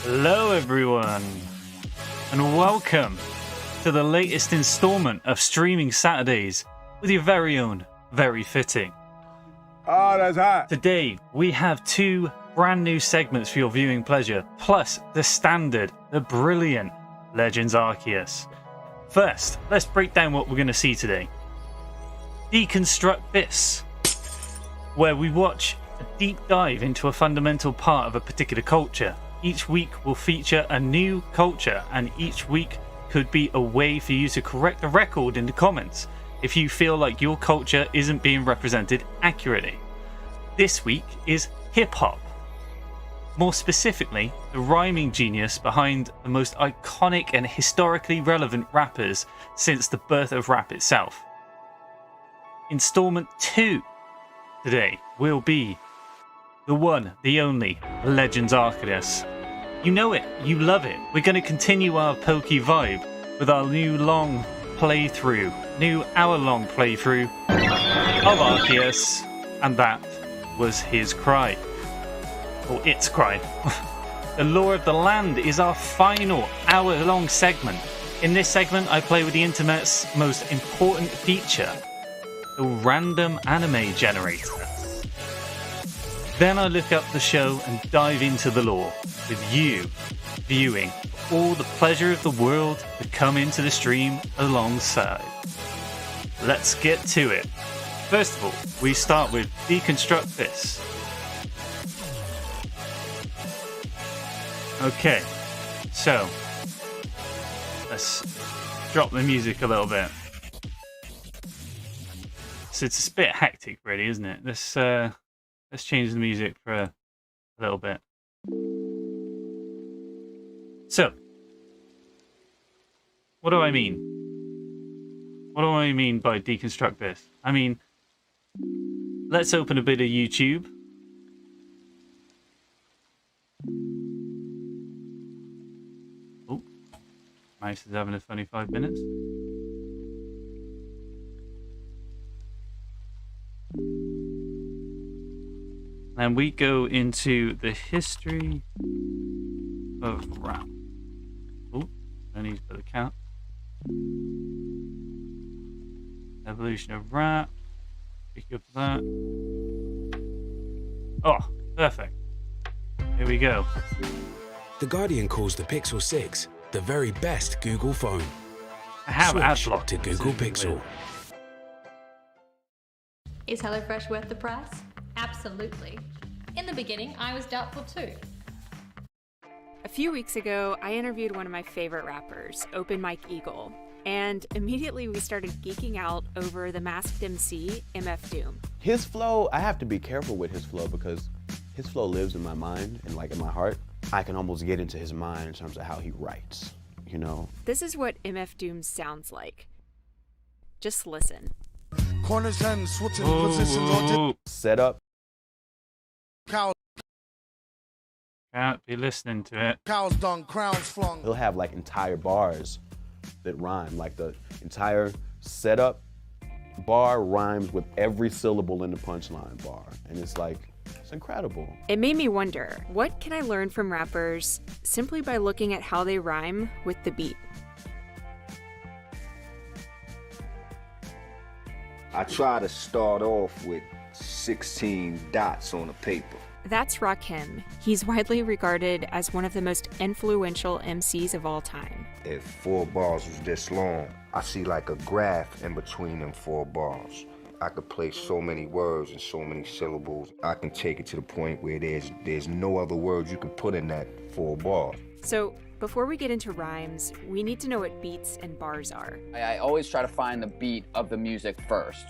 Hello everyone, and welcome to the latest installment of Streaming Saturdays with your very own Very Fitting. Oh, that's hot. Today we have two brand new segments for your viewing pleasure, plus the standard, the brilliant Legends Arceus. First, let's break down what we're going to see today. Deconstruct This, where we watch a deep dive into a fundamental part of a particular culture. Each week will feature a new culture, and each week could be a way for you to correct the record in the comments if you feel like your culture isn't being represented accurately. This week is hip-hop. More specifically, the rhyming genius behind the most iconic and historically relevant rappers since the birth of rap itself. Installment 2 today will be the one, the only, Legends Arceus. You know it, you love it. We're going to continue our pokey vibe with our new long playthrough, new hour-long playthrough of Arceus, and that was his cry. Or its cry. The Lore of the Land is our final hour-long segment. In this segment, I play with the internet's most important feature, the random anime generator. Then I look up the show and dive into the lore, with you viewing all the pleasure of the world to come into the stream alongside. Let's get to it. First of all, we start with Deconstruct This. Okay, so let's drop the music a little bit. So it's a bit hectic, really, isn't it? Let's change the music for a little bit. So, what do I mean? What do I mean by deconstruct this? I mean, let's open a bit of YouTube. Oh, mouse is having a funny 5 minutes. And we go into the history of rap. Oh, I need to put a count. Evolution of rap. Pick up that. Oh, perfect. Here we go. The Guardian calls the Pixel 6 the very best Google phone. I have Switch AdBlock to Google Pixel. Is HelloFresh worth the price? Absolutely. In the beginning, I was doubtful too. A few weeks ago, I interviewed one of my favorite rappers, Open Mike Eagle, and immediately we started geeking out over the masked MC, MF Doom. His flow, I have to be careful with his flow because his flow lives in my mind and like in my heart. I can almost get into his mind in terms of how he writes, you know? This is what MF Doom sounds like. Just listen. Corners and switching Oh, positions on Set up. cows, Can't be listening to it. cows dung, crowns flung. He'll have like entire bars that rhyme, like the entire setup bar rhymes with every syllable in the punchline bar. And it's like, it's incredible. It made me wonder, what can I learn from rappers simply by looking at how they rhyme with the beat? I try to start off with 16 dots on a paper. That's Rakim. He's widely regarded as one of the most influential MCs of all time. If 4 bars was this long, I see like a graph in between them 4 bars. I could place so many words and so many syllables. I can take it to the point where there's no other words you can put in that 4 bars. So, before we get into rhymes, we need to know what beats and bars are. I always try to find the beat of the music first.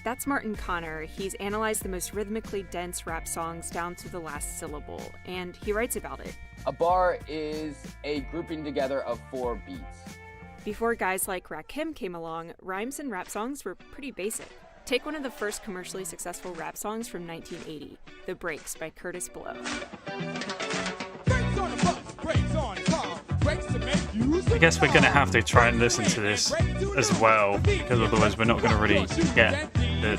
That's Martin Connor. He's analyzed the most rhythmically dense rap songs down to the last syllable, and he writes about it. A bar is a grouping together of 4 beats. Before guys like Rakim came along, rhymes in rap songs were pretty basic. Take one of the first commercially successful rap songs from 1980, The Breaks by Curtis Blow. I guess we're going to have to try and listen to this as well, because otherwise we're not going to really get the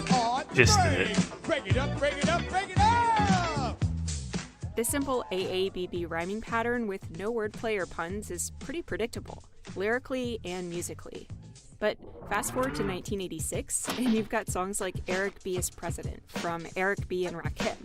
gist of it. This simple AABB rhyming pattern with no wordplay or puns is pretty predictable, lyrically and musically. But fast forward to 1986, and you've got songs like Eric B. is President from Eric B. and Rakim.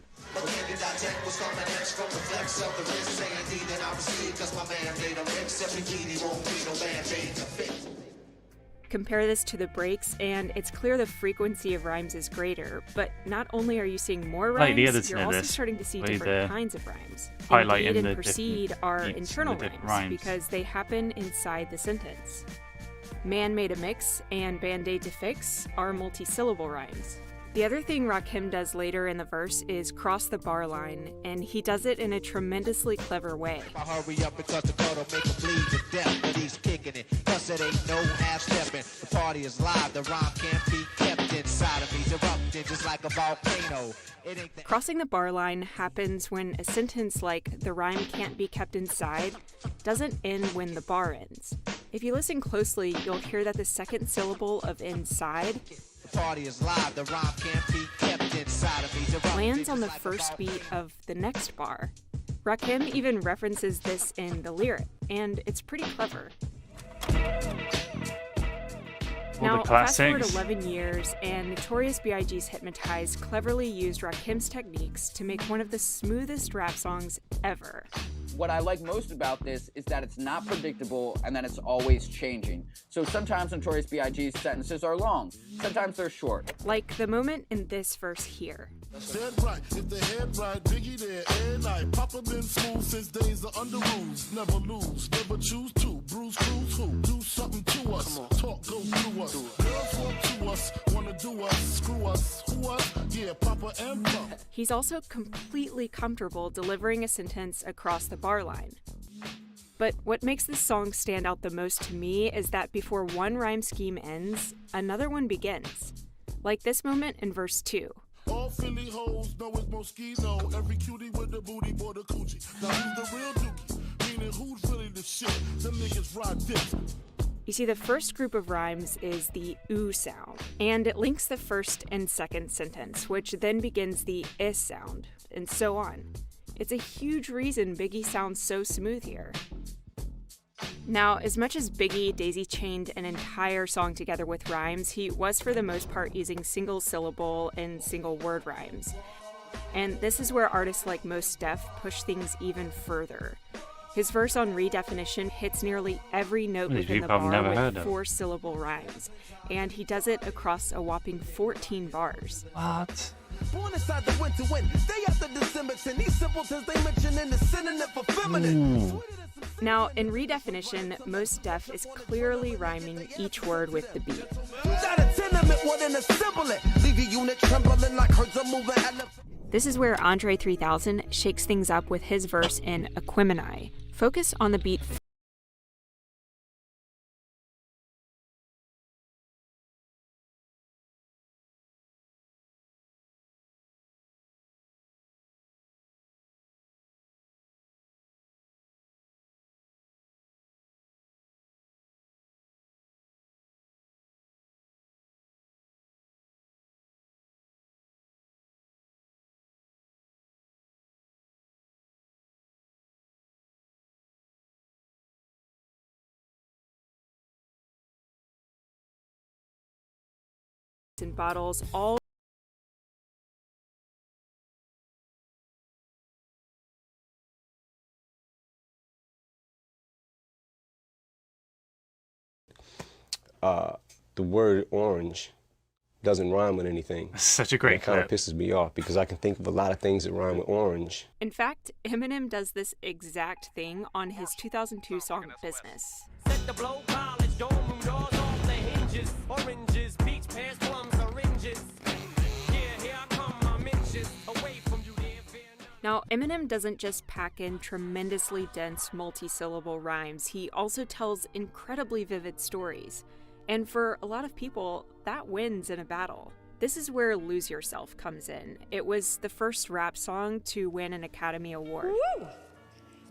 Compare this to The Breaks, and it's clear the frequency of rhymes is greater, but not only are you seeing more Like the rhymes, editing you're of also this, starting to see with different the kinds of rhymes. highlighting Impede the and proceed different are beats and internal the different rhymes rhymes. because they happen inside the sentence. Man made a mix and Band-Aid to fix are multi-syllable rhymes. The other thing Rakim does later in the verse is cross the bar line, and he does it in a tremendously clever way. Hurry up because the code will make him bleed to death, but he's kicking it. Plus it ain't no half-stepping. The party is live, the rhyme can't be kept inside of me. He's erupting just like a volcano. Crossing the bar line happens when a sentence like "the rhyme can't be kept inside" doesn't end when the bar ends. If you listen closely, you'll hear that the second syllable of inside party is live, the rhyme can't be kept inside of me. Lands on the first beat of the next bar. Rakim even references this in the lyric, and it's pretty clever. Now, fast forward 11 years, and Notorious B.I.G.'s Hypnotize cleverly used Rakim's techniques to make one of the smoothest rap songs ever. what I like most about this is that it's not predictable and that it's always changing. So sometimes Notorious B.I.G.'s sentences are long, sometimes they're short. Like the moment in this verse here. Dead right, if the head right, Biggie there, and night. Papa been smooth since days of under rules. Never lose, never choose to. Bruise, cruise, who? Do something to us. Talk, go through us. Girls want to us, wanna do us, screw us, who us? Yeah, Papa and Pump. He's also completely comfortable delivering a sentence across the bar line. But what makes this song stand out the most to me is that before one rhyme scheme ends, another one begins. Like this moment in verse 2. All Philly hoes know it's Moschino. Every cutie with the booty, boy, the coochie. Now who's the real dookie? Meaning who's really the shit? Them niggas ride dicks. You see, the first group of rhymes is the oo sound, and it links the first and second sentence, which then begins the is sound, and so on. It's a huge reason Biggie sounds so smooth here. Now, as much as Biggie daisy-chained an entire song together with rhymes, he was for the most part using single-syllable and single-word rhymes. And this is where artists like Mos Def push things even further. His verse on Redefinition hits nearly every note within the bar with 4-syllable rhymes, and he does it across a whopping 14 bars. What? Born inside the winter wind, stay after December, and these simpletons they mention in the synonym for feminine. Now, in Redefinition, Mos Def is clearly rhyming each word with the beat. This is where Andre 3000 shakes things up with his verse in Aquemini. Focus on the beat. And bottles all the word orange doesn't rhyme with anything. Such a great clip. It kind of clip. pisses me off because I can think of a lot of things that rhyme with orange. In fact, Eminem does this exact thing on his 2002 song Business. Set the blow, polish, dorm room doors off the hinges. Oranges, peach, pears, plums, oranges. Yeah, here I come, my inches away from you, dear fear. Now, Eminem doesn't just pack in tremendously dense multi-syllable rhymes, he also tells incredibly vivid stories. And for a lot of people, that wins in a battle. This is where Lose Yourself comes in. It was the first rap song to win an Academy Award. Woo!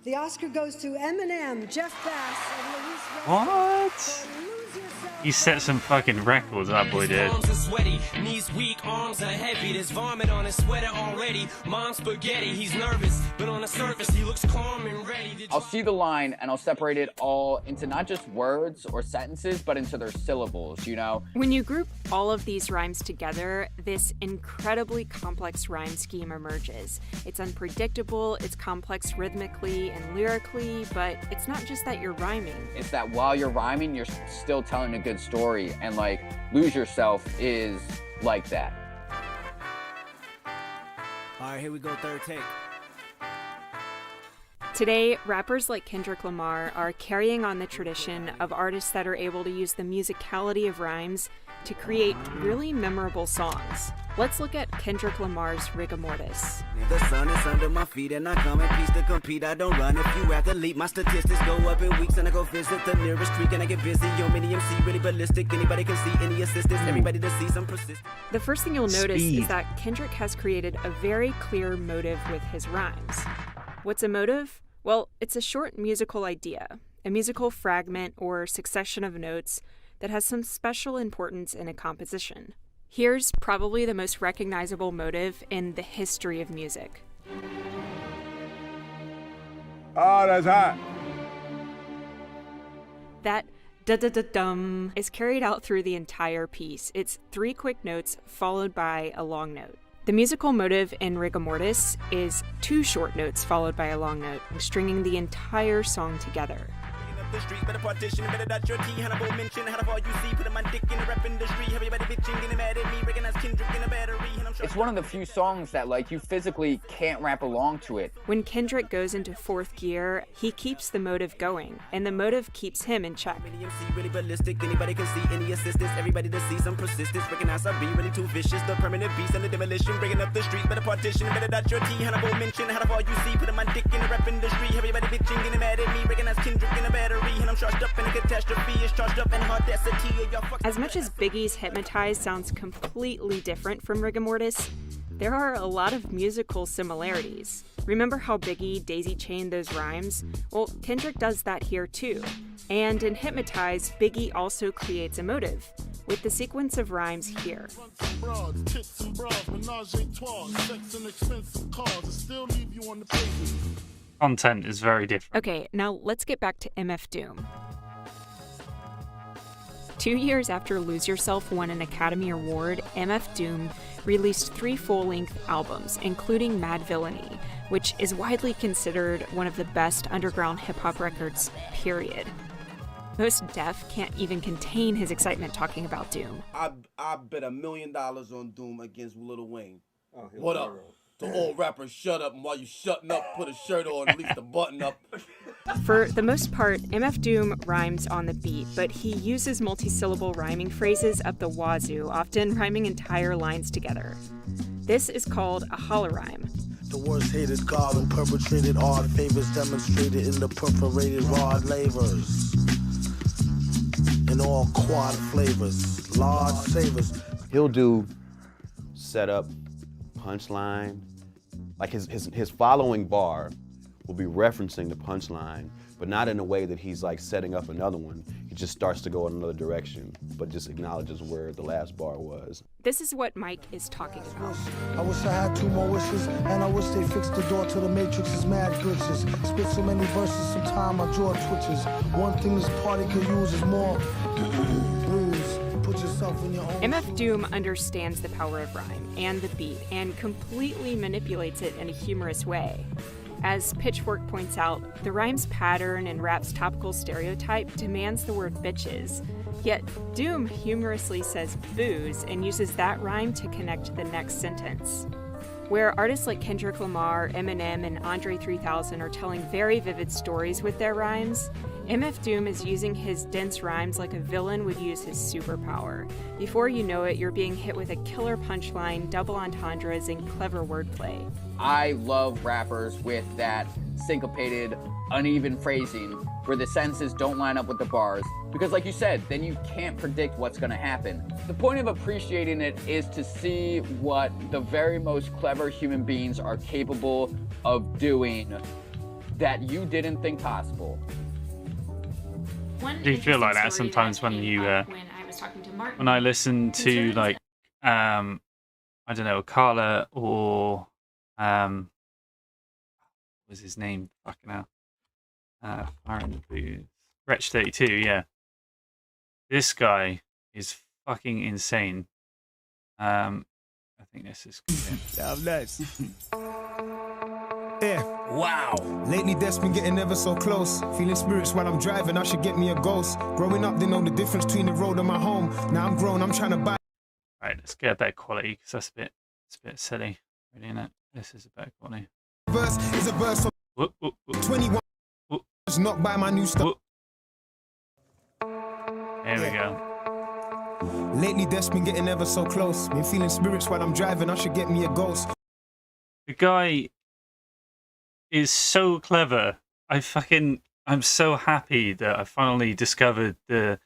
The Oscar goes to Eminem, Jeff Bass, and Luis What? for Lose Yourself. He set some fucking records, that boy did. Arms are sweaty, knees weak, arms are heavy. There's vomit on his sweater already. Mom's spaghetti, he's nervous, but on the surface he looks calm and ready. I'll see the line and I'll separate it all into not just words or sentences, but into their syllables, you know? When you group all of these rhymes together, this incredibly complex rhyme scheme emerges. It's unpredictable, it's complex rhythmically and lyrically, but it's not just that you're rhyming. It's that while you're rhyming, you're still telling a good story, and like Lose Yourself is like that. All right, here we go, third take. Today, rappers like Kendrick Lamar are carrying on the tradition of artists that are able to use the musicality of rhymes to create really memorable songs. Let's look at Kendrick Lamar's Rigor Mortis. The sun is under my feet and I come in peace to compete. I don't run if you athlete. My statistics go up in weeks and I go visit the nearest creek and I get busy. Yo, mini MC, really ballistic. Anybody can see any assistance. Everybody to see some persistence. The first thing you'll notice Speed. is that Kendrick has created a very clear motive with his rhymes. What's a motive? Well, it's a short musical idea, a musical fragment or succession of notes that has some special importance in a composition. Here's probably the most recognizable motive in the history of music. Oh, that's hot. That da-da-da-dum is carried out through the entire piece. It's 3 quick notes followed by a long note. The musical motive in Rigor Mortis is 2 short notes followed by a long note, stringing the entire song together. The street, better partition, better dot your T, Hannibal mention, how the you see, put my dick in the rap industry, everybody bitching, getting mad at me, recognize Kendrick in a battery, and I'm sure It's one of the few songs that like you physically can't rap along to it. When Kendrick goes into 4th gear, he keeps the motive going, and the motive keeps him in check. really ballistic, anybody can see any assistance, everybody to see some persistence, recognize I be really too vicious, the permanent beast and the demolition, breaking up the street, better partition, better dot your T, Hannibal mention, how the you see, put my dick in the rap industry, everybody bitching, getting mad at me, recognize Kendrick in a battery. As much as Biggie's Hypnotize sounds completely different from Rigor Mortis, there are a lot of musical similarities. Remember how Biggie daisy-chained those rhymes? Well, Kendrick does that here too. And in Hypnotize, Biggie also creates a motive, with the sequence of rhymes here. Content is very different. Okay, now let's get back to MF Doom. 2 years after Lose Yourself won an Academy Award, MF Doom released 3 full-length albums, including Mad Villainy, which is widely considered one of the best underground hip-hop records, period. Most Def can't even contain his excitement talking about Doom. I bet $1 million on Doom against Lil Wayne. What up? The old rapper, shut up, and while you shutting up, put a shirt on, at least the button up. For the most part, MF Doom rhymes on the beat, but he uses multi-syllable rhyming phrases up the wazoo, often rhyming entire lines together. This is called a holorhyme. The worst hated god who perpetrated odd favors demonstrated in the perforated rod lavers. In all quad flavors, large savers. He'll do setup, punchline. Like his following bar will be referencing the punchline, but not in a way that he's like setting up another one. He just starts to go in another direction, but just acknowledges where the last bar was. This is what Mike is talking about. I wish I had 2 more wishes, and I wish they fixed the door to the Matrix's mad glitches. Spit so many verses, sometime my jaw twitches. One thing this party could use is more blues. Put yourself in your own. MF Doom understands the power of rhyme and the beat and completely manipulates it in a humorous way. As Pitchfork points out, the rhyme's pattern and rap's topical stereotype demands the word bitches. Yet Doom humorously says booze and uses that rhyme to connect the next sentence. Where artists like Kendrick Lamar, Eminem, and Andre 3000 are telling very vivid stories with their rhymes, MF Doom is using his dense rhymes like a villain would use his superpower. Before you know it, you're being hit with a killer punchline, double entendres, and clever wordplay. I love rappers with that syncopated, uneven phrasing where the sentences don't line up with the bars. Because like you said, then you can't predict what's gonna happen. The point of appreciating it is to see what the very most clever human beings are capable of doing that you didn't think possible. Do you feel like that sometimes when you when I listen to like I don't know, Carla or what was his name? Fucking hell. Fire in the Booth. Wretch 32, yeah. This guy is fucking insane. I think this is Sound nice. Yeah. Wow. Lately, that's been getting ever so close. Feeling spirits while I'm driving, I should get me a ghost. Growing up, didn't know the difference between the road and my home. Now I'm grown, I'm trying to buy. Right, let's get a better quality because that's a bit silly, really, isn't it? This is a better quality. Verse is a verse of 21. Not by my new stuff. There we go. Lately, that's been getting ever so close. Been feeling spirits while I'm driving, I should get me a ghost. The guy is so clever. I'm so happy that I finally discovered the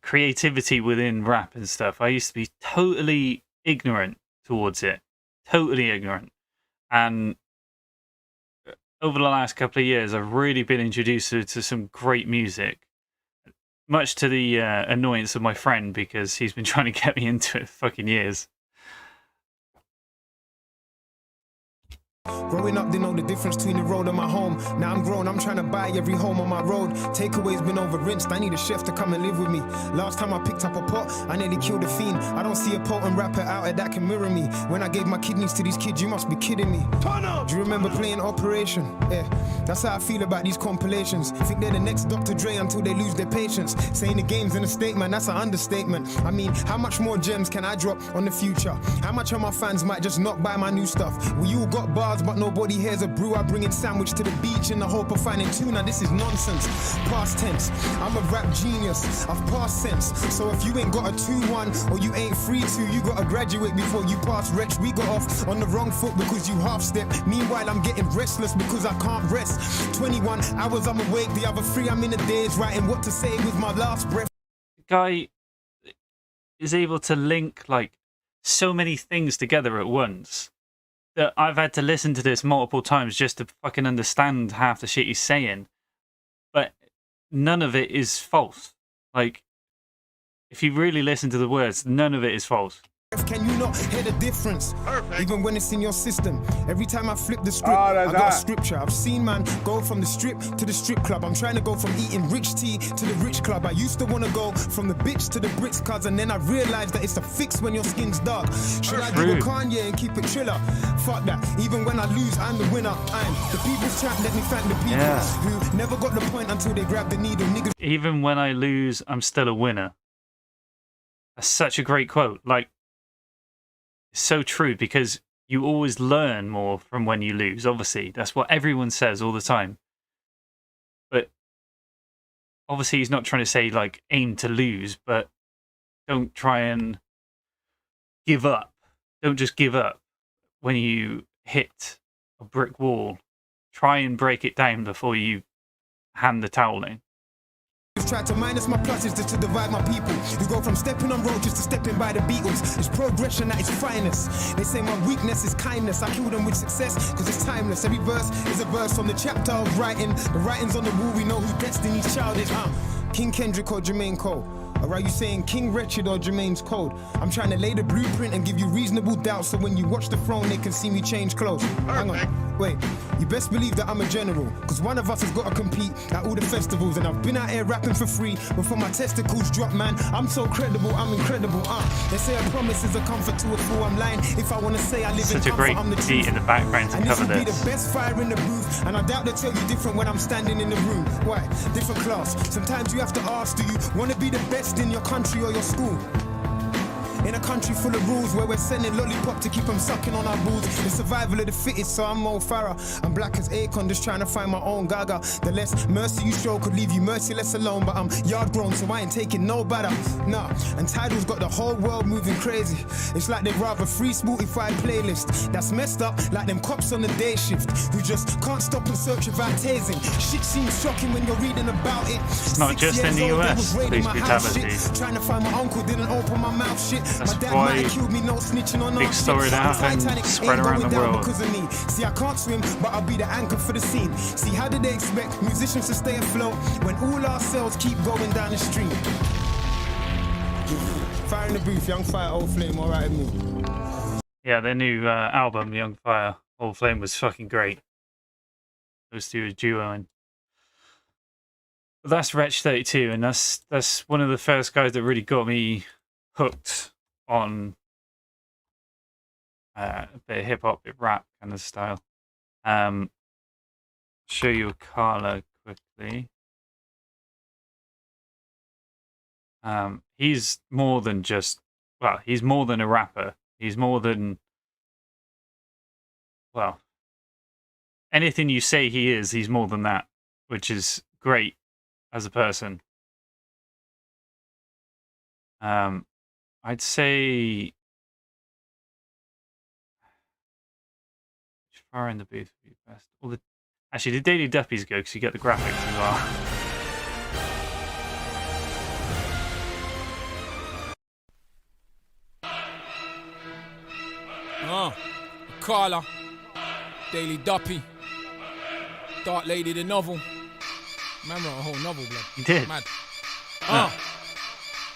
creativity within rap and stuff. I used to be totally ignorant towards it. Totally ignorant. And over the last couple of years, I've really been introduced to some great music. Much to the annoyance of my friend, because he's been trying to get me into it for fucking years. Growing up, they know the difference between the road and my home. Now I'm grown, I'm trying to buy every home on my road. Takeaway's been over rinsed, I need a chef to come and live with me. Last time I picked up a pot, I nearly killed a fiend. I don't see a potent rapper out there that can mirror me. When I gave my kidneys to these kids, you must be kidding me. Turn up! Do you remember playing Operation? Yeah, that's how I feel about these compilations. Think they're the next Dr. Dre until they lose their patience. Saying the game's in a statement, that's an understatement. I mean, how much more gems can I drop on the future? How much of my fans might just not buy my new stuff? We all got bars, but nobody hears a brew. I bring in sandwich to the beach in the hope of finding tuna. This is nonsense. Past tense. I'm a rap genius. I've passed sense. So if you ain't got a 2-1 or you ain't free to, you gotta graduate before you pass Rex. We got off on the wrong foot because you half step. Meanwhile, I'm getting restless because I can't rest. 21 hours I'm awake. The other 3 I'm in the days writing what to say with my last breath. The guy is able to link like so many things together at once that I've had to listen to this multiple times just to fucking understand half the shit he's saying. But none of it is false. Like, if you really listen to the words, none of it is false. Can you not hear the difference? Perfect. Even when it's in your system. Every time I flip the script, I got a scripture. I've seen man go from the strip to the strip club. I'm trying to go from eating rich tea to the rich club. I used to want to go from the bitch to the Brits, cuz, and then I realized that it's a fix when your skin's dark. Should I do a Kanye and keep it triller? Fuck that. Even when I lose, I'm the winner. I'm the people's champ. Let me thank the people who never got the point until they grabbed the needle. Niggas. Even when I lose, I'm still a winner. That's such a great quote. Like, it's so true, because you always learn more from when you lose. Obviously, that's what everyone says all the time. But obviously, he's not trying to say like aim to lose, but don't try and give up. Don't just give up when you hit a brick wall. Try and break it down before you hand the towel in. Try to minus my pluses just to divide my people. You go from stepping on roaches to stepping by the Beatles. It's progression at its finest. They say my weakness is kindness. I kill them with success because it's timeless. Every verse is a verse from the chapter I was writing. The writings on the wall, we know who Destiny's Child is. King Kendrick or Jermaine Cole? Or are you saying King Wretched or Jermaine's Code? I'm trying to lay the blueprint and give you reasonable doubt, so when you watch the throne, they can see me change clothes. Hang on, wait. You best believe that I'm a general, because one of us has got to compete at all the festivals, and I've been out here rapping for free before my testicles drop, man. I'm so credible, I'm incredible. They say a promise is a comfort to a fool. I'm lying if I want to say I live in comfort. I'm the truth. Beat in the background to and cover this will be this. The best fire in the booth, and I doubt they'll tell you different when I'm standing in the room. Why? Different class. Sometimes you have to ask, do you want to be the best in your country or your school? In a country full of rules where we're sending lollipop to keep them sucking on our balls. The survival of the fittest, so I'm Mo Farah. I'm black as Akon, just trying to find my own gaga. The less mercy you show could leave you merciless alone, but I'm yard grown, so I ain't taking no batter. Nah, and Tidal's got the whole world moving crazy. It's like they'd rather free Spotify playlist. That's messed up, like them cops on the day shift who just can't stop and search without tasing. Shit seems shocking when you're reading about it. It's not just in the US, police brutality. Trying to find my uncle, didn't open my mouth, shit. That's my dad why might have killed me, no snitching on big story that happened spread around the world. Because of me. See, I can't swim, but I'll be the anchor for the scene. See, how did they expect musicians to stay afloat when all our cells keep going down the stream? Fire in the booth, Young Fire, Old Flame, alright with me. Yeah, their new album, Young Fire, Old Flame, was fucking great. Those two are duoing. But that's Wretch 32, and that's one of the first guys that really got me hooked on a bit of hip hop, bit rap kind of style. Show you a Carla quickly. He's more than just, well, he's more than a rapper. He's more than, well, anything you say he is, he's more than that, which is great as a person. I'd say which far in the booth would be best. Well, actually, the Daily Duppies go because you get the graphics as well. Carla, Daily Duppy, Dark Lady the novel. Remember a whole novel, blood. You did. Mad.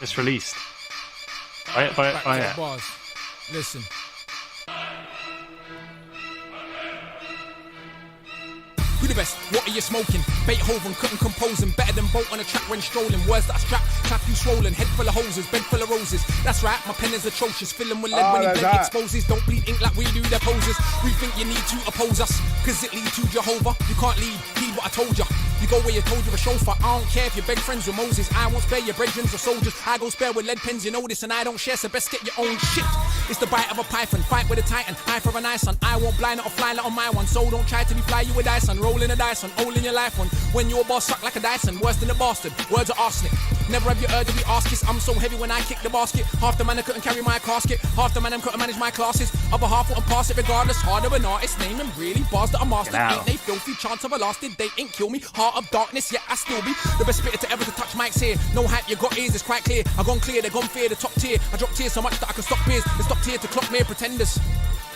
It's released. Back to the bars. Listen. the best? What are you smoking? Beethoven couldn't compose him better than Bolt on a track when strolling. Words that I strap, clap you swollen, head full of hoses, bed full of roses. That's right, my pen is atrocious, fill 'em with lead when he bled exposes. Don't bleed ink like we do their poses. We think you need to oppose us, cause it leads to Jehovah. You can't lead, heed what I told ya. You go where you told you're a chauffeur. I don't care if you're beg friends with Moses. I won't spare your brethren or soldiers. I go spare with lead pens, you know this, and I don't share, so best get your own shit. It's the bite of a python, fight with a titan, eye for an eye, son. I won't blind it or fly it on my one, so don't try to be fly you with dice, son. Rolling a dice, on all in your life one. When your boss suck like a Dyson, worse than a bastard. Words are arsenic. Never have you heard of me Arceus? I'm so heavy when I kick the basket. Half the man I couldn't carry my casket. Half the man I couldn't manage my classes. Other half wouldn't pass it regardless. Harder an artist name and really bars that I mastered. Ain't they filthy? Chance of a lasted. They ain't kill me. Heart of darkness, yet I still be the best spitter to ever to touch mics here. No hype, you got ears, it's quite clear. I gone clear, they gone fear, the top tier. I drop tears so much that I can stop beers. They stop here to clock mere pretenders.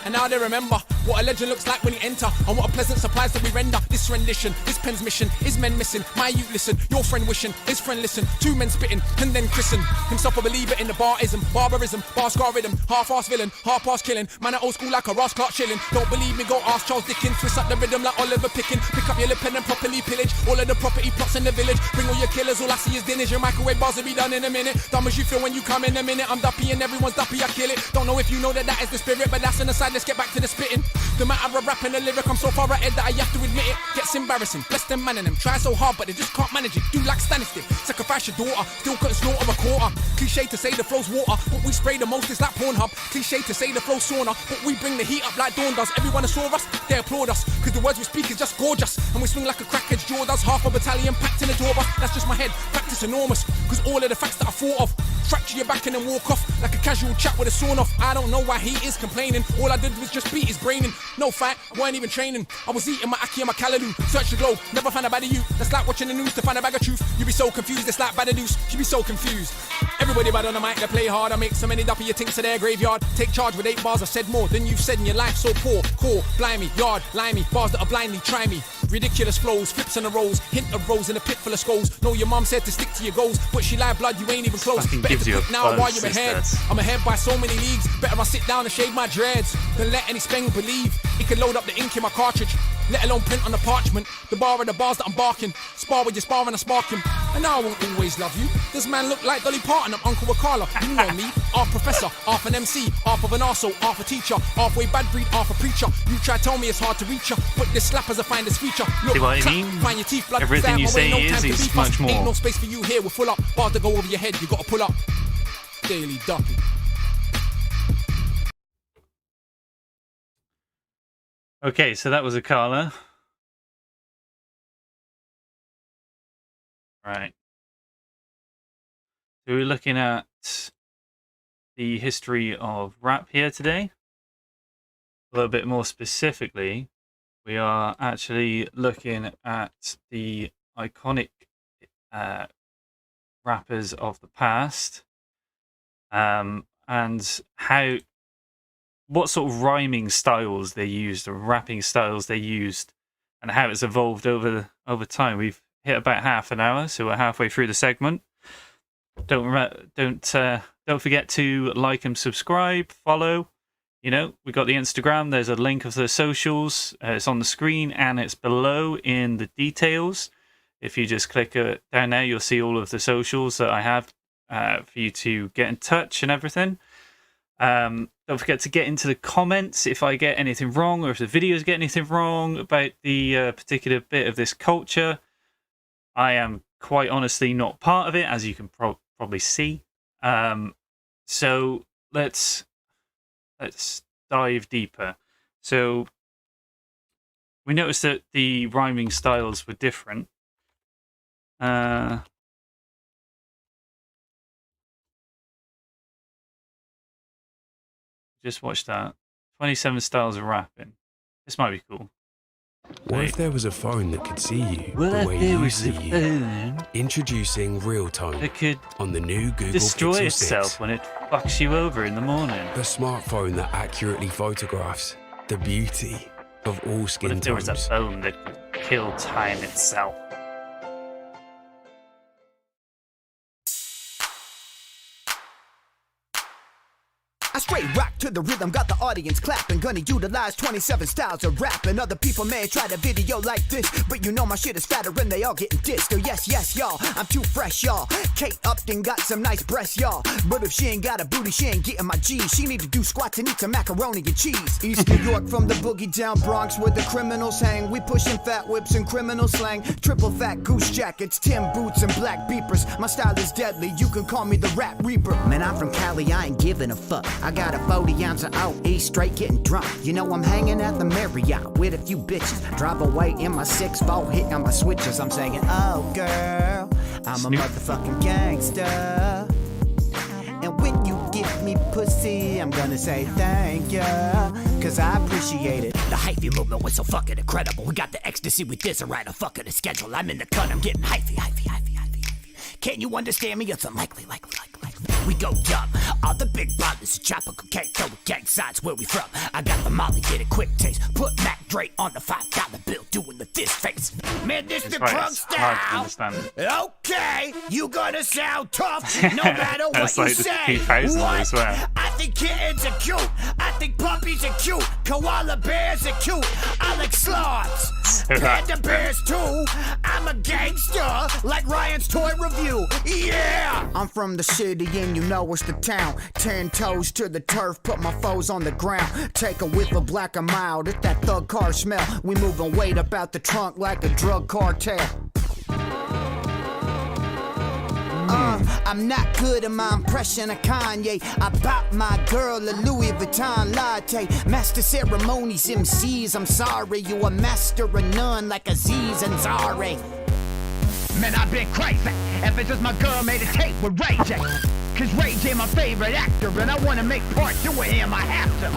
And now they remember what a legend looks like when you enter, and what a pleasant surprise that we render. This rendition, this pen's mission, is men missing. My youth listen, your friend wishing, his friend listen. Two men spitting, and then christen himself a believer in the barism, barbarism, bar scar rhythm, half-ass villain, half-ass killing. Man at old school like a Ross Clark chilling. Don't believe me, go ask Charles Dickens. Twist up the rhythm like Oliver Picking. Pick up your lip pen and properly pillage all of the property plots in the village. Bring all your killers, all I see is dinners. Your microwave bars will be done in a minute. Dumb as you feel when you come in a minute. I'm duppy and everyone's duppy, I kill it. Don't know if you know that is the spirit, but that's an aside. Let's get back to the spitting. The matter of rapping a lyric, I'm so far ahead that I have to admit it. Gets embarrassing, bless them man and them. Try so hard, but they just can't manage it. Do like Stanistic, sacrifice your daughter. Still couldn't slaughter a quarter. Cliche to say the flow's water, but we spray the most is like Pornhub. Cliche to say the flow's sauna, but we bring the heat up like Dawn does. Everyone who saw us, they applaud us, cause the words we speak is just gorgeous. And we swing like a crackhead's jaw does. Half a battalion packed in a door bus. That's just my head, practice enormous, cause all of the facts that I thought of. Fracture your back and then walk off like a casual chat with a sawn off. I don't know why he is complaining. All I did was just beat his brain in. No fight, weren't even training. I was eating my Aki and my Callaloo. Search the globe, never found a bad of you. That's like watching the news to find a bag of truth. You be so confused, it's like bad news. You be so confused. Everybody bad on the mic, they play hard. I make so many duppy you think to their graveyard. Take charge with 8 bars, I said more than you've said in your life. So poor, core, blimey, yard, limey. Bars that are blindly, try me. Ridiculous flows, flips and the rolls. Hint of rose in a pit full of skulls. No, your mum said to stick to your goals, but she lied blood, you ain't even close. Better to quit now while you're ahead. I'm ahead by so many leagues. Better I sit down and shave my dreads than let any speng believe he can load up the ink in my cartridge, let alone print on the parchment. The bar of the bars that I'm barking. Spar with your spar and I spark him. And now I won't always love you. This man look like Dolly Parton, I'm Uncle Wakala. You know me, half professor, half an MC, half of an arsehole, half a teacher, halfway bad breed, half a preacher. You try tell me it's hard to reach ya, but this slappers I find this feature. Look, see what I clap, mean? Find your teeth, blood, Everything you say is much more. Ain't no space for you here, we're full up. Bar to go over your head, you gotta pull up. Daily Duppy. Okay, so that was Akala. Right. So we're looking at the history of rap here today. A little bit more specifically, we are actually looking at the iconic rappers of the past, and what sort of rhyming styles they used or rapping styles they used, and how it's evolved over time. We've hit about half an hour, so we're halfway through the segment. Don't forget to like and subscribe, follow. You know, we got the Instagram. There's a link of the socials. It's on the screen and it's below in the details. If you just click down there, you'll see all of the socials that I have for you to get in touch and everything. Don't forget to get into the comments if I get anything wrong, or if the videos get anything wrong about the particular bit of this culture. I am quite honestly not part of it, as you can probably see. So let's dive deeper. So we noticed that the rhyming styles were different. Just watch that. 27 styles of rapping. This might be cool. What if there was a phone that could see you What the if way there you was see a you? phone Introducing Real Tone that could on the new Google destroy Pixel itself 6. when it fucks you over in the morning. A smartphone that accurately photographs the beauty of all What skin if there was a tones. phone that could kill time itself? I straight rock to the rhythm, got the audience clapping. Gonna utilize 27 styles of rap. And other people may try to video like this, but you know my shit is fatter and they all getting dissed. Oh yes, yes, y'all, I'm too fresh, y'all. Kate Upton got some nice breasts, y'all. But if she ain't got a booty, she ain't getting my G. She need to do squats and eat some macaroni and cheese. East New York from the boogie down Bronx where the criminals hang. We pushing fat whips and criminal slang. Triple fat goose jackets, Tim boots and black beepers. My style is deadly, you can call me the Rap Reaper. Man, I'm from Cali, I ain't giving a fuck. I got a 40 ounce of OE straight getting drunk. You know I'm hanging at the Marriott with a few bitches. Drive away in my 6-4, hitting my switches. I'm saying, oh girl, I'm a motherfucking gangster. And when you give me pussy, I'm gonna say thank ya, cause I appreciate it. The hyphy movement was so fucking incredible. We got the ecstasy with this, I write a fucking schedule. I'm in the cut, I'm getting hyphy. Can't you understand me? It's unlikely. We go dumb. All the big brothers, tropical cake, throw a gang signs where we from. I got the Molly, get a quick taste. Put Mac Dre on the $5 bill, doing the fist face. Man, this the crunk style. Okay, you gonna sound tough no matter what you say. What? I think kittens are cute. I think puppies are cute. Koala bears are cute. I like sloths. Panda bears too. I'm a gangster like Ryan's Toy Review. Yeah! I'm from the city and you know it's the town. 10 toes to the turf, put my foes on the ground. Take a whiff of black and mild, it's that thug car smell. We moving weight up out the trunk like a drug cartel. I'm not good at my impression of Kanye. I bought my girl a Louis Vuitton latte. Master ceremonies, MCs, I'm sorry. You a master of none like Aziz Ansari. Man, I've been crazy. Ever since my girl made a tape with Ray J. Cause Ray J my favorite actor, and I wanna make part 2 with him, I have to.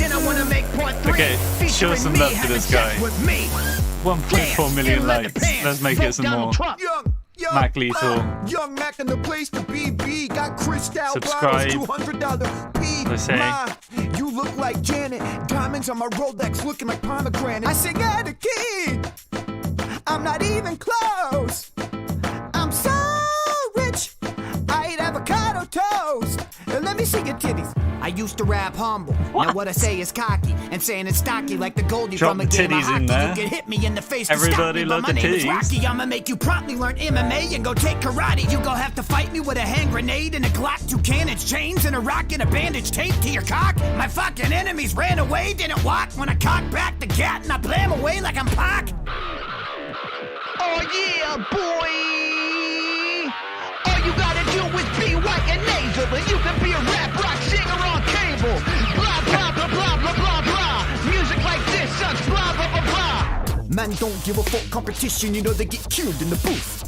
Then I wanna make part 3. Okay, show some love to this guy. 1.4 million likes. Let's make it some more. Mac Lethal. Young Mac in the place to be. Got crystal Subscribe. bottles, $200 P. Let's say. Ma, you look like Janet. Diamonds on my Rolex looking like pomegranate. I sing at a kid. I'm not even close. I'm so rich. I eat avocado toast. Let me see your titties. I used to rap humble. Now what I say is cocky. And saying it's stocky like the Goldie from a game of hockey. You can hit me in the face to stop me, but my name is Rocky. I'ma make you promptly learn MMA and go take karate. You gon' have to fight me with a hand grenade and a Glock, 2 cannons, chains, and a rock and a bandage taped to your cock. My fucking enemies ran away, didn't walk. When I cock back the gat and I blam away like I'm Pac. Oh yeah, boy. All you gotta do is be white and nasal, and you can be a rap rock singer on cable. Blah, blah, blah, blah, blah, blah, blah. Music like this sucks, blah, blah, blah, blah. Man don't give a fuck competition, you know they get killed in the booth.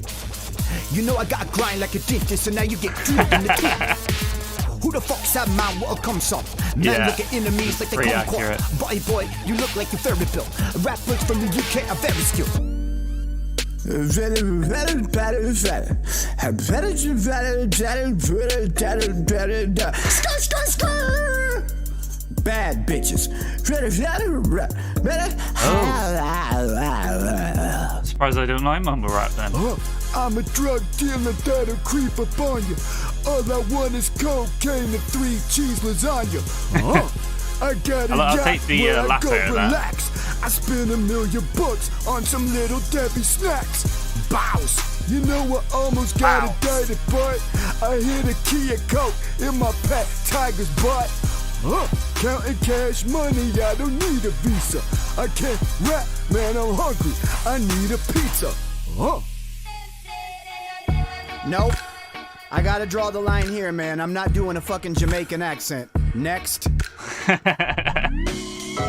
You know I got a grind like a dentist, so now you get drilled in the teeth. Who the fuck's that man? What'll come soft? Man look at enemies like they come quick. Body boy, you look like you're very built. Rap words from the UK are very skilled. Bad bitches. Surprised I don't like mumble rap then. I'm a drug dealer that'll creep up on you. All I want is cocaine and 3 cheese lasagna. I got a I'll yacht take the where I latter go of that. relax. I spend $1 million on some little Debbie snacks. Bows. You know I almost got a dirty butt. I hit a Kia Coke in my pet tiger's butt. Counting cash money, I don't need a visa. I can't rap, man, I'm hungry. I need a pizza. Nope. I gotta draw the line here, man. I'm not doing a fucking Jamaican accent. Next.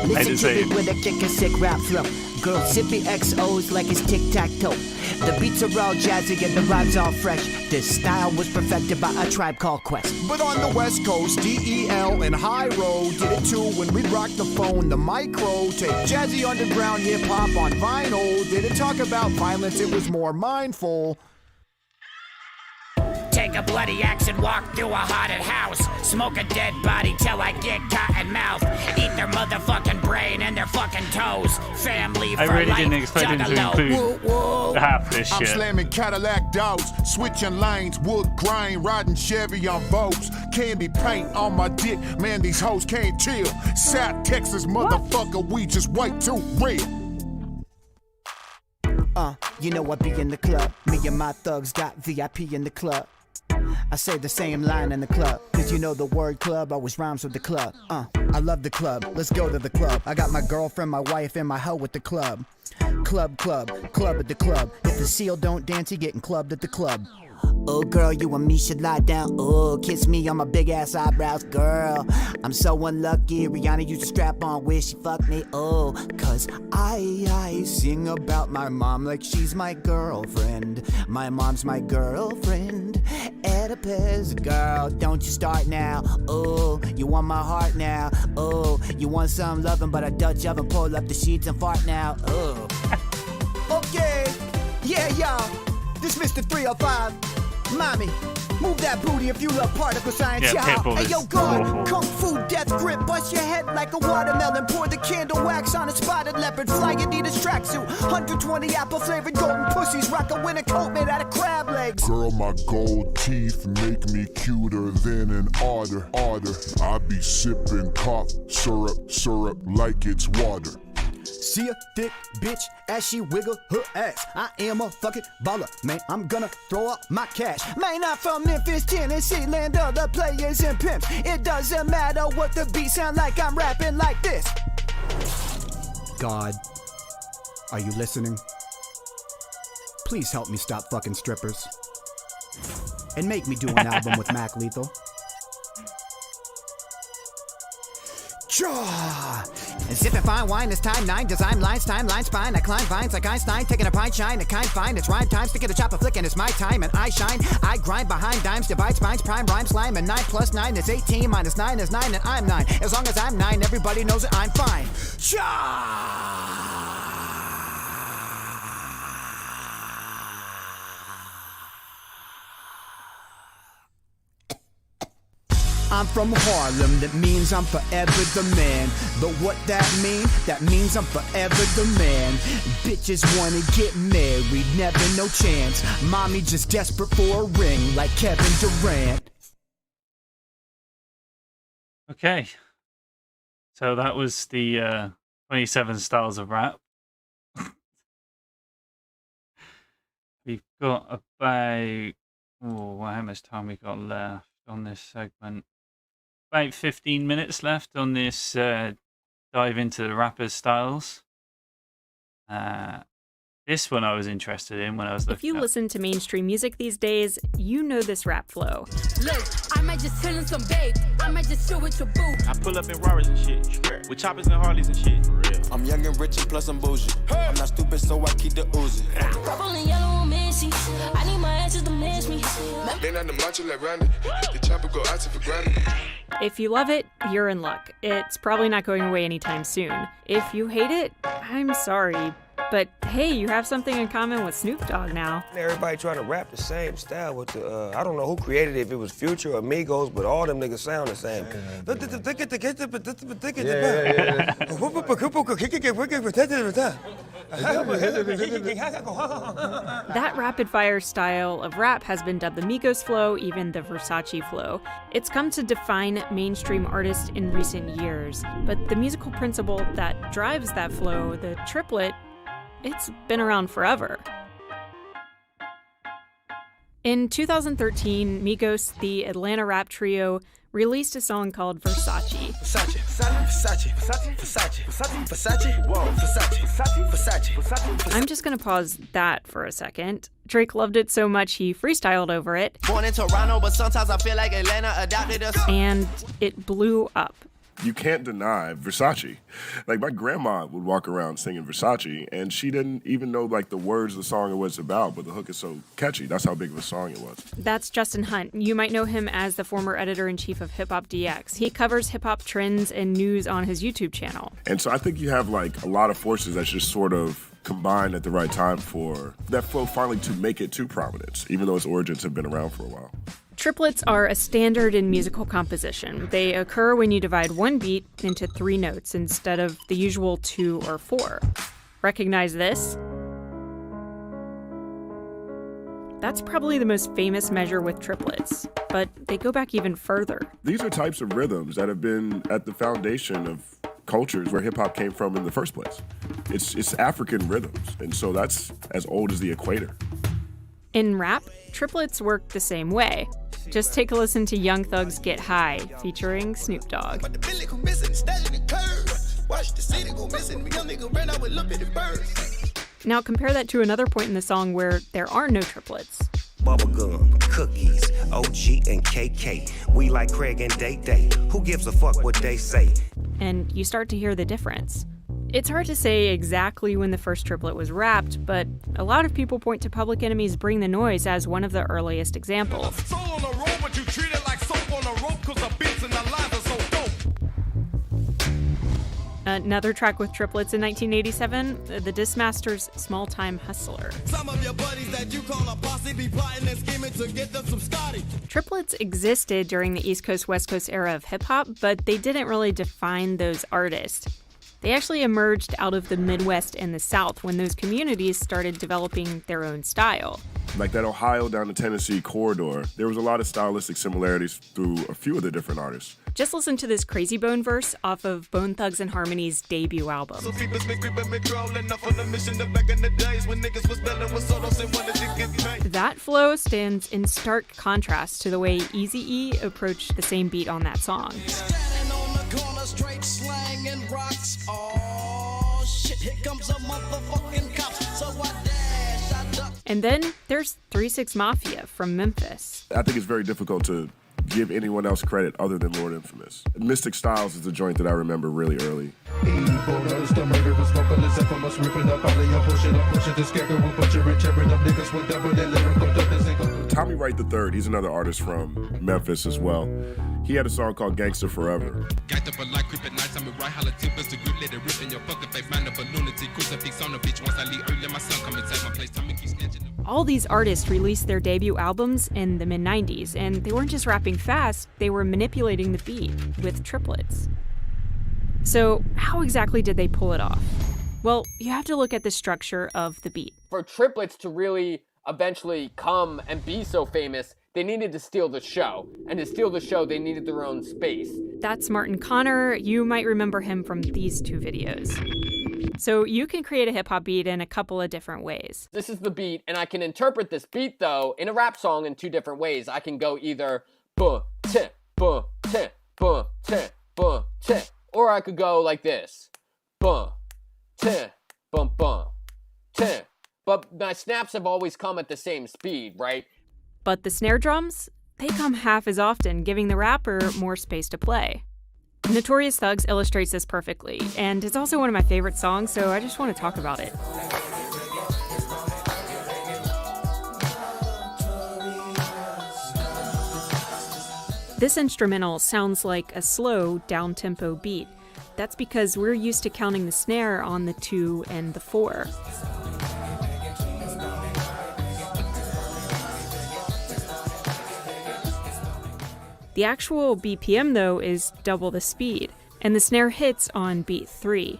Listen to me with a kick a sick rap flow. Girl sippy XOs like it's tic-tac-toe. The beats are all jazzy and the rhymes all fresh. This style was perfected by a tribe called Quest. But on the West Coast, DEL and High Road did it too when we rocked the phone, the micro. Take jazzy underground hip-hop on vinyl. Didn't talk about violence, it was more mindful. Take Take a bloody axe and walk through a haunted house. Smoke a dead body till I get cotton mouth. Eat their motherfucking brain and their fucking toes. Family for I really life, didn't expect him to include half this I'm shit. slamming Cadillac dogs, switching lanes, wood grain, riding Chevy on Vogues. Candy paint on my dick, man, these hoes can't chill. South Texas motherfucker, we just way too real. You know I be in the club. Me and my thugs got VIP in the club. I say the same line in the club, cause you know the word club always rhymes with the club. I love the club, let's go to the club. I got my girlfriend, my wife, and my hoe with the club. Club at the club. If the seal don't dance, he getting clubbed at the club. Oh girl, you and me should lie down. Oh, kiss me on my big ass eyebrows, girl. I'm so unlucky. Rihanna used to strap on where she fucked me. Oh, cause I sing about my mom like she's my girlfriend. My mom's my girlfriend. Oedipus, girl, don't you start now. Oh, you want my heart now. Oh, you want some loving, but a Dutch oven, pull up the sheets and fart now. Oh. Okay, yeah, y'all. This Mr. 305. Mommy, move that booty if you love particle science, Yeah, y'all. Hey, yo, God, awful. kung fu death grip, bust your head like a watermelon. Pour the candle wax on a spotted leopard. Fly Adidas tracksuit, 120 apple flavored golden pussies. Rock a winter coat made out of crab legs. Girl, my gold teeth make me cuter than an otter. I be sipping cough syrup like it's water. See a thick bitch as she wiggle her ass. I am a fucking baller, man. I'm gonna throw up my cash. Man, I'm from Memphis, Tennessee, land of the players and pimps. It doesn't matter what the beat sound like. I'm rapping like this. God, are you listening? Please help me stop fucking strippers. And make me do an album with Mac Lethal. And sipping fine wine, it's time 9. Design lines, timeline spine. I climb vines like Einstein, taking a pine shine. A kind fine, it's rhyme time. Sticking a chopper flick and it's my time. And I shine, I grind behind dimes. Divide spines, prime rhyme slime. And 9 plus 9 is 18. Minus 9 is 9 and I'm 9. As long as I'm 9, everybody knows that I'm fine. I'm from Harlem, that means I'm forever the man. But what that mean? That means I'm forever the man. Bitches wanna get married, never no chance. Mommy just desperate for a ring, like Kevin Durant. Okay. So that was the 27 styles of rap. We've got about... how much time we got left on this segment? About 15 minutes left on this dive into the rappers' styles. This one I was interested in when I was looking If you up. listen to mainstream music these days, you know this rap flow. Look, I might just chill in some babe. I might just chill with your boo. I pull up in Rarers and shit. With choppers and Harleys and shit. I'm young and rich and plus I'm bougie. I'm not stupid, so I keep the Uzi. Purple and yellow on Missy. I need my asses to miss me. Then on the macho like Randy. The chopper go out for granted. If you love it, you're in luck. It's probably not going away anytime soon. If you hate it, I'm sorry. But hey, you have something in common with Snoop Dogg now. Everybody trying to rap the same style with the, I don't know who created it, if it was Future or Migos, but all them niggas sound the same. That rapid-fire style of rap has been dubbed the Migos flow, even the Versace flow. It's come to define mainstream artists in recent years, but the musical principle that drives that flow, the triplet, it's been around forever. In 2013, Migos, the Atlanta rap trio, released a song called Versace. Versace, Versace, Versace, Versace, Versace, Versace, whoa, Versace, Versace, Versace. I'm just gonna pause that for a second. Drake loved it so much he freestyled over it. Born in Toronto, but sometimes I feel like Atlanta adopted us. And it blew up. You can't deny Versace. Like, my grandma would walk around singing Versace, and she didn't even know, like, the words of the song it was about, but the hook is so catchy. That's how big of a song it was. That's Justin Hunt. You might know him as the former editor-in-chief of Hip Hop DX. He covers hip-hop trends and news on his YouTube channel. And so I think you have, like, a lot of forces that just sort of combined at the right time for that flow finally to make it to prominence, even though its origins have been around for a while. Triplets are a standard in musical composition. They occur when you divide one beat into 3 notes instead of the usual 2 or 4. Recognize this? That's probably the most famous measure with triplets, but they go back even further. These are types of rhythms that have been at the foundation of cultures where hip-hop came from in the first place. It's African rhythms, and so that's as old as the equator. In rap, triplets work the same way. Just take a listen to Young Thug's Get High, featuring Snoop Dogg. Now compare that to another point in the song where there are no triplets. Bubblegum, cookies, OG and KK. We like Craig and Day Day. Who gives a fuck what they say? And you start to hear the difference. It's hard to say exactly when the first triplet was rapped, but a lot of people point to Public Enemy's Bring the Noise as one of the earliest examples. Another track with triplets in 1987, the Dismasters' Small Time Hustler. Some of your buddies that you call a posse be plotting and scheming to get them some Scotty. Triplets existed during the East Coast, West Coast era of hip-hop, but they didn't really define those artists. They actually emerged out of the Midwest and the South when those communities started developing their own style. Like that Ohio down to Tennessee corridor, there was a lot of stylistic similarities through a few of the different artists. Just listen to this Crazy Bone verse off of Bone Thugs and Harmony's debut album. That flow stands in stark contrast to the way Eazy-E approached the same beat on that song. Straight slang and rocks. Oh shit, here comes a motherfucking cop. So I dash, I duck. And then there's 3 6 Mafia from Memphis. I think it's very difficult to give anyone else credit other than Lord Infamous. Mystic Styles is the joint that I remember really early. Tommy Wright III, he's another artist from Memphis as well. He had a song called Gangsta Forever. All these artists released their debut albums in the mid-90s, and they weren't just rapping fast, they were manipulating the beat with triplets. So how exactly did they pull it off? Well, you have to look at the structure of the beat. For triplets to really eventually come and be so famous, they needed to steal the show. And to steal the show, they needed their own space. That's Martin Connor. You might remember him from these 2 videos. So you can create a hip-hop beat in a couple of different ways. This is the beat, and I can interpret this beat, though, in a rap song in 2 different ways. I can go either buh-teh, buh-teh, buh-teh, buh-teh. Or I could go like this. Buh-teh, bum-bum-teh. But my snaps have always come at the same speed, right? But the snare drums, they come half as often, giving the rapper more space to play. Notorious Thugs illustrates this perfectly, and it's also one of my favorite songs, so I just want to talk about it. This instrumental sounds like a slow, down-tempo beat. That's because we're used to counting the snare on the 2 and the 4. The actual BPM, though, is double the speed, and the snare hits on beat 3.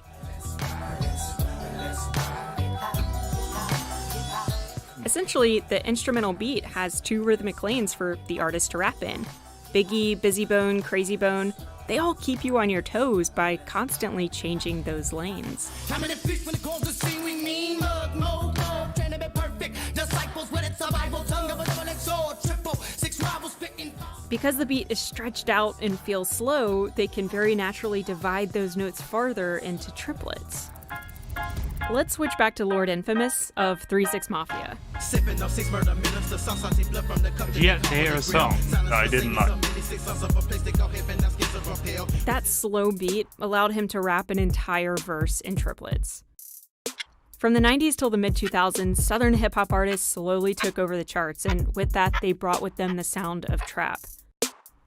Essentially, the instrumental beat has 2 rhythmic lanes for the artist to rap in. Biggie, Busy Bone, Crazy Bone, they all keep you on your toes by constantly changing those lanes. Because the beat is stretched out and feels slow, they can very naturally divide those notes farther into triplets. Let's switch back to Lord Infamous of 3 6 Mafia. Did you get to hear a song that I didn't like? That slow beat allowed him to rap an entire verse in triplets. From the 90s till the mid-2000s, Southern hip-hop artists slowly took over the charts, and with that, they brought with them the sound of trap.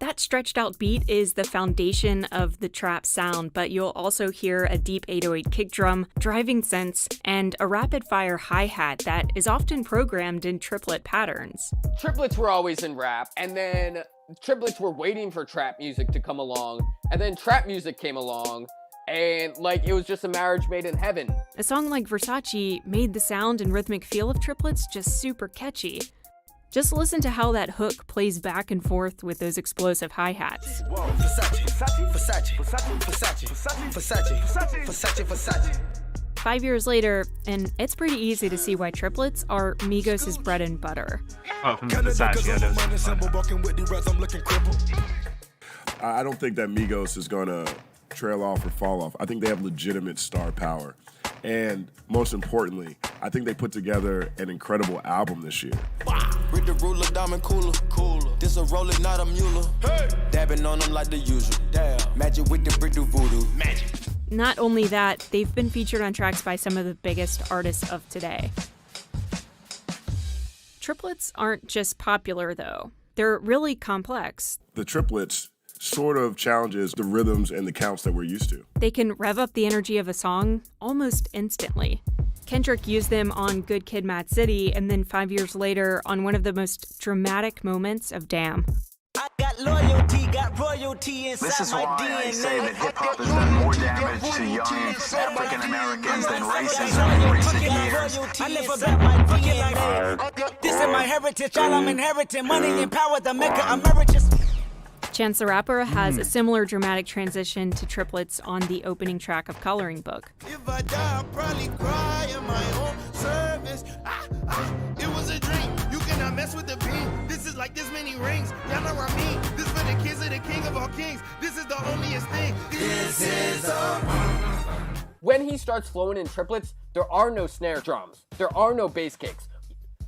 That stretched out beat is the foundation of the trap sound, but you'll also hear a deep 808 kick drum, driving synths, and a rapid-fire hi-hat that is often programmed in triplet patterns. Triplets were always in rap, and then triplets were waiting for trap music to come along, and then trap music came along, and like it was just a marriage made in heaven. A song like Versace made the sound and rhythmic feel of triplets just super catchy. Just listen to how that hook plays back and forth with those explosive hi-hats. Versace, Versace, Versace, Versace, Versace, Versace, Versace, Versace. 5 years later, and it's pretty easy to see why triplets are Migos' bread and butter. Oh, from Versace, I don't think that Migos is gonna trail off or fall off. I think they have legitimate star power. And most importantly, I think they put together an incredible album this year. With the ruler, diamond cooler. This a roller, not a mule. Hey. Dabbing on them like the usual. Damn. Magic with the brick do voodoo. Magic. Not only that, they've been featured on tracks by some of the biggest artists of today. Triplets aren't just popular, though. They're really complex. The triplets sort of challenges the rhythms and the counts that we're used to. They can rev up the energy of a song almost instantly. Kendrick used them on Good Kid, Mad City, and then 5 years later on one of the most dramatic moments of Damn. I got loyalty, got royalty inside This is my why DNA. I say that hip-hop has done more damage to young African Americans than racism in recent years. I never bet my DNA. This is my heritage, all I'm inheriting. Money and power, the maker emeritus. Chance the Rapper has a similar dramatic transition to triplets on the opening track of Coloring Book. If I die, I'll probably cry in my own service. It was a dream. You cannot mess with the beam. This is like this many rings. Y'all know what I mean. This for the kids of the king of all kings. This is the onlyest thing. This is When he starts flowing in triplets, there are no snare drums. There are no bass kicks.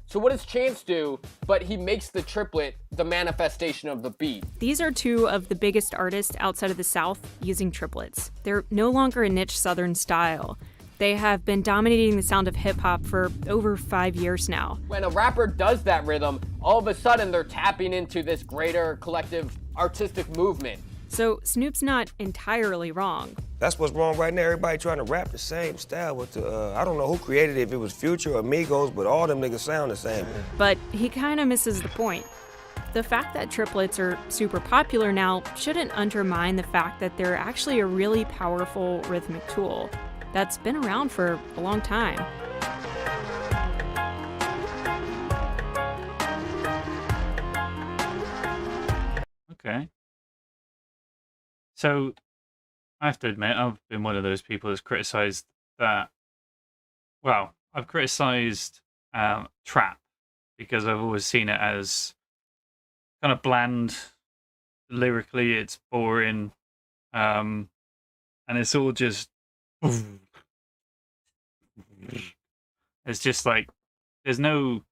So what does Chance do? But he makes the triplet the manifestation of the beat. These are two of the biggest artists outside of the South using triplets. They're no longer a niche Southern style. They have been dominating the sound of hip-hop for over 5 years now. When a rapper does that rhythm, all of a sudden they're tapping into this greater collective artistic movement. So Snoop's not entirely wrong. That's what's wrong right now. Everybody trying to rap the same style with the, I don't know who created it, if it was Future or Migos, but all them niggas sound the same. But he kind of misses the point. The fact that triplets are super popular now shouldn't undermine the fact that they're actually a really powerful rhythmic tool that's been around for a long time. Okay. So, I have to admit, I've been one of those people that's criticized that. Well, I've criticized trap because I've always seen it as kind of bland. Lyrically, it's boring, and it's all just. It's just like there's no.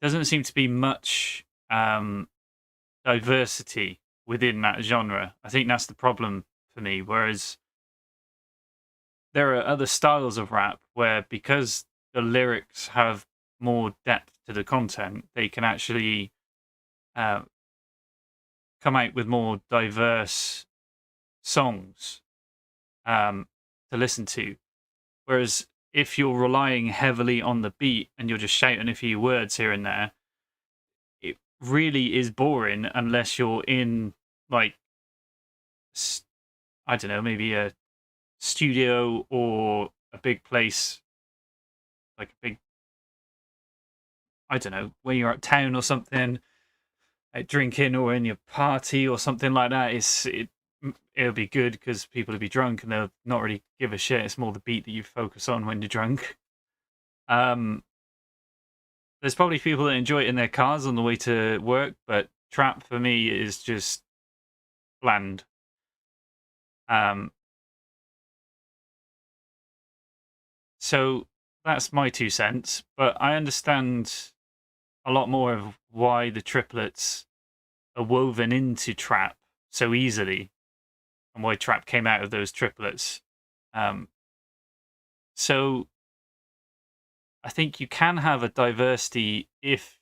Doesn't seem to be much diversity within that genre. I think that's the problem for me. Whereas there are other styles of rap where, because the lyrics have more depth to the content, they can actually come out with more diverse songs to listen to. Whereas if you're relying heavily on the beat and you're just shouting a few words here and there, it really is boring unless you're in, like, I don't know, maybe a studio or a big place, like a big, I don't know, when you're at town or something, like drinking, or in your party or something like that. It'll be good because people will be drunk and they'll not really give a shit. It's more the beat that you focus on when you're drunk. There's probably people that enjoy it in their cars on the way to work, but trap for me is just bland. So that's my 2 cents, but I understand a lot more of why the triplets are woven into trap so easily, and why trap came out of those triplets. So I think you can have a diversity if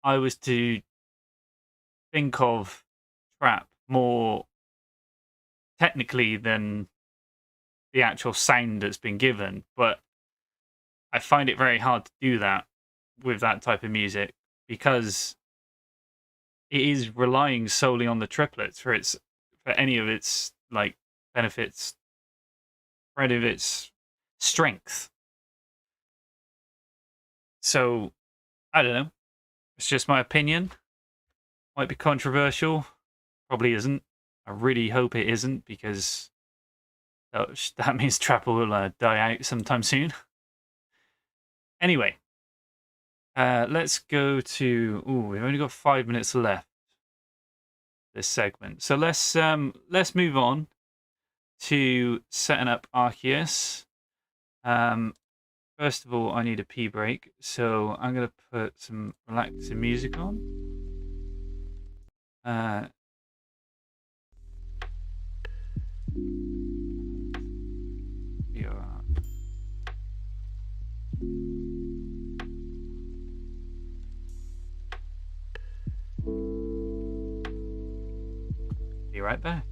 I was to think of trap more technically than the actual sound that's been given, but I find it very hard to do that with that type of music because it is relying solely on the triplets for any of its like benefits, for any of its strength. So I don't know. It's just my opinion. Might be controversial. Probably isn't. I really hope it isn't because that means trap will die out sometime soon. Anyway, let's go to. Ooh, we've only got 5 minutes left this segment, so let's move on to setting up Arceus. First of all, I need a pee break, so I'm gonna put some relaxing music on. Be right back.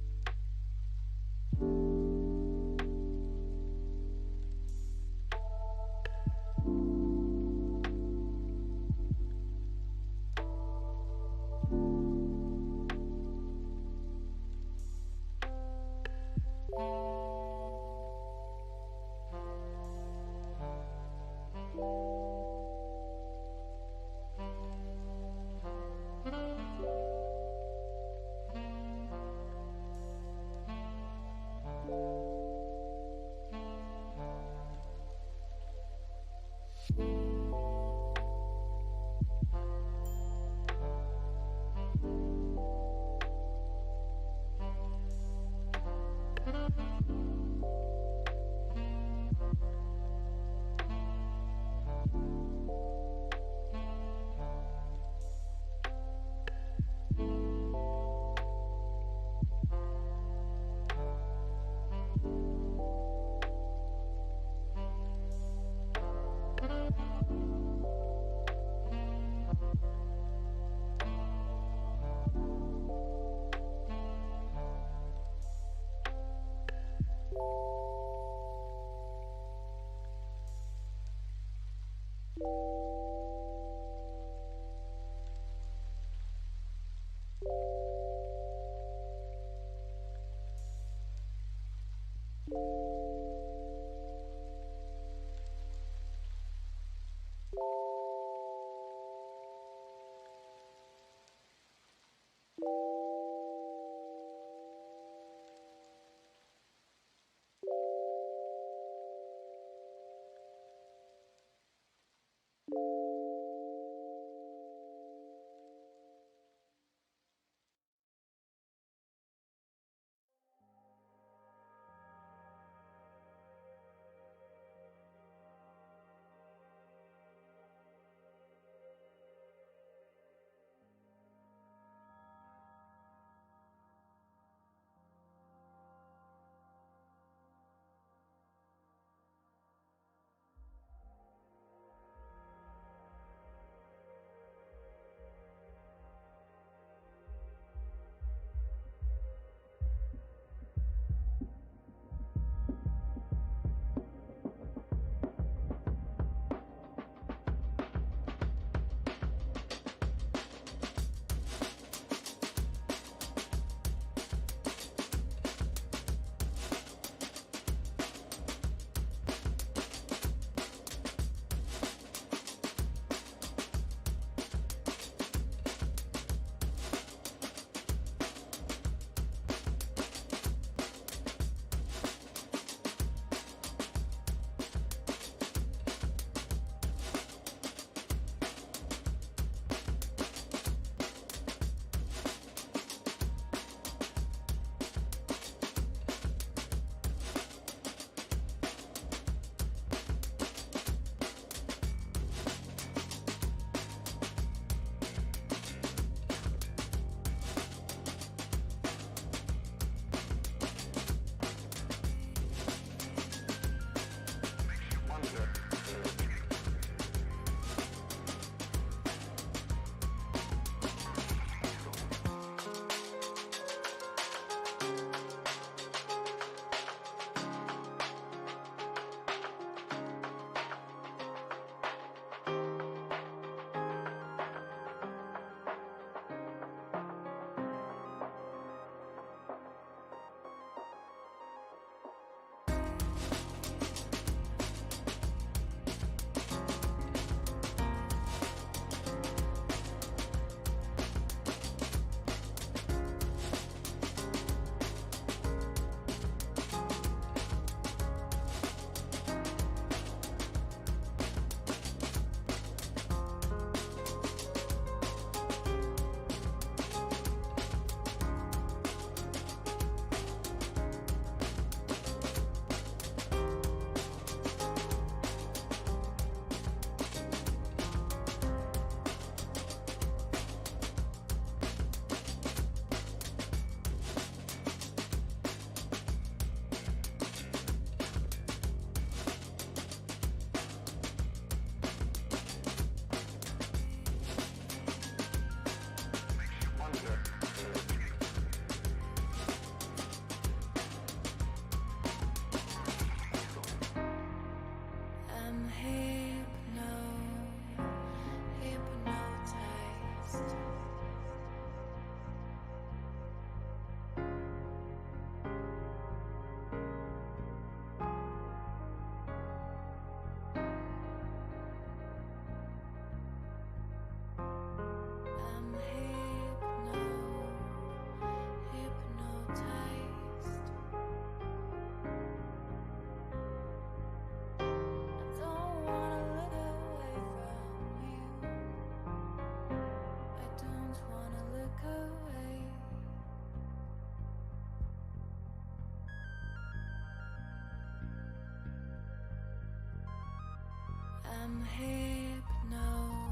I'm hypnotized.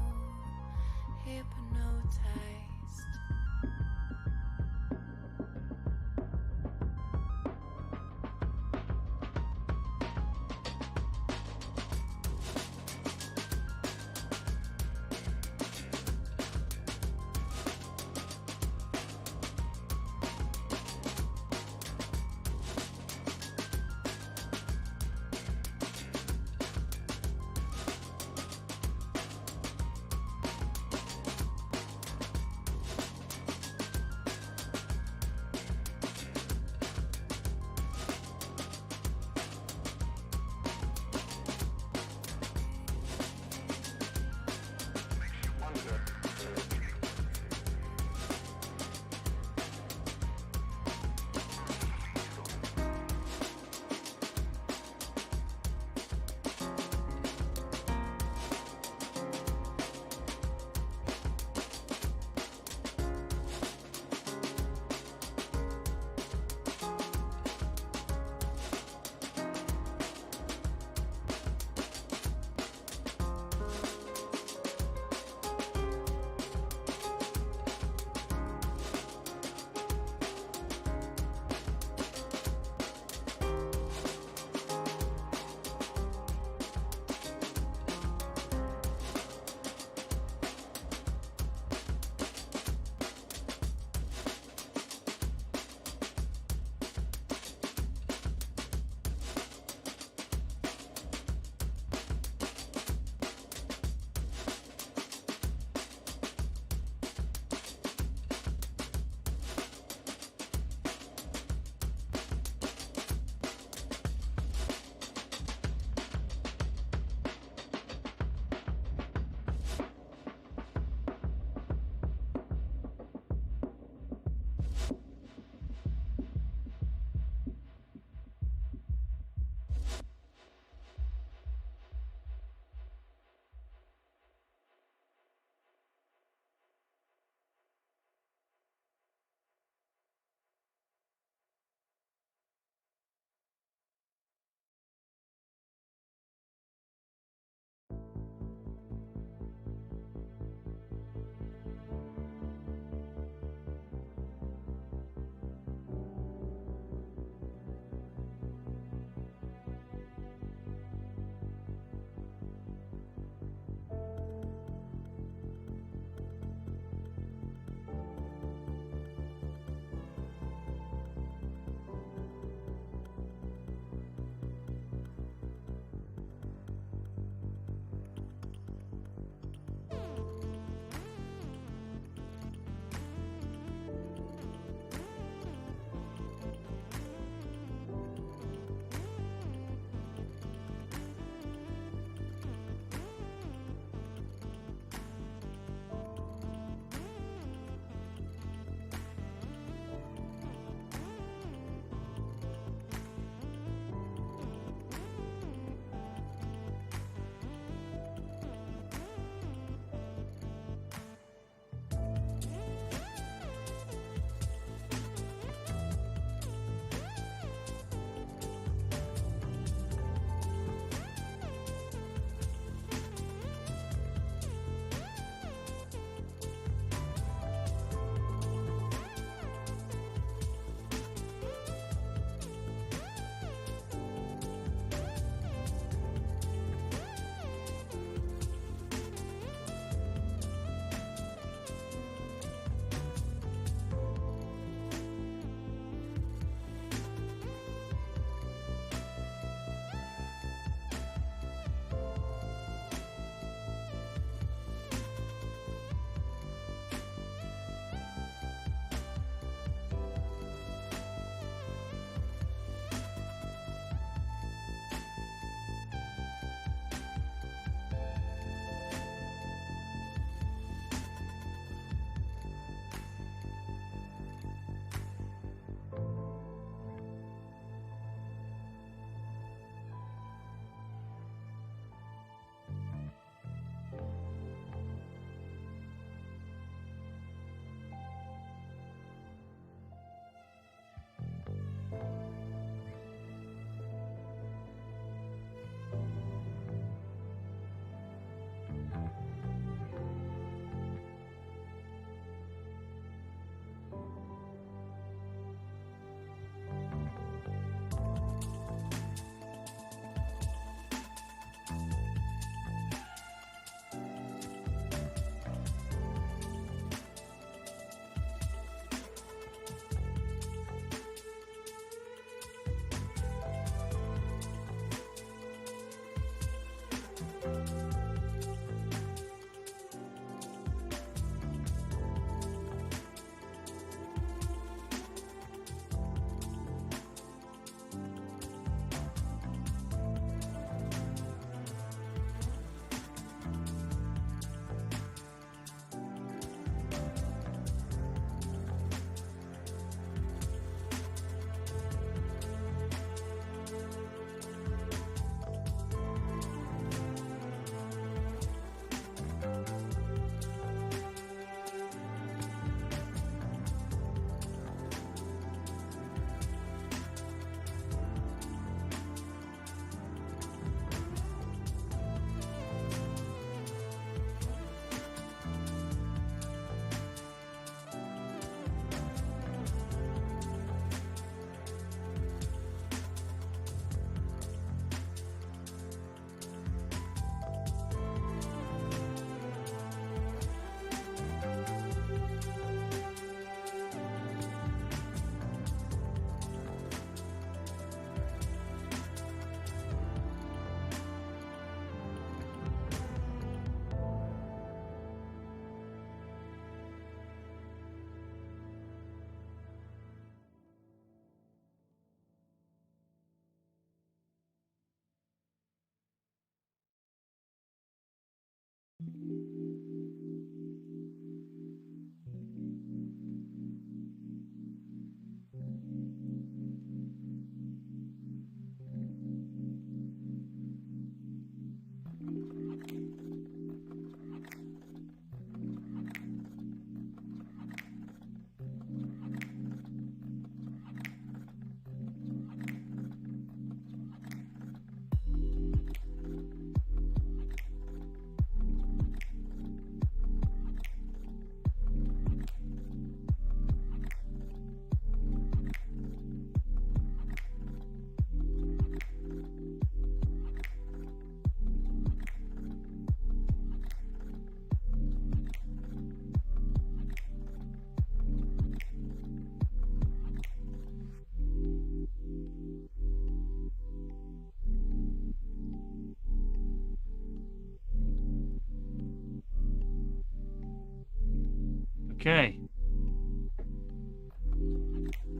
Okay.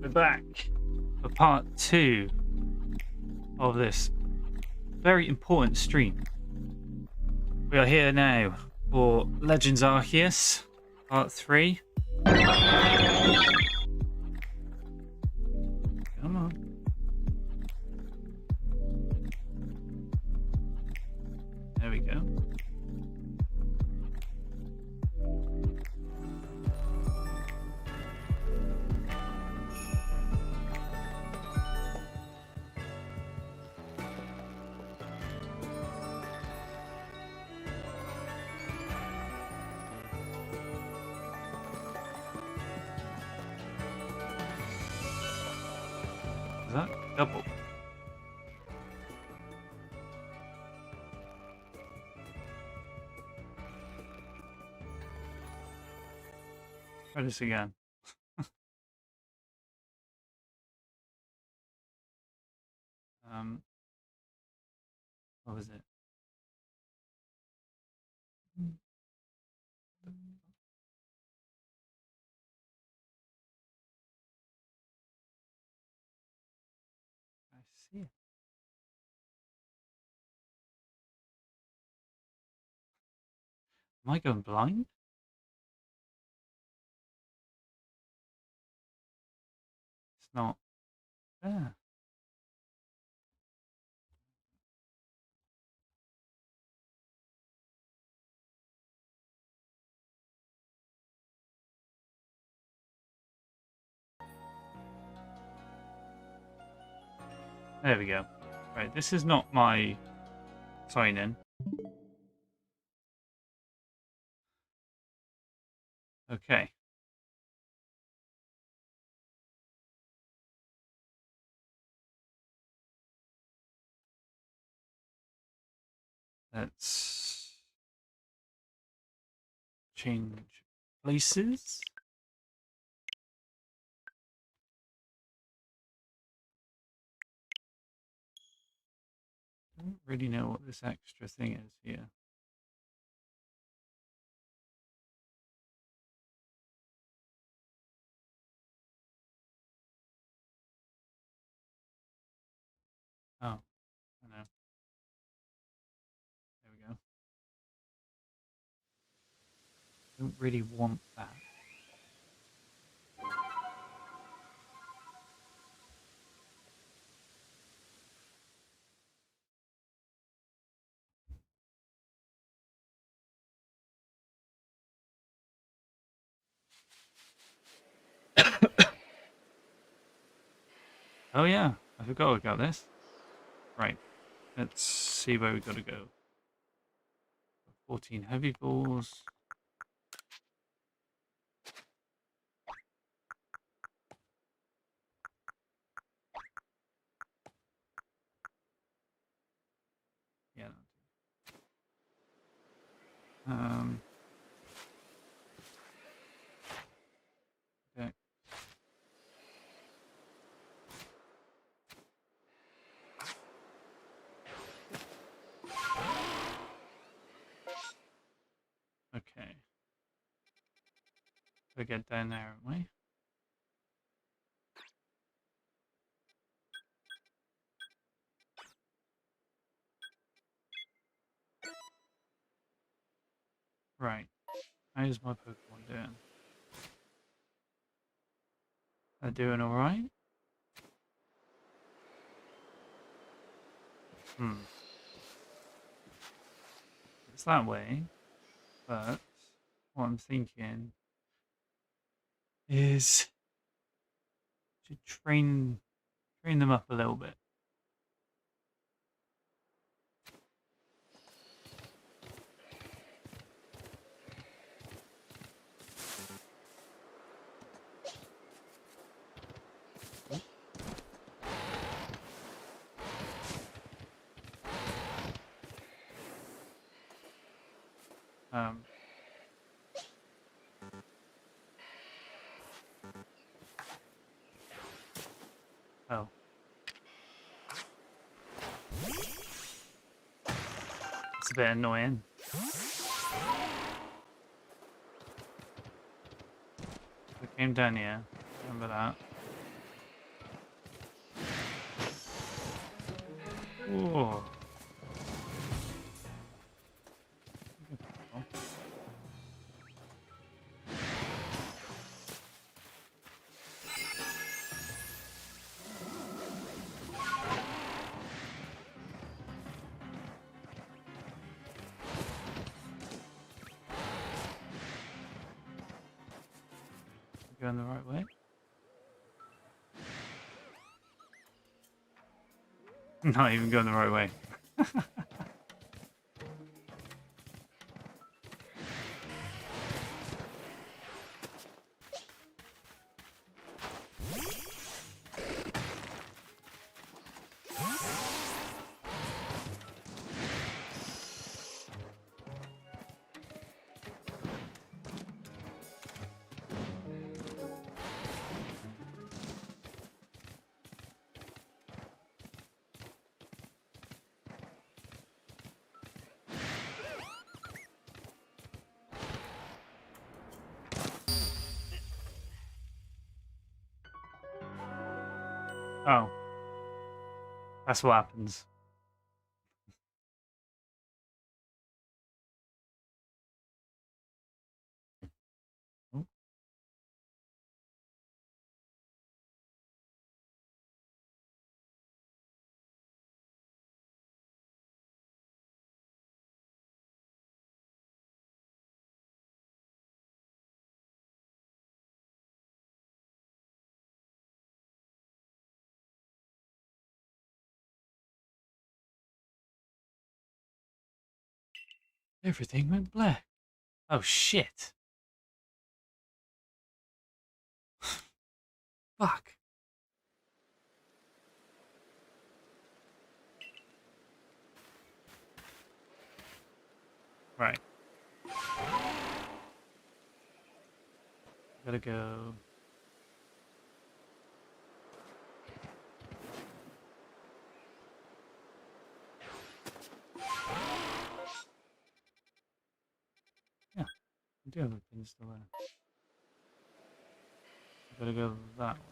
We're back for part 2 of this very important stream. We are here now for Legends Arceus, part 3. Come on. There we go. Is that double? Try this again. What was it? I see it. Am I going blind? It's not there. There we go. Right, this is not my sign in. Okay. Let's change places. I don't really know what this extra thing is here. Oh, I know. There we go. Don't really want that. Oh yeah, I forgot about this. Right, let's see where we gotta go. 14 heavy balls. Yeah. Okay. Okay. We get down there, haven't we? Right. How's my Pokemon doing? They're doing alright? It's that way, but what I'm thinking is to train them up a little bit. Oh. It's a bit annoying. We came down here. Remember that. Ooh. Going the right way? Not even going the right way. Oh. That's what happens. Oh. Everything went black. Oh shit. Fuck. Right. Gotta go. Yeah, I do have a pin still there. Gotta go that way.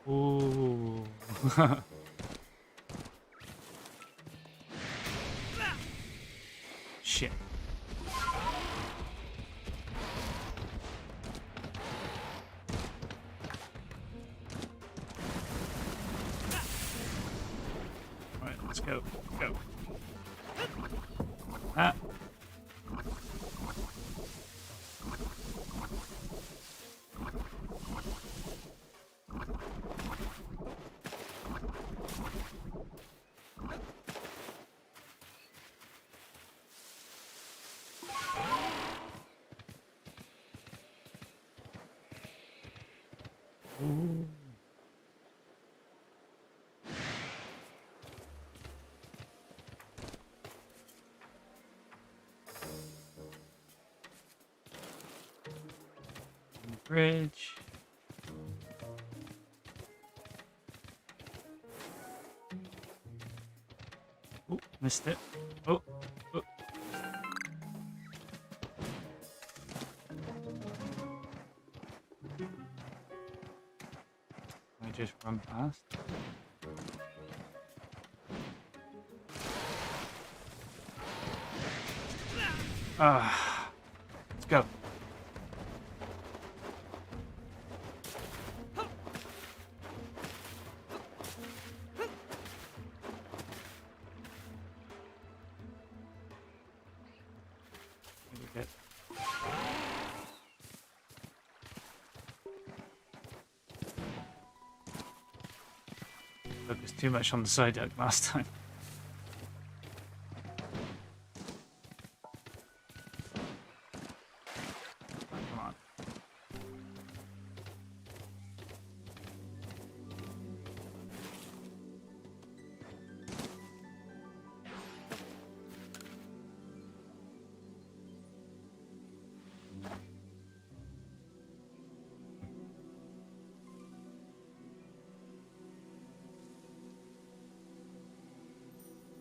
Ooh. Shit. Right, let's go. Go. Ah. Ooh. Bridge. Oh, missed it. Oh, oh. just run past. Let's go. Focused too much on the side duck last time. Come on.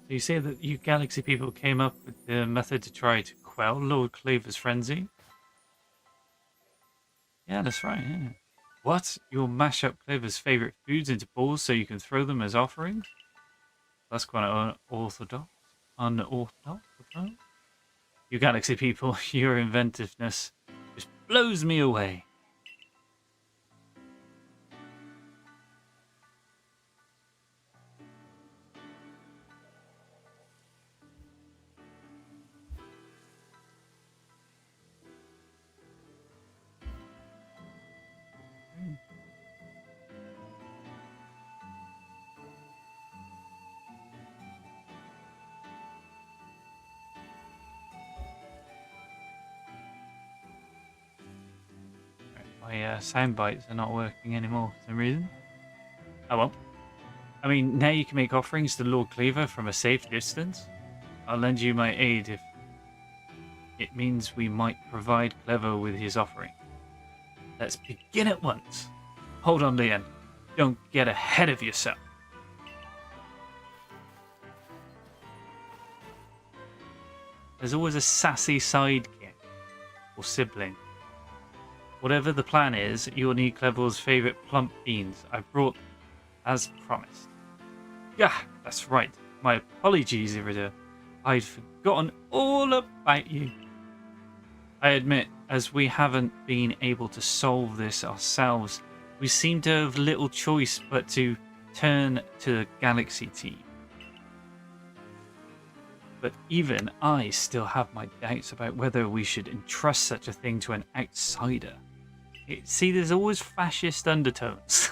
So you say that you Galaxy people came up with the method to try to quell Lord Claver's frenzy? Yeah, that's right, yeah. What? You'll mash up Claver's favourite foods into balls so you can throw them as offerings? That's quite unorthodox. Unorthodox? You Galaxy people, your inventiveness just blows me away. My sound bites are not working anymore for some reason. Oh well. I mean, now you can make offerings to Lord Cleaver from a safe distance. I'll lend you my aid if it means we might provide Clever with his offering. Let's begin at once. Hold on, Leon. Don't get ahead of yourself. There's always a sassy sidekick or sibling. Whatever the plan is, you'll need Clever's favourite plump beans. I brought them, as promised. Yeah, that's right. My apologies, Irida. I'd forgotten all about you. I admit, as we haven't been able to solve this ourselves, we seem to have little choice but to turn to the Galaxy team. But even I still have my doubts about whether we should entrust such a thing to an outsider. See, there's always fascist undertones.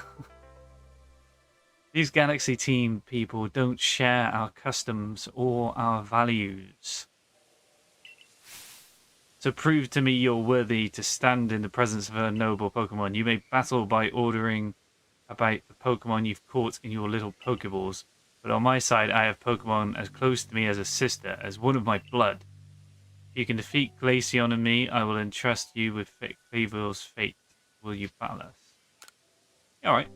These Galaxy team people don't share our customs or our values. To prove to me you're worthy to stand in the presence of a noble Pokemon, you may battle by ordering about the Pokemon you've caught in your little Pokeballs. But on my side, I have Pokemon as close to me as a sister, as one of my blood. If you can defeat Glaceon and me, I will entrust you with Cleaver's fate. Will you battle us? Alright.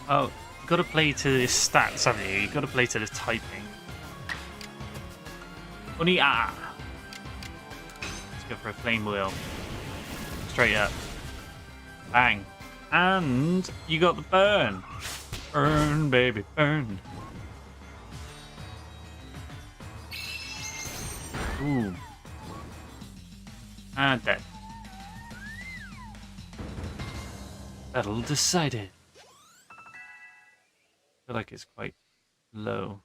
Oh, you've got to play to the stats, haven't you? You've got to play to the typing. Let's go for a flame wheel. Straight up. Bang. And you got the burn. Burn, baby, burn. Ooh. And dead. Battle decided. I feel like it's quite low.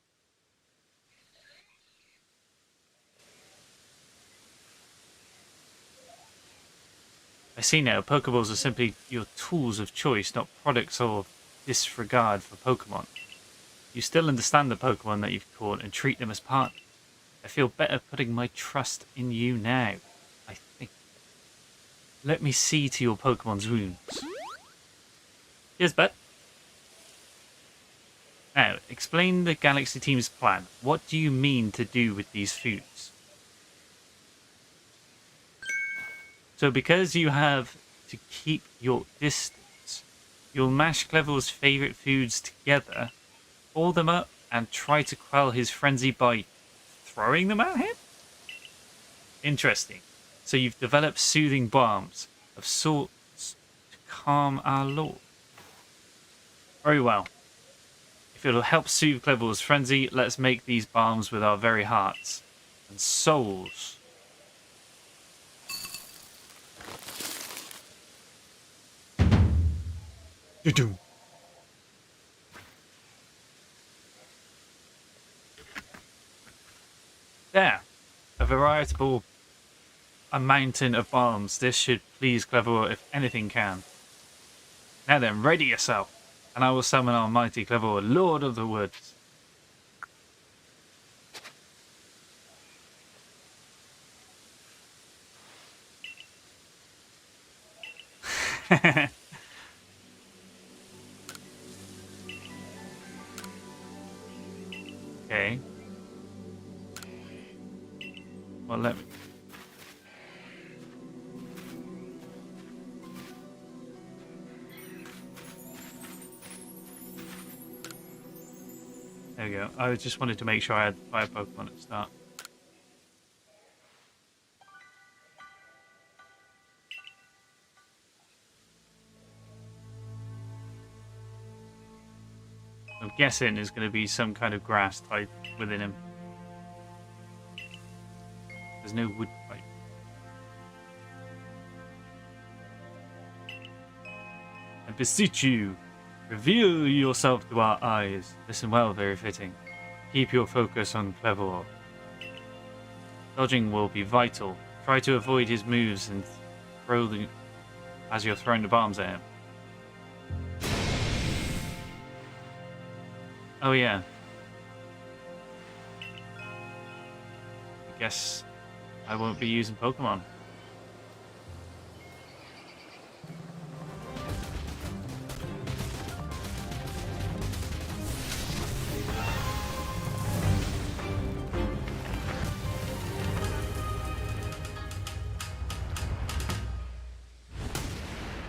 I see now, Pokeballs are simply your tools of choice, not products or disregard for Pokemon. You still understand the Pokemon that you've caught and treat them as part. I feel better putting my trust in you now, I think. Let me see to your Pokemon's wounds. Here's Bet. Now, explain the Galaxy team's plan. What do you mean to do with these foods? So because you have to keep your distance, you'll mash Clever's favorite foods together, pull them up, and try to quell his frenzy by throwing them at him? Interesting. So you've developed soothing balms of sorts to calm our lord. Very well. If it'll help soothe Clever's frenzy, let's make these balms with our very hearts and souls. Do-do. There. A veritable mountain of balms. This should please Clever if anything can. Now then, ready yourself, and I will summon our mighty Clever, Lord of the Woods. Okay. Well, let me... There we go. I just wanted to make sure I had fire Pokemon at the start. I'm guessing there's going to be some kind of grass type within him. There's no wood type. I beseech you, reveal yourself to our eyes. Listen well, very fitting. Keep your focus on Clever. Dodging will be vital. Try to avoid his moves and throw the as you're throwing the bombs at him. Oh yeah. I guess I won't be using Pokemon.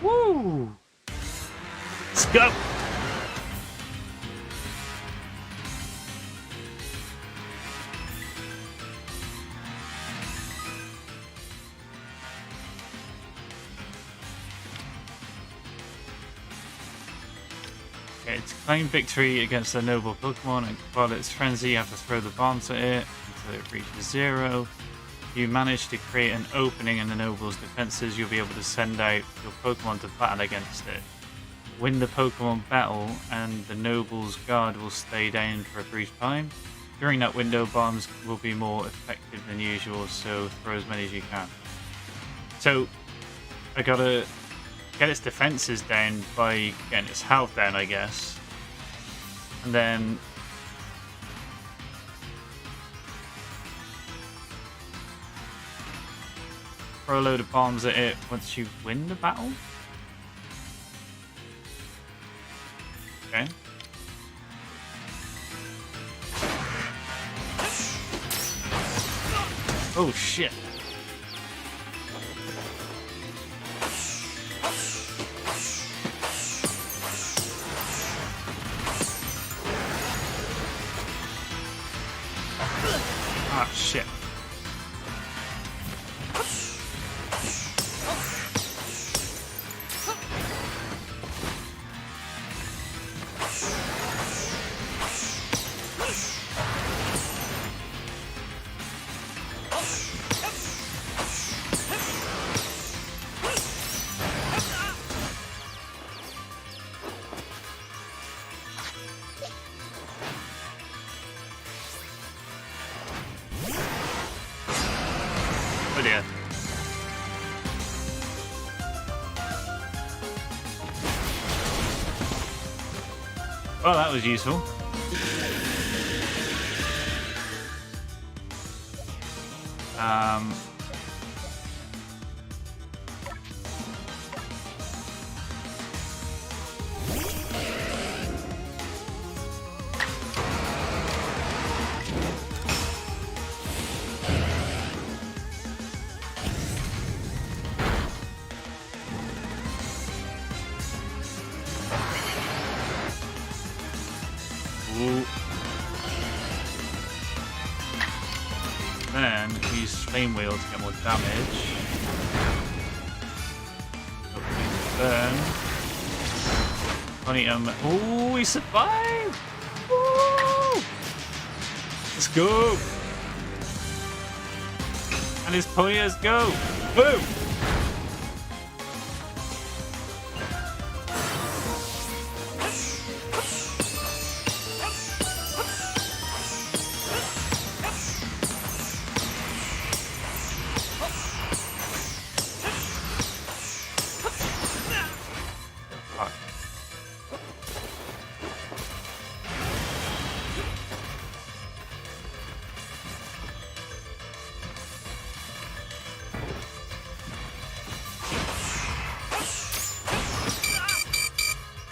Woo! Let's go! To claim victory against a noble Pokemon and quell its frenzy, you have to throw the bombs at it until it reaches 0. If you manage to create an opening in the noble's defenses, you'll be able to send out your Pokemon to battle against it. Win the Pokemon battle and the noble's guard will stay down for a brief time. During that window, bombs will be more effective than usual, so throw as many as you can. So I gotta get its defenses down by getting its health down, I guess. And then throw a load of bombs at it once you win the battle. Okay. Oh shit. Ah, shit. Oh dear. Well, that was useful. flame wheel to get more damage. Burn. Oh, he survived! Woo! Let's go! And his players go! Boom!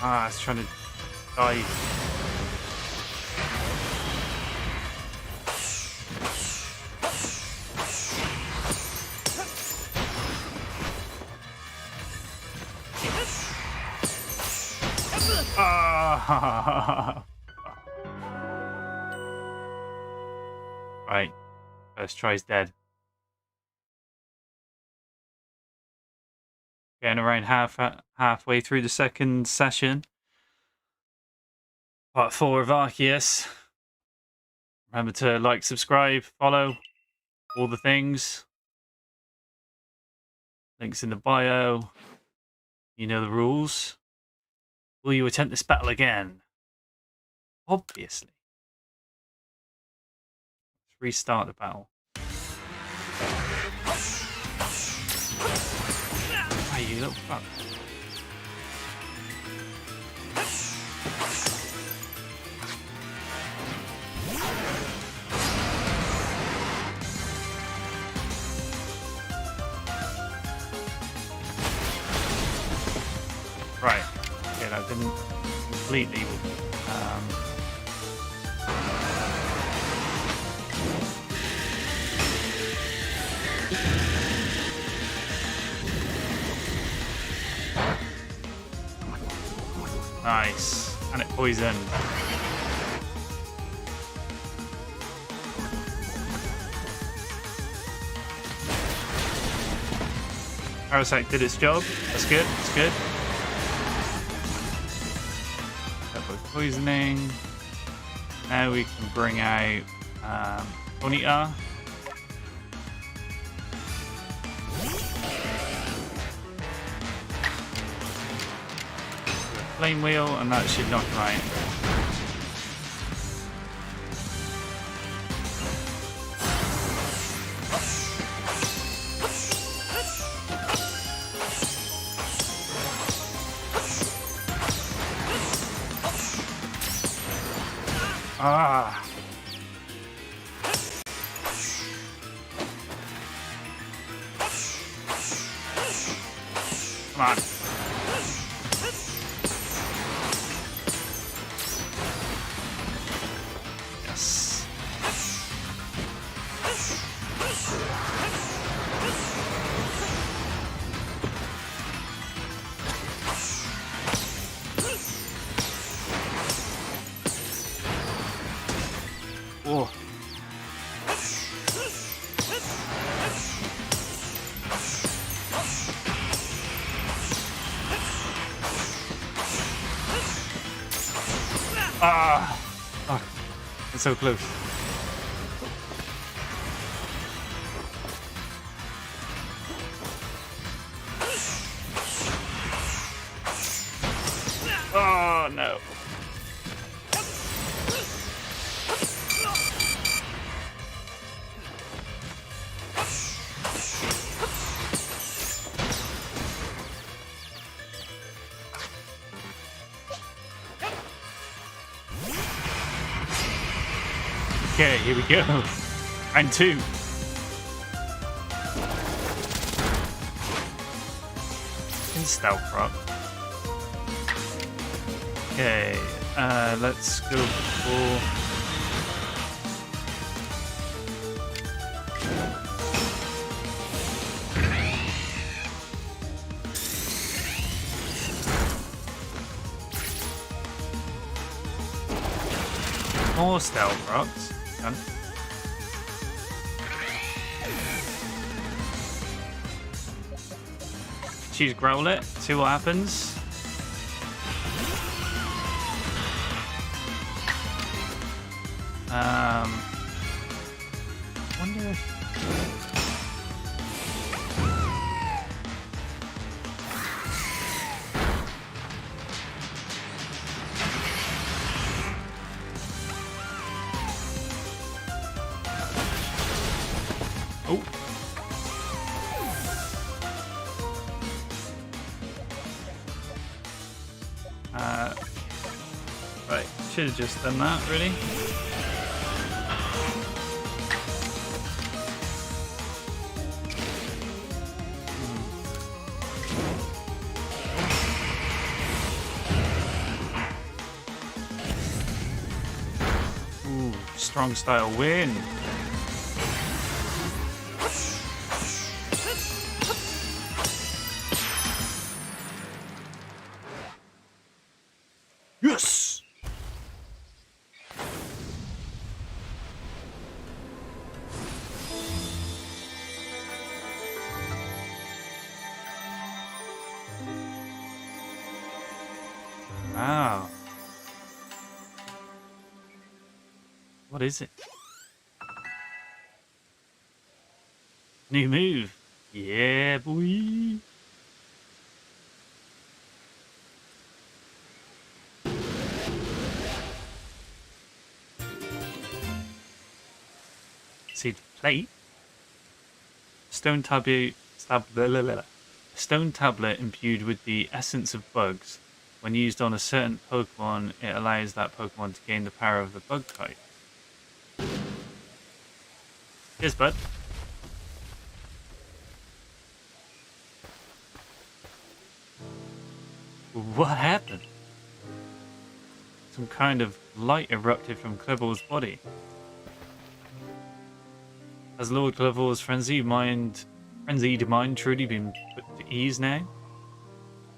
Ah, it's trying to die. Ah. Right. First try's dead. Getting around halfway through the second session. Part 4 of Arceus. Remember to like, subscribe, follow, all the things. Links in the bio. You know the rules. Will you attempt this battle again? Obviously. Let's restart the battle. Hey, you little fuck. Right. Okay, that didn't completely. Nice. And it poisoned. Parasite did its job. That's good. That's good. Poisoning. Now we can bring out Bonita. Flame wheel, and that should knock him out. Ah. Come on. Yes. Oh. Ah. Fuck. It's so close. Oh no. Okay, here we go. Round 2. In stealth rock. Okay, let's go for. More stealth rocks. Done. Let's use Growlithe, see what happens. Wonder if... Oh. Right, should have just done that, really. Ooh, strong style win. Yes! Wow. What is it? New move. Yeah, boy. Seed plate. Stone tablet imbued with the essence of bugs. When used on a certain Pokemon, it allows that Pokemon to gain the power of the bug type. Cheers, bud. What happened? Some kind of light erupted from Clebor's body. Has Lord Clevor's frenzied mind truly been put to ease now?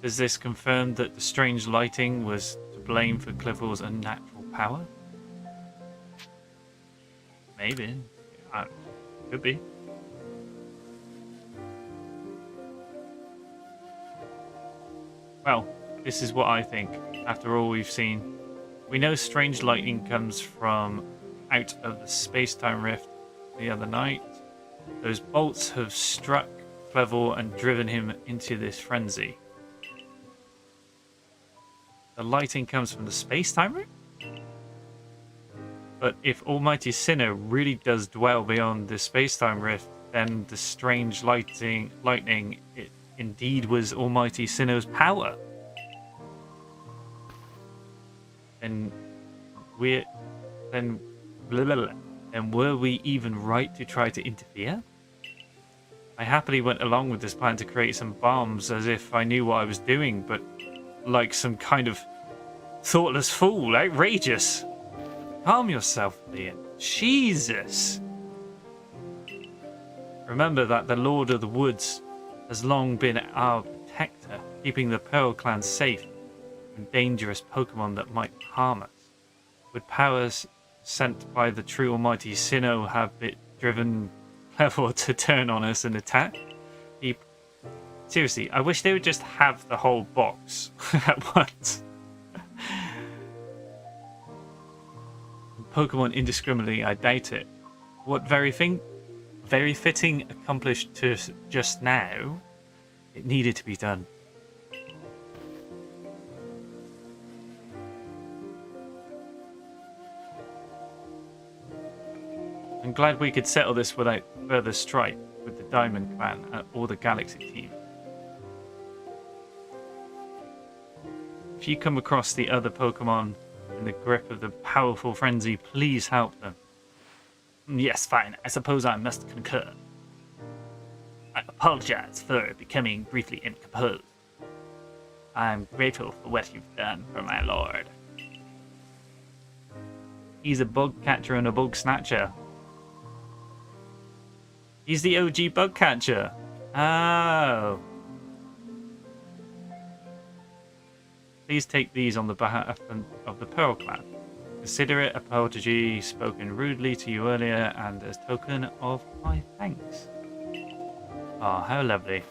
Does this confirm that the strange lighting was to blame for Clevor's unnatural power? Maybe. Could be. Well, this is what I think. After all we've seen, we know strange lightning comes from out of the space-time rift the other night. Those bolts have struck Clevor and driven him into this frenzy. The lighting comes from the space-time rift? But if Almighty Sinnoh really does dwell beyond the space-time rift, then the strange lightning, it indeed was Almighty Sinnoh's power. And were we even right to try to interfere? I happily went along with this plan to create some bombs as if I knew what I was doing, but like some kind of thoughtless fool. Outrageous. Calm yourself, Leon. Jesus. Remember that the Lord of the Woods has long been our protector, keeping the Pearl Clan safe from dangerous Pokemon that might harm us. Would powers sent by the true Almighty Sinnoh have it driven Clevor to turn on us and attack? Seriously, I wish they would just have the whole box at once. Pokemon indiscriminately, I doubt it. What very fitting accomplished to just now, it needed to be done. I'm glad we could settle this without further strife with the Diamond Clan or the Galaxy team. If you come across the other Pokemon in the grip of the powerful frenzy, please help them. Yes, fine. I suppose I must concur. I apologize for becoming briefly incomposed. I'm grateful for what you've done for my lord. He's a bug catcher and a bug snatcher. He's the OG bug catcher. Oh. Please take these on the behalf of the Pearl Clan. Consider it a apology spoken rudely to you earlier and as token of my thanks. Oh, how lovely.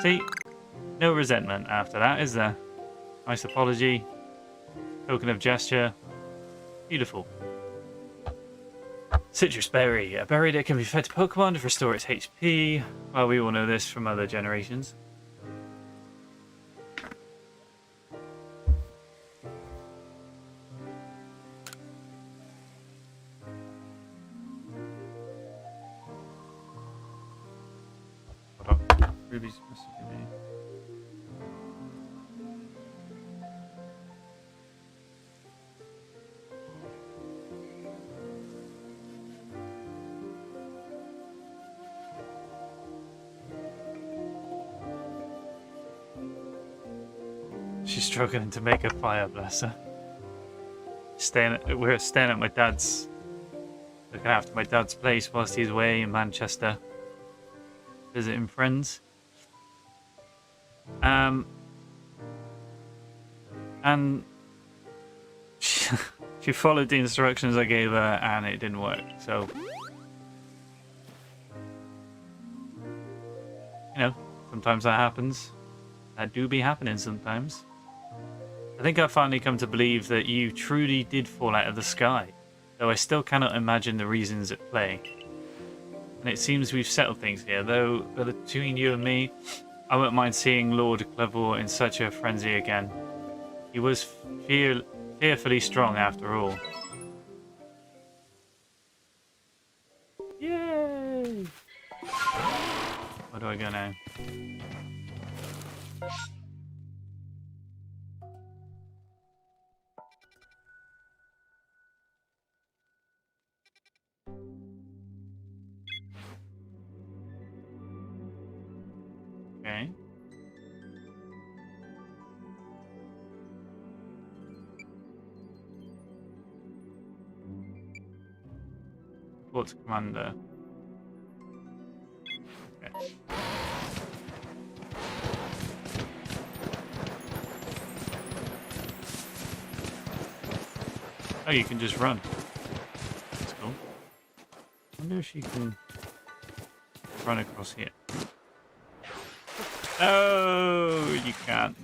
See? No resentment after that, is there? Nice apology. Token of gesture. Beautiful. Citrus berry. A berry that can be fed to Pokemon to restore its HP. Well, we all know this from other generations. Ruby's messaging me. She's struggling to make a fire, bless her. We're staying at my dad's, looking after my dad's place whilst he's away in Manchester, visiting friends. And she followed the instructions I gave her and it didn't work, so you know, sometimes that happens. That do be happening sometimes. I think I've finally come to believe that you truly did fall out of the sky, though I still cannot imagine the reasons at play. And it seems we've settled things here, though between you and me, I wouldn't mind seeing Lord Clevel in such a frenzy again. He was fearfully strong after all. Yay! Where do I go now? Okay. Report to Commander. Okay. Oh, you can just run. That's cool. I wonder if she can run across here. Oh, you can't.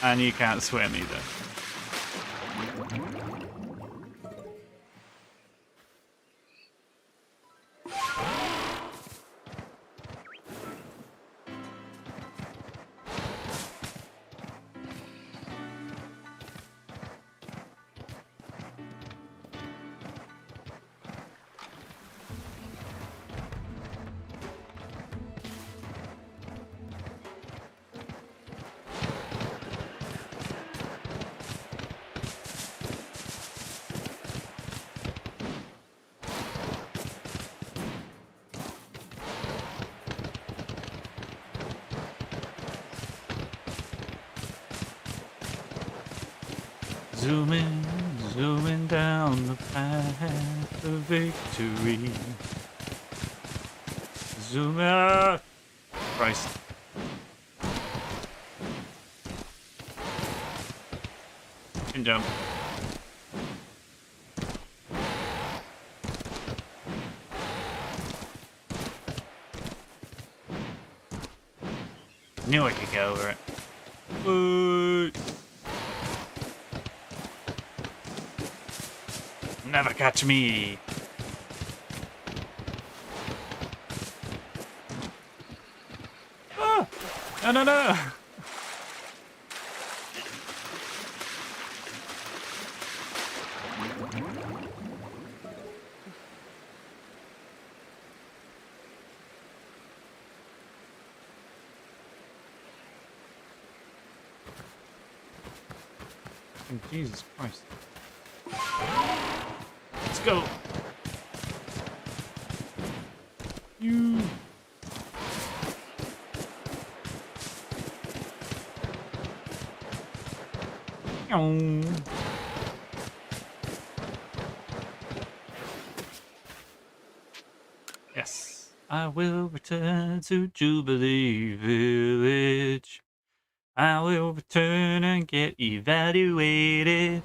And you can't swim either. Zooming down the path of victory. Zoom out. Christ. Can jump. Knew I could get over it. Never catch me. Ah! No. Jesus Christ. Let's go. You. Yes. I will return to Jubilee Village. I will return and get evaluated.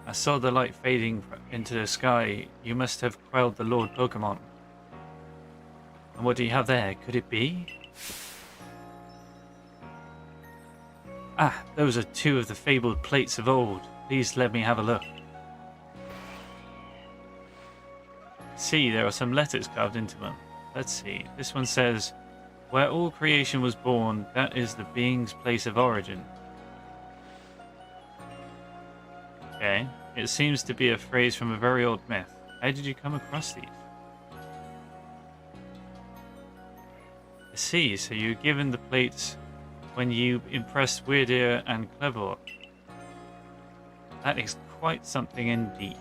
I saw the light fading into the sky. You must have quelled the Lord Pokemon. And what do you have there? Could it be? Ah, those are two of the fabled plates of old. Please let me have a look. See, there are some letters carved into them. Let's see. This one says, "Where all creation was born, that is the being's place of origin." Okay. It seems to be a phrase from a very old myth. How did you come across these? I see, so you were given the plates when you impressed Weirdeer and Clever. That is quite something indeed.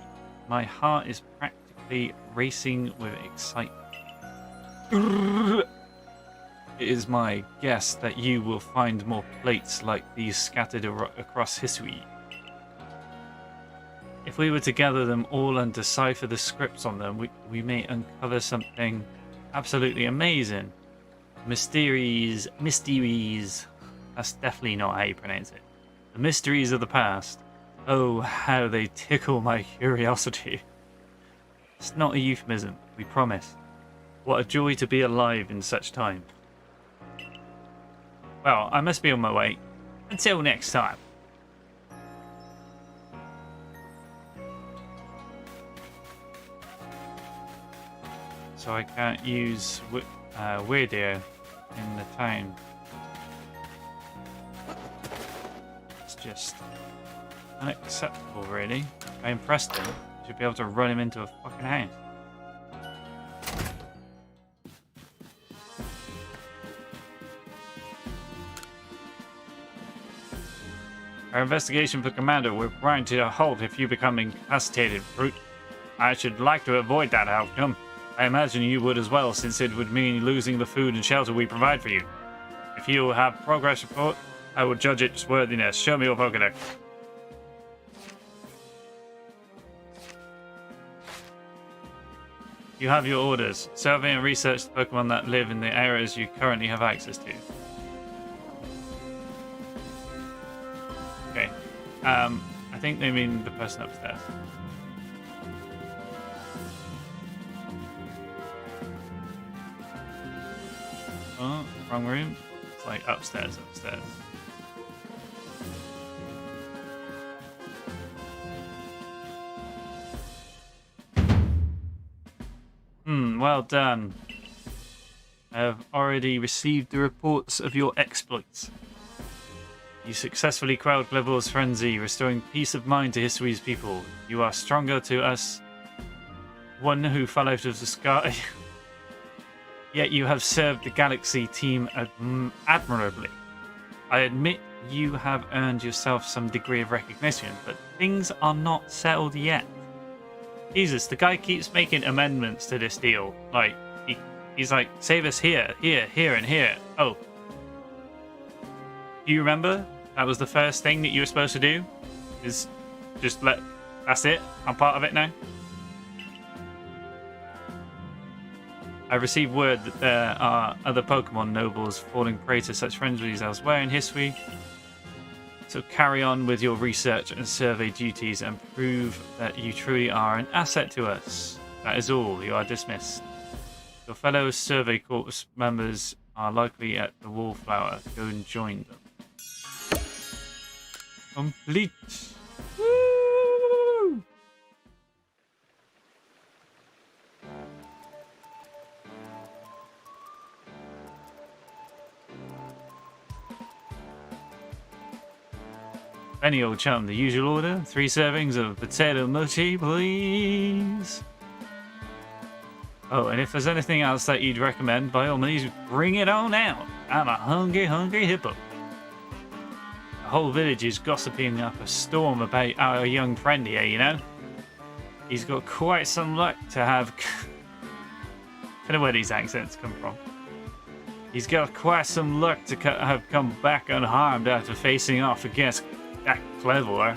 My heart is practically racing with excitement. It is my guess that you will find more plates like these scattered across history. If we were to gather them all and decipher the scripts on them, we may uncover something absolutely amazing. Mysteries. That's definitely not how you pronounce it. The mysteries of the past. Oh, how they tickle my curiosity. It's not a euphemism, we promise. What a joy to be alive in such time. Well, I must be on my way. Until next time. So I can't use Weirdeer in the town. It's just unacceptable, really. If I impressed him, I should be able to run him into a fucking house. Our investigation for Commander will grind to a halt if you become incapacitated, brute. I should like to avoid that outcome. I imagine you would as well, since it would mean losing the food and shelter we provide for you. If you have progress report, I will judge its worthiness. Show me your Pokédex. You have your orders. Survey and research the Pokemon that live in the areas you currently have access to. Okay. I think they mean the person upstairs. Oh, wrong room. It's like upstairs. Well done. I have already received the reports of your exploits. You successfully quelled Glevor's frenzy, restoring peace of mind to history's people. You are stronger to us, one who fell out of the sky. Yet you have served the Galaxy team admirably. I admit you have earned yourself some degree of recognition, but things are not settled yet. Jesus, the guy keeps making amendments to this deal. Like, he's like, save us here, and here. Oh. Do you remember? That was the first thing that you were supposed to do? Is just that's it? I'm part of it now? I received word that there are other Pokemon nobles falling prey to such frenzies elsewhere in history. So carry on with your research and survey duties and prove that you truly are an asset to us. That is all. You are dismissed. Your fellow Survey Corps members are likely at the Wallflower. Go and join them. Complete. Woo! Any old chum, the usual order. 3 servings of potato mochi, please. Oh, and if there's anything else that you'd recommend, by all means, bring it on out. I'm a hungry hippo. The whole village is gossiping up a storm about our young friend here, you know? He's got quite some luck to have... I don't know where these accents come from. He's got quite some luck to have come back unharmed after facing off against that Clever.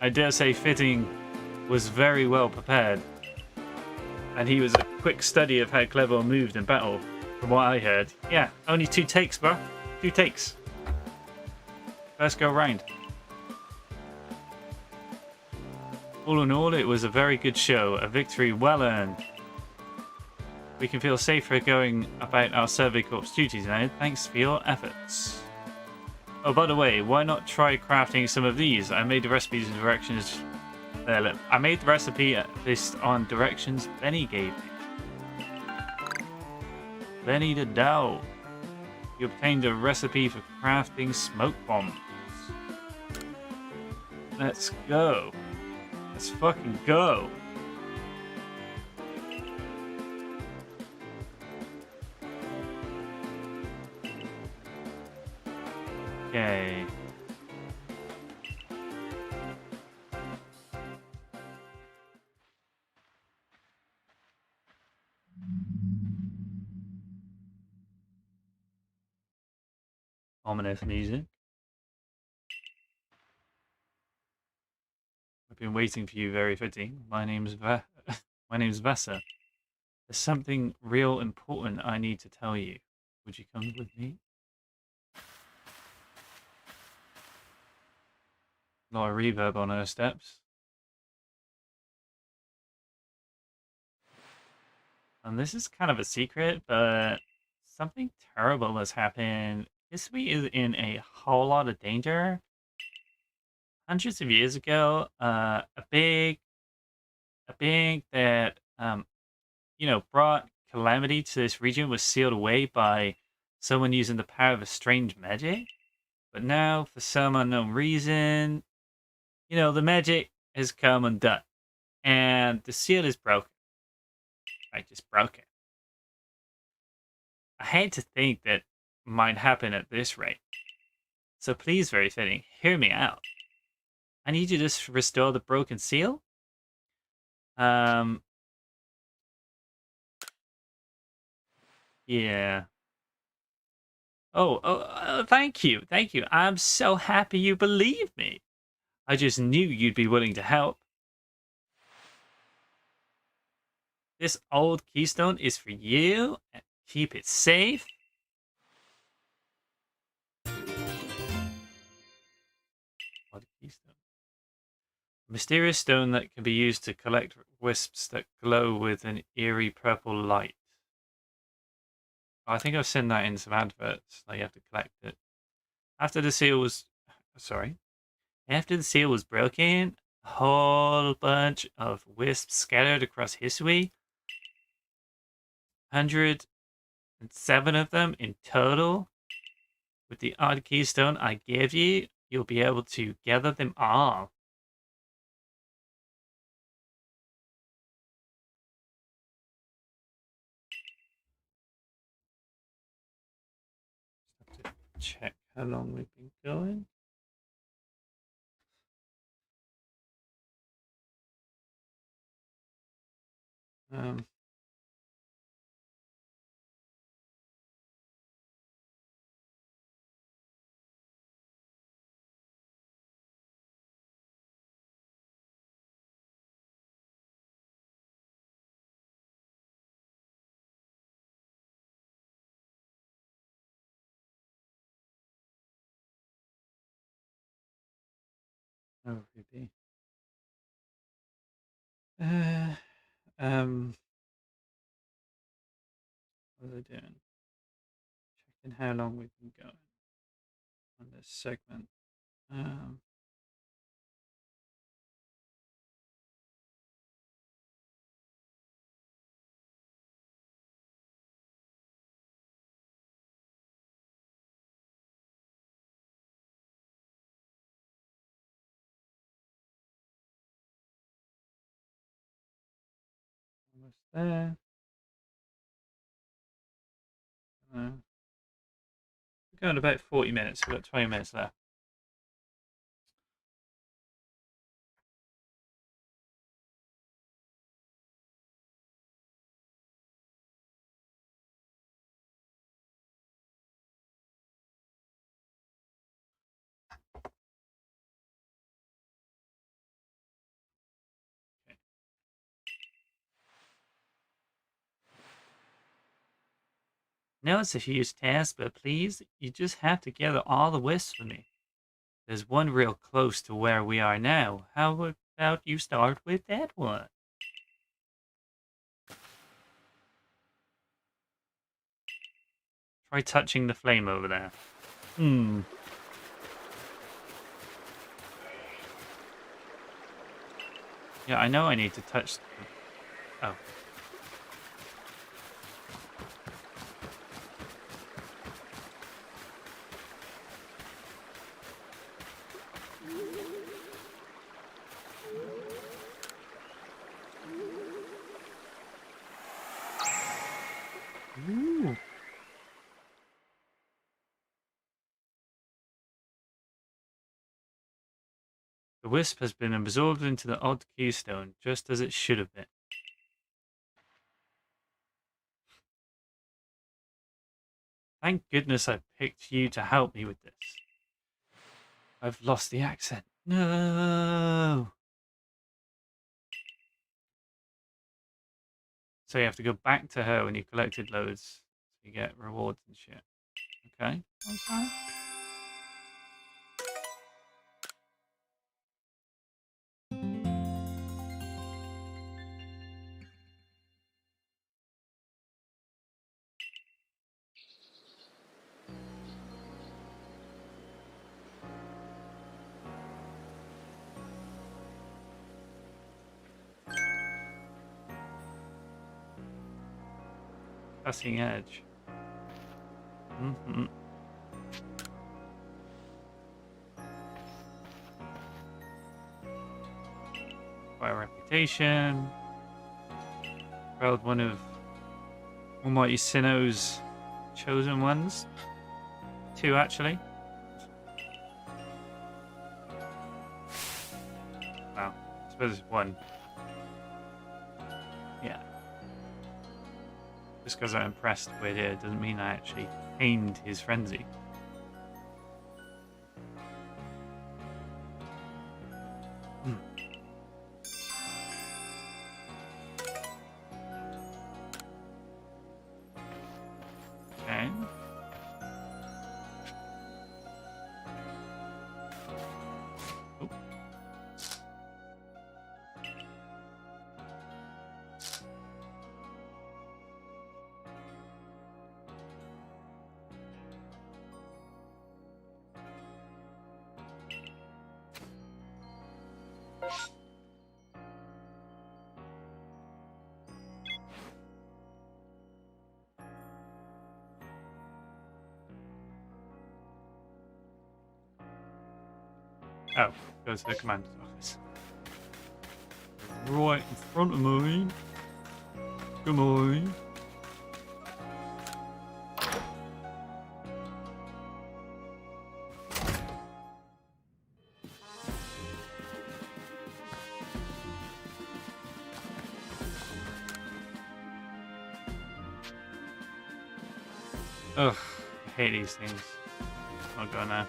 I dare say Fitting was very well prepared. And he was a quick study of how Clever moved in battle, from what I heard. Yeah, only 2 takes, bro. 2 takes. First go round. All in all, it was a very good show, a victory well earned. We can feel safer going about our Survey Corps duties now, thanks for your efforts. Oh, by the way, why not try crafting some of these? I made the recipes and directions. I made the recipe based on directions Benny gave me. Benny the Dow. You obtained a recipe for crafting smoke bombs. Let's go. Let's fucking go. Okay. Ominous music. I've been waiting for you, very fitting. My name's Vessa. There's something real important I need to tell you. Would you come with me? A lot of reverb on her steps. And this is kind of a secret, but something terrible has happened. History is in a whole lot of danger. Hundreds of years ago, a big that brought calamity to this region was sealed away by someone using the power of a strange magic. But now, for some unknown reason, the magic has come undone, and the seal is broken. I just broke it. I hate to think that might happen at this rate. So please, very fitting, hear me out. I need you to restore the broken seal. Yeah. Oh, thank you. Thank you. I'm so happy you believe me. I just knew you'd be willing to help. This old keystone is for you. Keep it safe. Old keystone. A mysterious stone that can be used to collect wisps that glow with an eerie purple light. I think I've seen that in some adverts. Like you have to collect it. After the seal was broken, a whole bunch of wisps scattered across history. 107 of them in total. With the odd keystone I gave you, you'll be able to gather them all. Just have to check how long we've been going. Oh, maybe. What are they doing? Checking how long we've been going on this segment. Almost there. We're going about 40 minutes. We've got 20 minutes left. No, it's a huge task, but please, you just have to gather all the wisps for me. There's one real close to where we are now. How would about you start with that one? Try touching the flame over there. Yeah, I know I need to touch... Oh. Ooh. The wisp has been absorbed into the odd keystone, just as it should have been. Thank goodness I picked you to help me with this. I've lost the accent. No! So you have to go back to her when you collected loads. So you get rewards and shit. Okay. Okay. Cutting edge. By reputation. Proud one of Almighty Sinnoh's chosen ones. 2 actually. Wow, I suppose it's 1. Yeah. Just because I'm impressed with it doesn't mean I actually tamed his frenzy. Okay. Oh. Oh, goes to the commander's office. Right in front of me. Come on. Ugh, I hate these things. I'll go now.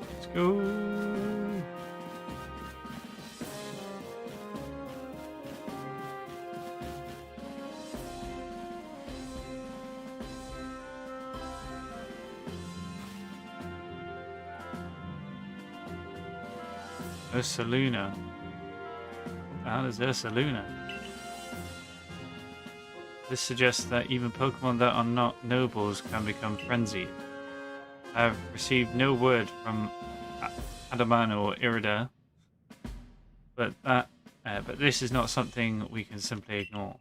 Let's go. Ursaluna. What the hell is Ursaluna? This suggests that even Pokemon that are not nobles can become frenzied. I have received no word from Adaman or Irida, but this is not something we can simply ignore.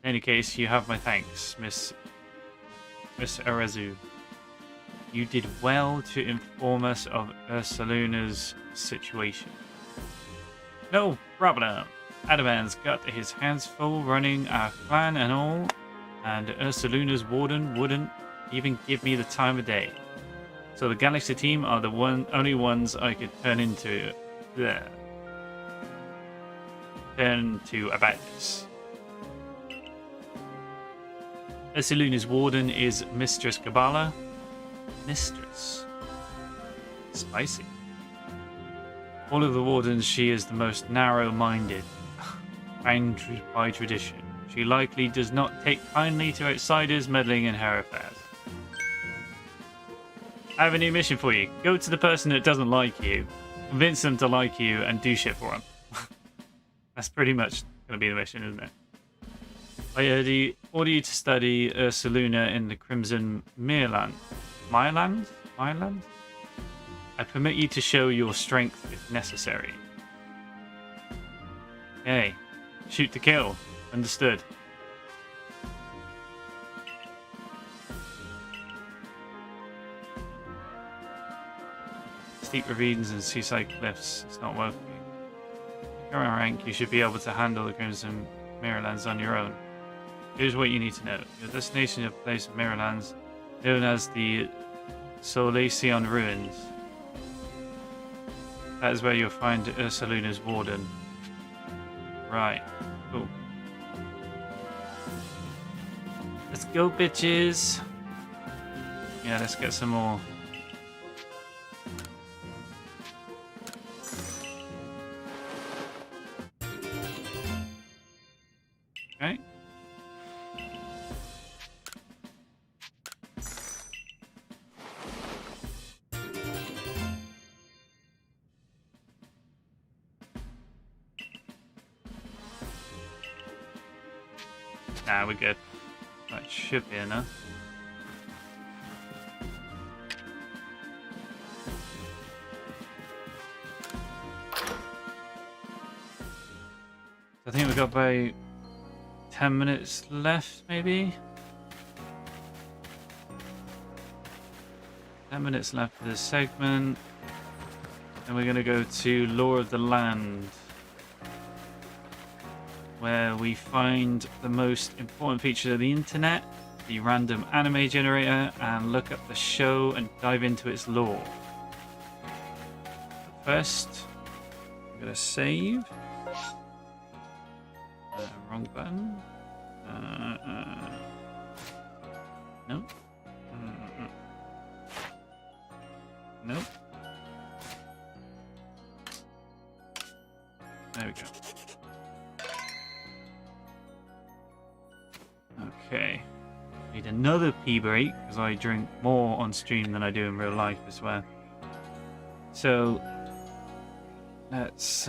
In any case, you have my thanks, Miss Arezu. You did well to inform us of Ursaluna's situation. No problem. Adaman's got his hands full running our clan and all, and Ursaluna's warden wouldn't even give me the time of day. So the Galaxy team are the only ones I could turn to about this. Ursaluna's warden is Mistress Kabbalah. Mistress. Spicy. All of the wardens, she is the most narrow-minded. Bound by tradition. She likely does not take kindly to outsiders meddling in her affairs. I have a new mission for you. Go to the person that doesn't like you, convince them to like you, and do shit for them. That's pretty much going to be the mission, isn't it? I order you to study Ursaluna in the Crimson Mirland. Mirland? Mirland? I permit you to show your strength if necessary. Okay. Shoot to kill. Understood. Steep ravines and seaside cliffs. It's not working. Current rank, you should be able to handle the Crimson Mirrorlands on your own. Here's what you need to know. Your destination is a place of Mirrorlands known as the Solaceon Ruins. That is where you'll find Ursaluna's warden. Right. Cool. Let's go, bitches. Yeah, let's get some more. Okay. Nah, we're good. That should be enough. I think we've got about 10 minutes left, maybe? 10 minutes left for this segment. And we're going to go to Lore of the Land, where we find the most important feature of the internet, the random anime generator, and look up the show and dive into its lore. First, I'm going to save. Wrong button. Nope. Nope. There we go. Okay. Need another pee break because I drink more on stream than I do in real life, I swear. So let's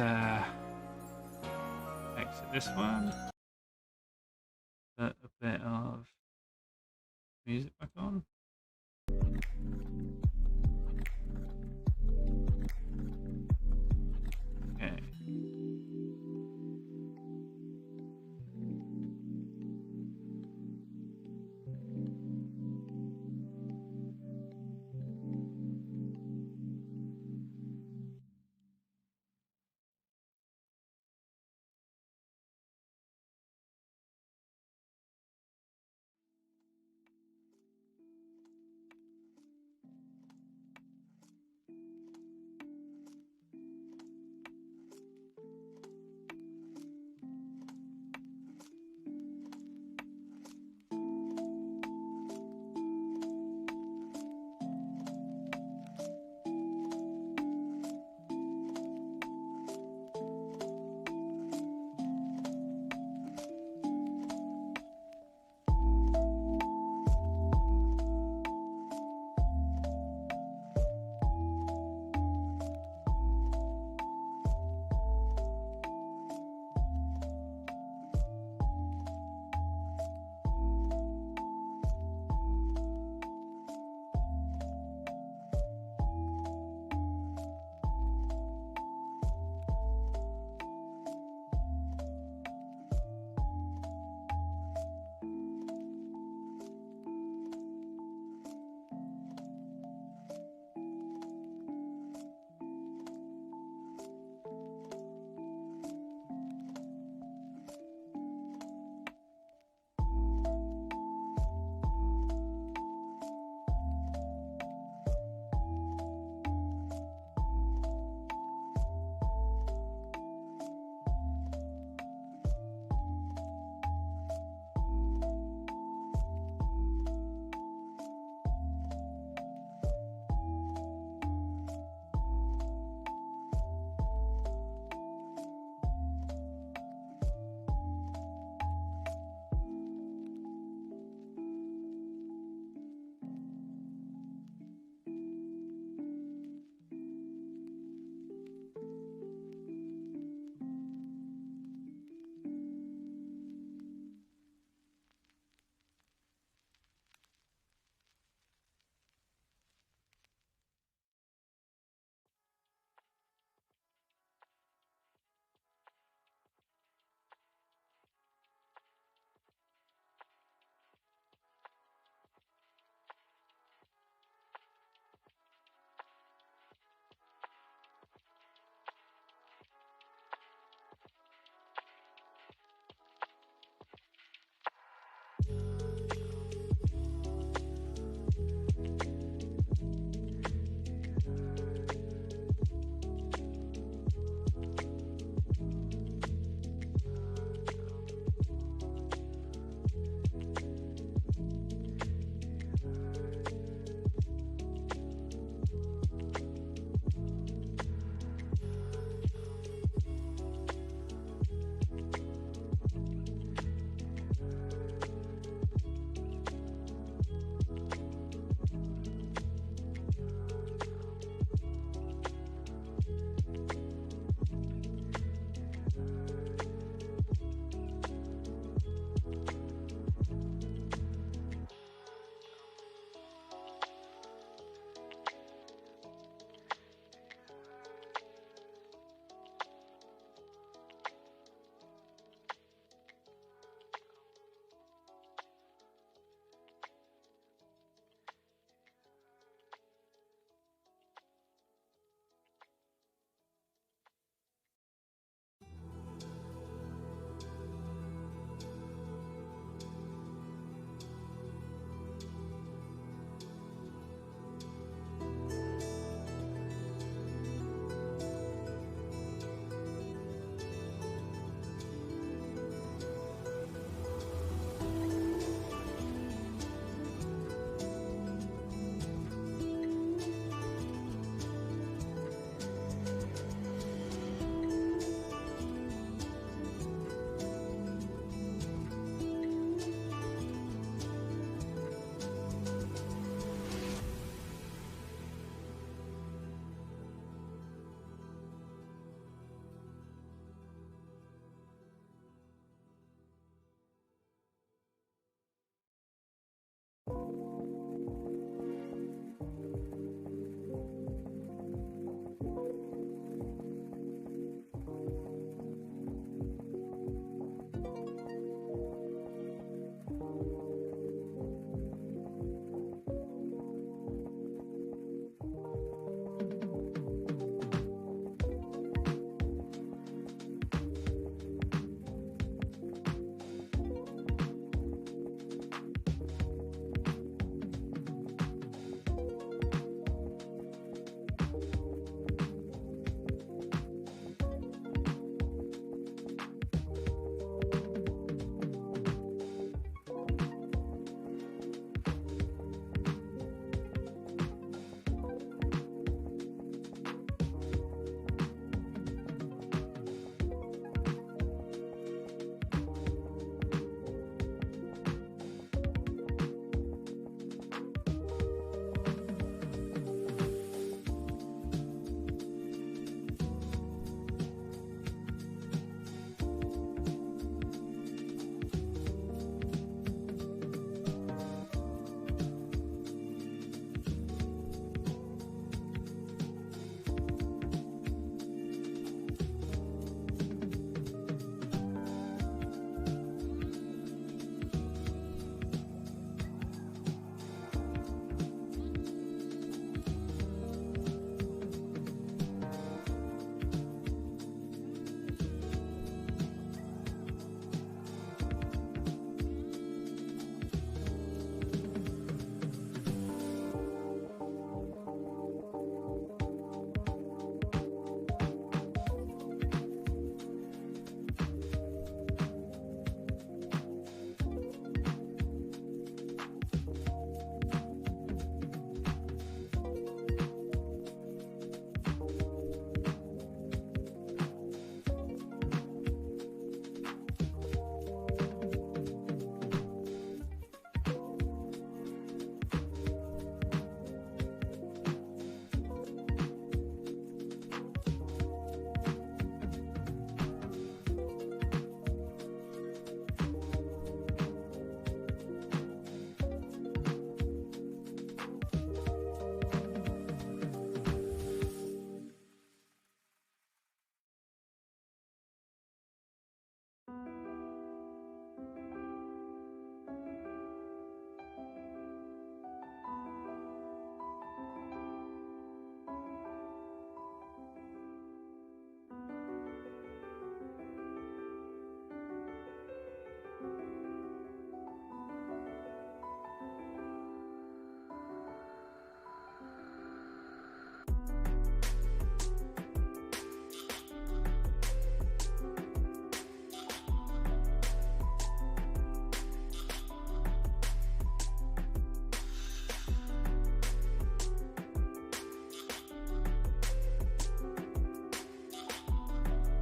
exit this one. Put a bit of music back on. Okay.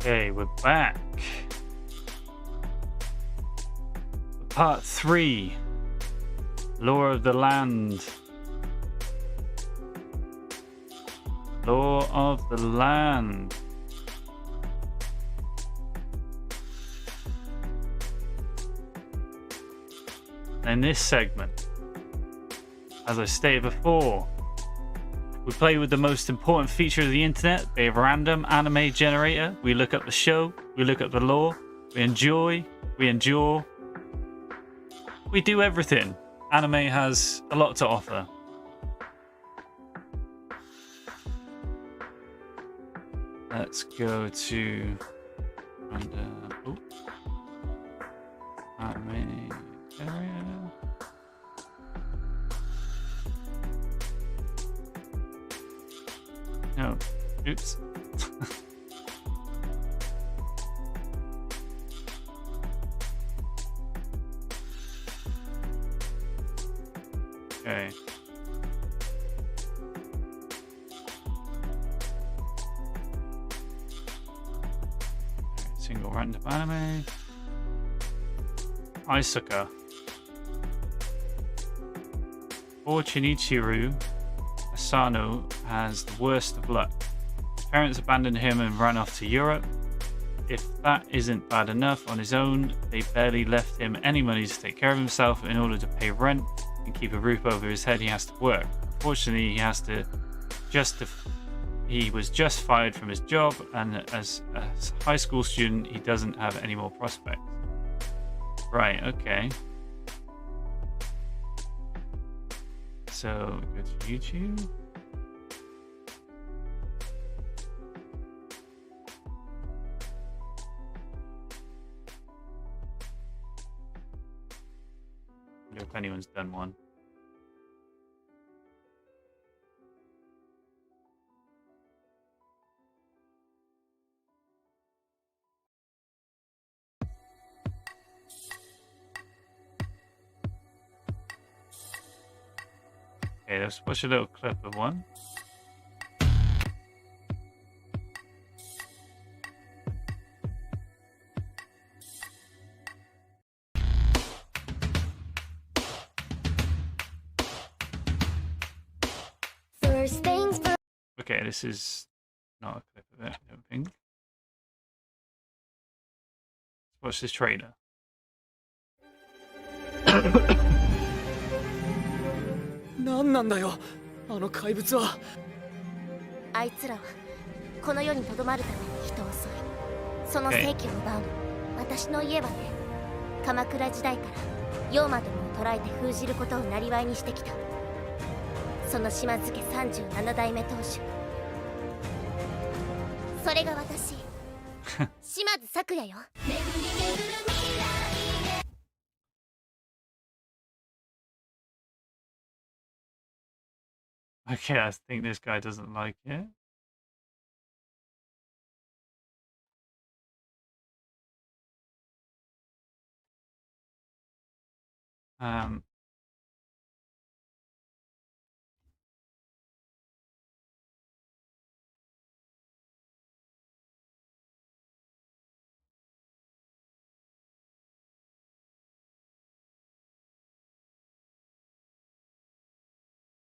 Okay, we're back. Part 3. Law of the Land. Law of the Land. In this segment, as I stated before, we play with the most important feature of the internet, a random anime generator. We look up the show, we look up the lore, we enjoy, we endure. We do everything. Anime has a lot to offer. Let's go to anime generator. No, oops. Okay. Single random anime. Isuka. Poor Shinichiro Asano has the worst of luck. His parents abandoned him and ran off to Europe. If that isn't bad enough on his own, they barely left him any money to take care of himself. In order to pay rent and keep a roof over his head, he has to work. Unfortunately, he was just fired from his job, and as a high school student, he doesn't have any more prospects. Right, okay. So, go to YouTube. I wonder if anyone's done one. Okay, let's watch a little clip of one. First things first. Okay, this is not a clip of it, I don't think. Let's watch this trailer. 何なんだよあの怪物は。あいつらはこの世に留まるために人を襲い、その正気を奪うの。私の家はね、鎌倉時代から妖魔どもを捕らえて封じることを生りにしてきた。その島津家37代目当主、それが私島津咲也よ。 Okay, I think this guy doesn't like it. Huh.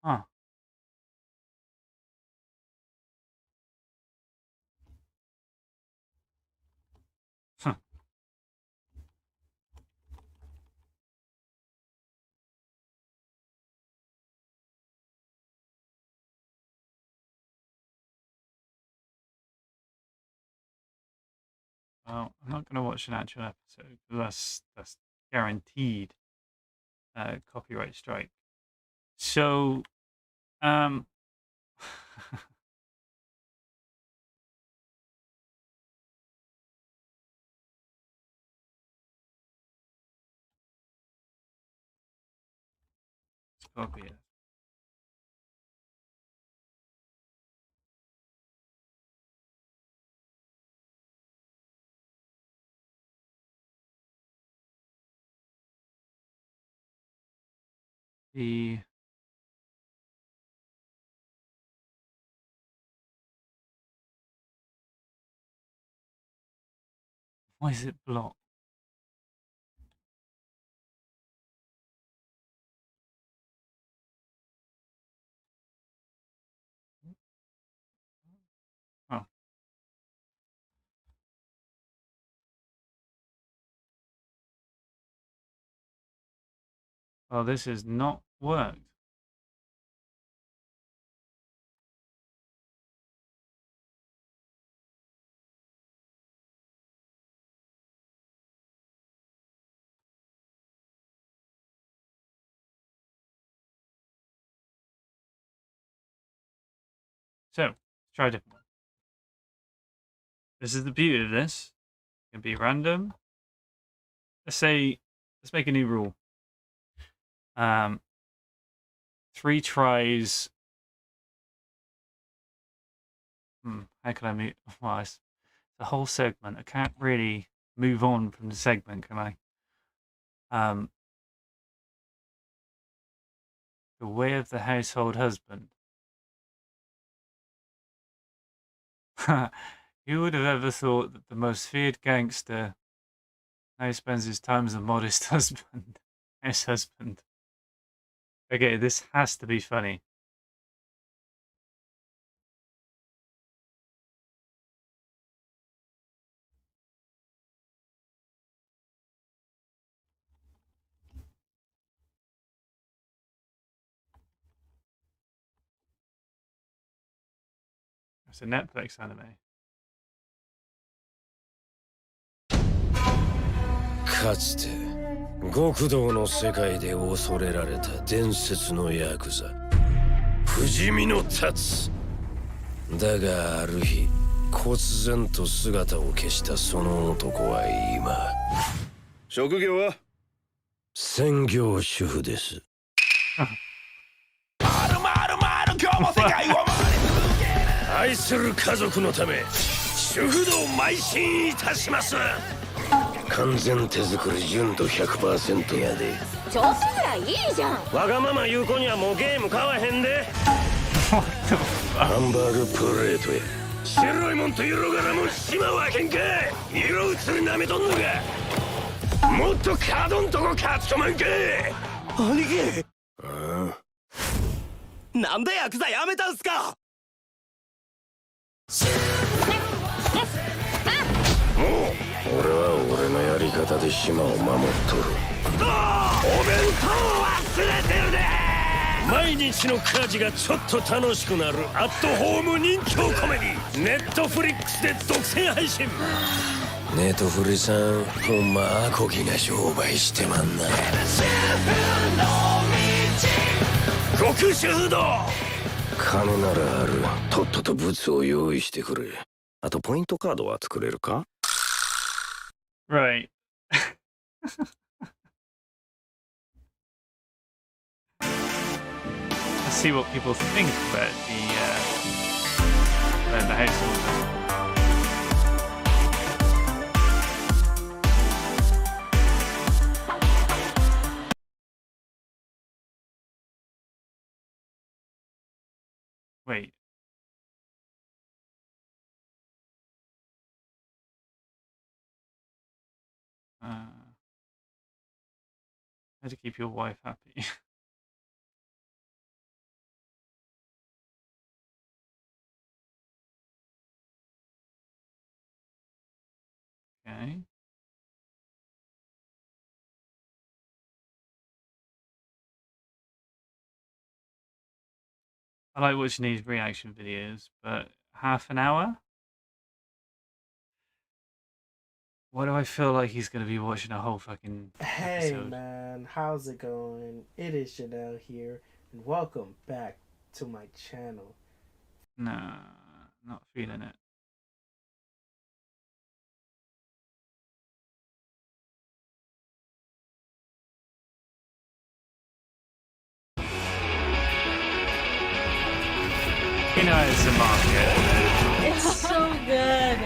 Huh. Well, I'm not going to watch an actual episode. That's guaranteed copyright strike. So, let's copy it. The Why is it blocked? Oh. Oh, this has not worked. So, let's try a different one. This is the beauty of this. It can be random. Let's make a new rule. 3 tries. How can I move? Well, it's the whole segment. I can't really move on from the segment, can I? The way of the household husband. Who would have ever thought that the most feared gangster now spends his time as a modest husband? House husband. Okay, this has to be funny. It's a Netflix anime. かつて極道の世界で恐れられた伝説のヤクザ不死身の達だがある日忽然と姿を消したその男は今職業は専業主婦です愛する家族のため主婦道邁進いたします完全手作り純度 100% やで調子ぐらいいいじゃんわがまま言う子にはもうゲーム買わへんでハンバーグプレートや白いもんと色柄もしまわへんか色移りなめとんのかもっと角んとこ勝ち込まんか兄貴なんでヤクザやめたんすかもう俺は俺のやり方で島を守っとるお弁当忘れてるで毎日の家事がちょっと楽しくなるアットホーム人気コメディネットフリックスで独占配信ネットフリさんほんまアコギな商売してまんな極主不動金ならあるとっととブツを用意してくれあとポイントカードは作れるか Right. Let's see what people think about the household. Wait. How to keep your wife happy. Okay. I like watching these reaction videos, but half an hour? Why do I feel like he's going to be watching a whole fucking episode? Hey man, how's it going? It is Chanel here, and welcome back to my channel. Nah, not feeling it. You know it's a market. It's so good.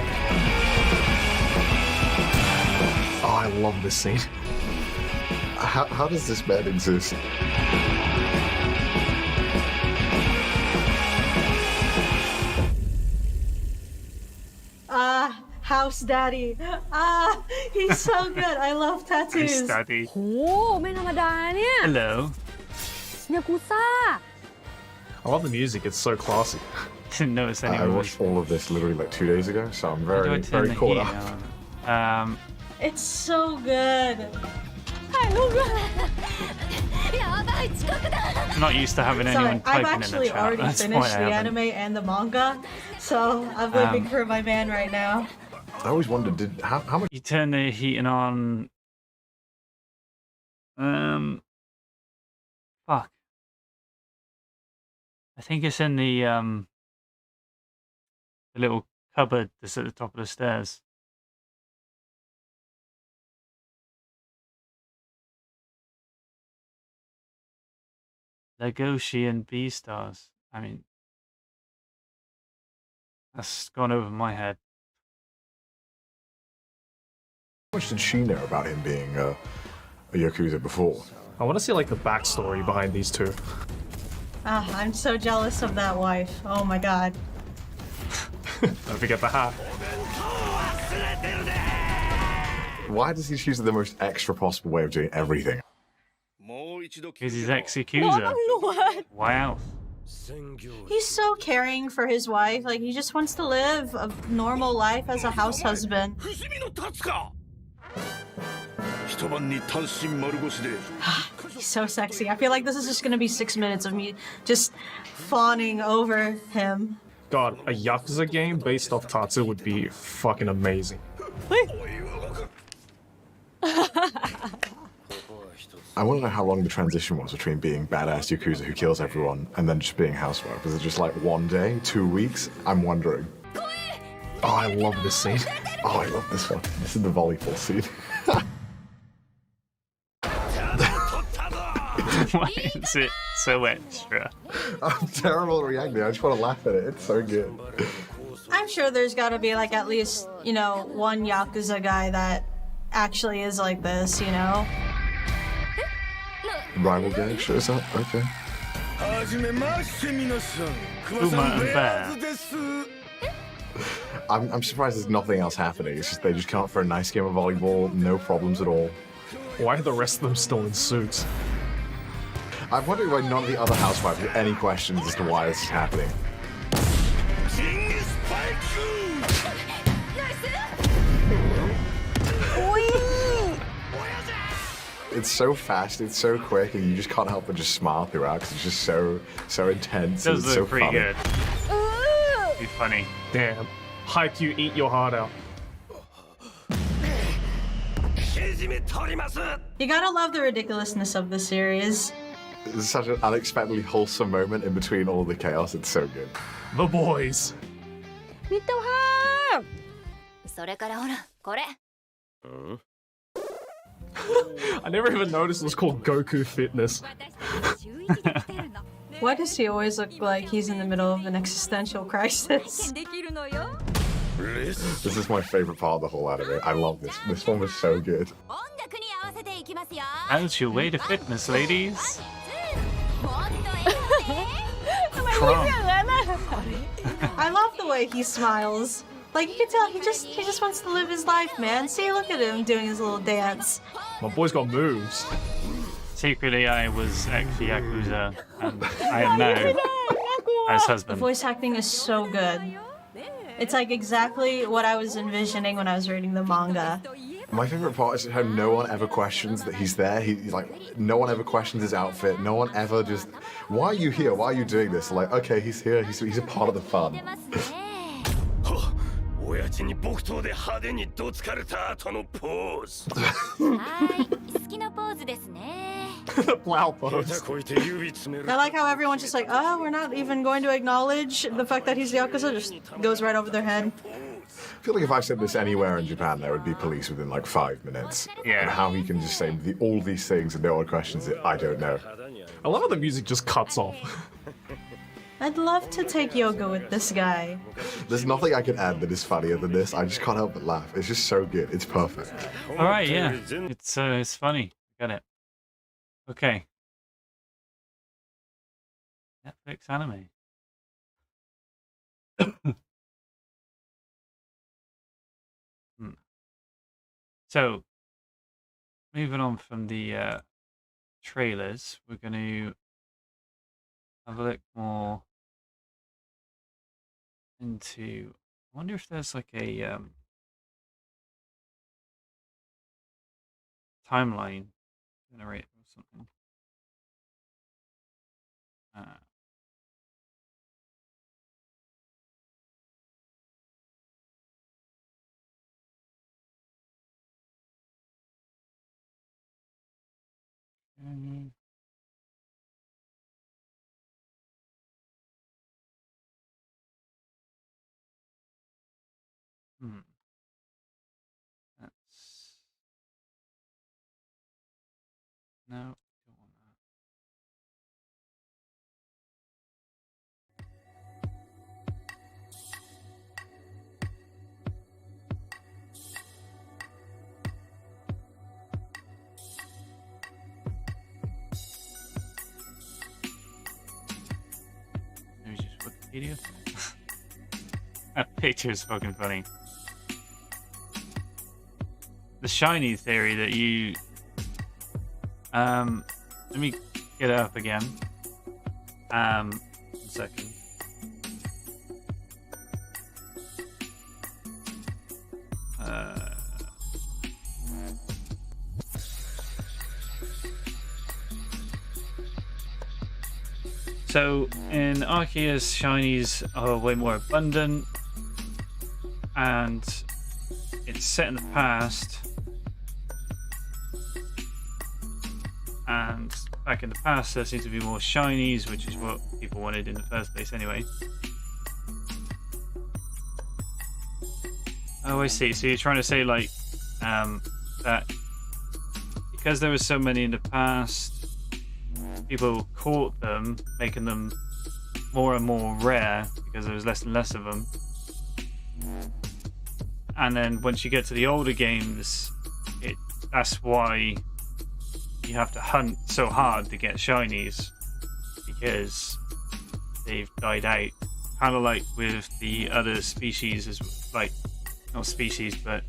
Oh, I love this scene. How does this bed exist? House Daddy. Ah, he's so good. I love tattoos. House Daddy. โหไม่ธรรมดาเนี่ย Hello. ยากุซ่า I love the music. It's so classy. Didn't notice I anyone. watched all of this literally like 2 days ago, so I'm How do I very, turn very the caught heat up. on? It's so good. I'm not used to having Sorry, anyone I've typing in the actually chat. already That's finished why I the haven't. anime and the manga, so I'm living for my man right now. I always wondered, how much? You turn the heating on. Fuck. I think it's in the little cupboard that's at the top of the stairs. Legoshi and Beastars. I mean, that's gone over my head. How much did she know about him being a Yakuza before? I want to see like the backstory behind these two. Ah, I'm so jealous of that wife. Oh my god. Don't forget the hat. Why does he choose the most extra possible way of doing everything? Because he's ex-Yakuza. Wow. He's so caring for his wife. Like, he just wants to live a normal life as a house husband. He's so sexy. I feel like this is just gonna be 6 minutes of me just fawning over him. God, a Yakuza game based off Tatsu would be fucking amazing. I want to know how long the transition was between being badass Yakuza who kills everyone and then just being housewife. Was it just like 1 day, 2 weeks? I'm wondering. Oh, I love this scene. Oh, I love this one. This is the volleyball scene. Why is it so extra? I'm terrible at reacting. I just want to laugh at it. It's so good. I'm sure there's gotta be like at least, you know, one Yakuza guy that actually is like this, you know? Rival gang shows up. Okay. I'm surprised there's nothing else happening. It's just they just come up for a nice game of volleyball, no problems at all. Why are the rest of them still in suits? I'm wondering why none of the other housewives have any questions as to why this is happening. It's so fast, it's so quick, and you just can't help but just smile throughout because it's just so intense. It does and look so pretty funny. good. Be funny. Damn. Haikyuu, eat your heart out. You gotta love the ridiculousness of the series. It's such an unexpectedly wholesome moment in between all the chaos. It's so good. The boys. ミッドハーそれからほらこれ I never even noticed it was called Goku Fitness. Why does he always look like he's in the middle of an existential crisis? This is my favorite part of the whole anime. I love this. This one was so good. How's your way to fitness, ladies? I love the way he smiles. Like, you can tell he just wants to live his life, man. See, look at him doing his little dance. My boy's got moves. Secretly, I was ex-Yakuza, and I am now as The husband. voice acting is so good. It's like exactly what I was envisioning when I was reading the manga. My favorite part is how no one ever questions that he's there. He's like, no one ever questions his outfit. No one ever just, why are you here? Why are you doing this? Like, okay, he's here. He's a part of the fun. 親父に木刀で派手にどつかれた後のポーズ。好きなポーズですね Wow pose. I like how everyone's just like, oh, we're not even going to acknowledge the fact that he's Yakuza, just goes right over their head. I feel like if I said this anywhere in Japan, there would be police within like 5 minutes. Yeah. And how he can just say all these things and no one questions it, I don't know. I love how the music just cuts off. I'd love to take yoga with this guy. There's nothing I can add that is funnier than this. I just can't help but laugh. It's just so good. It's perfect. All right, yeah, it's funny. Got it. Okay. Netflix anime. So, moving on from the trailers, we're going to have a look more into. I wonder if there's like a timeline generator or something. That's no. Don't want that. Maybe just Wikipedia. That picture is fucking funny. The shiny theory that you let me get it up again. 1 second. So in Arceus, shinies are way more abundant, and it's set in the past. And back in the past, there seemed to be more shinies, which is what people wanted in the first place anyway. Oh, I see. So you're trying to say, like, that because there were so many in the past, people caught them, making them more and more rare because there was less and less of them. And then once you get to the older games, that's why you have to hunt so hard to get shinies, because they've died out. Kind of like with the other species, as like not species, but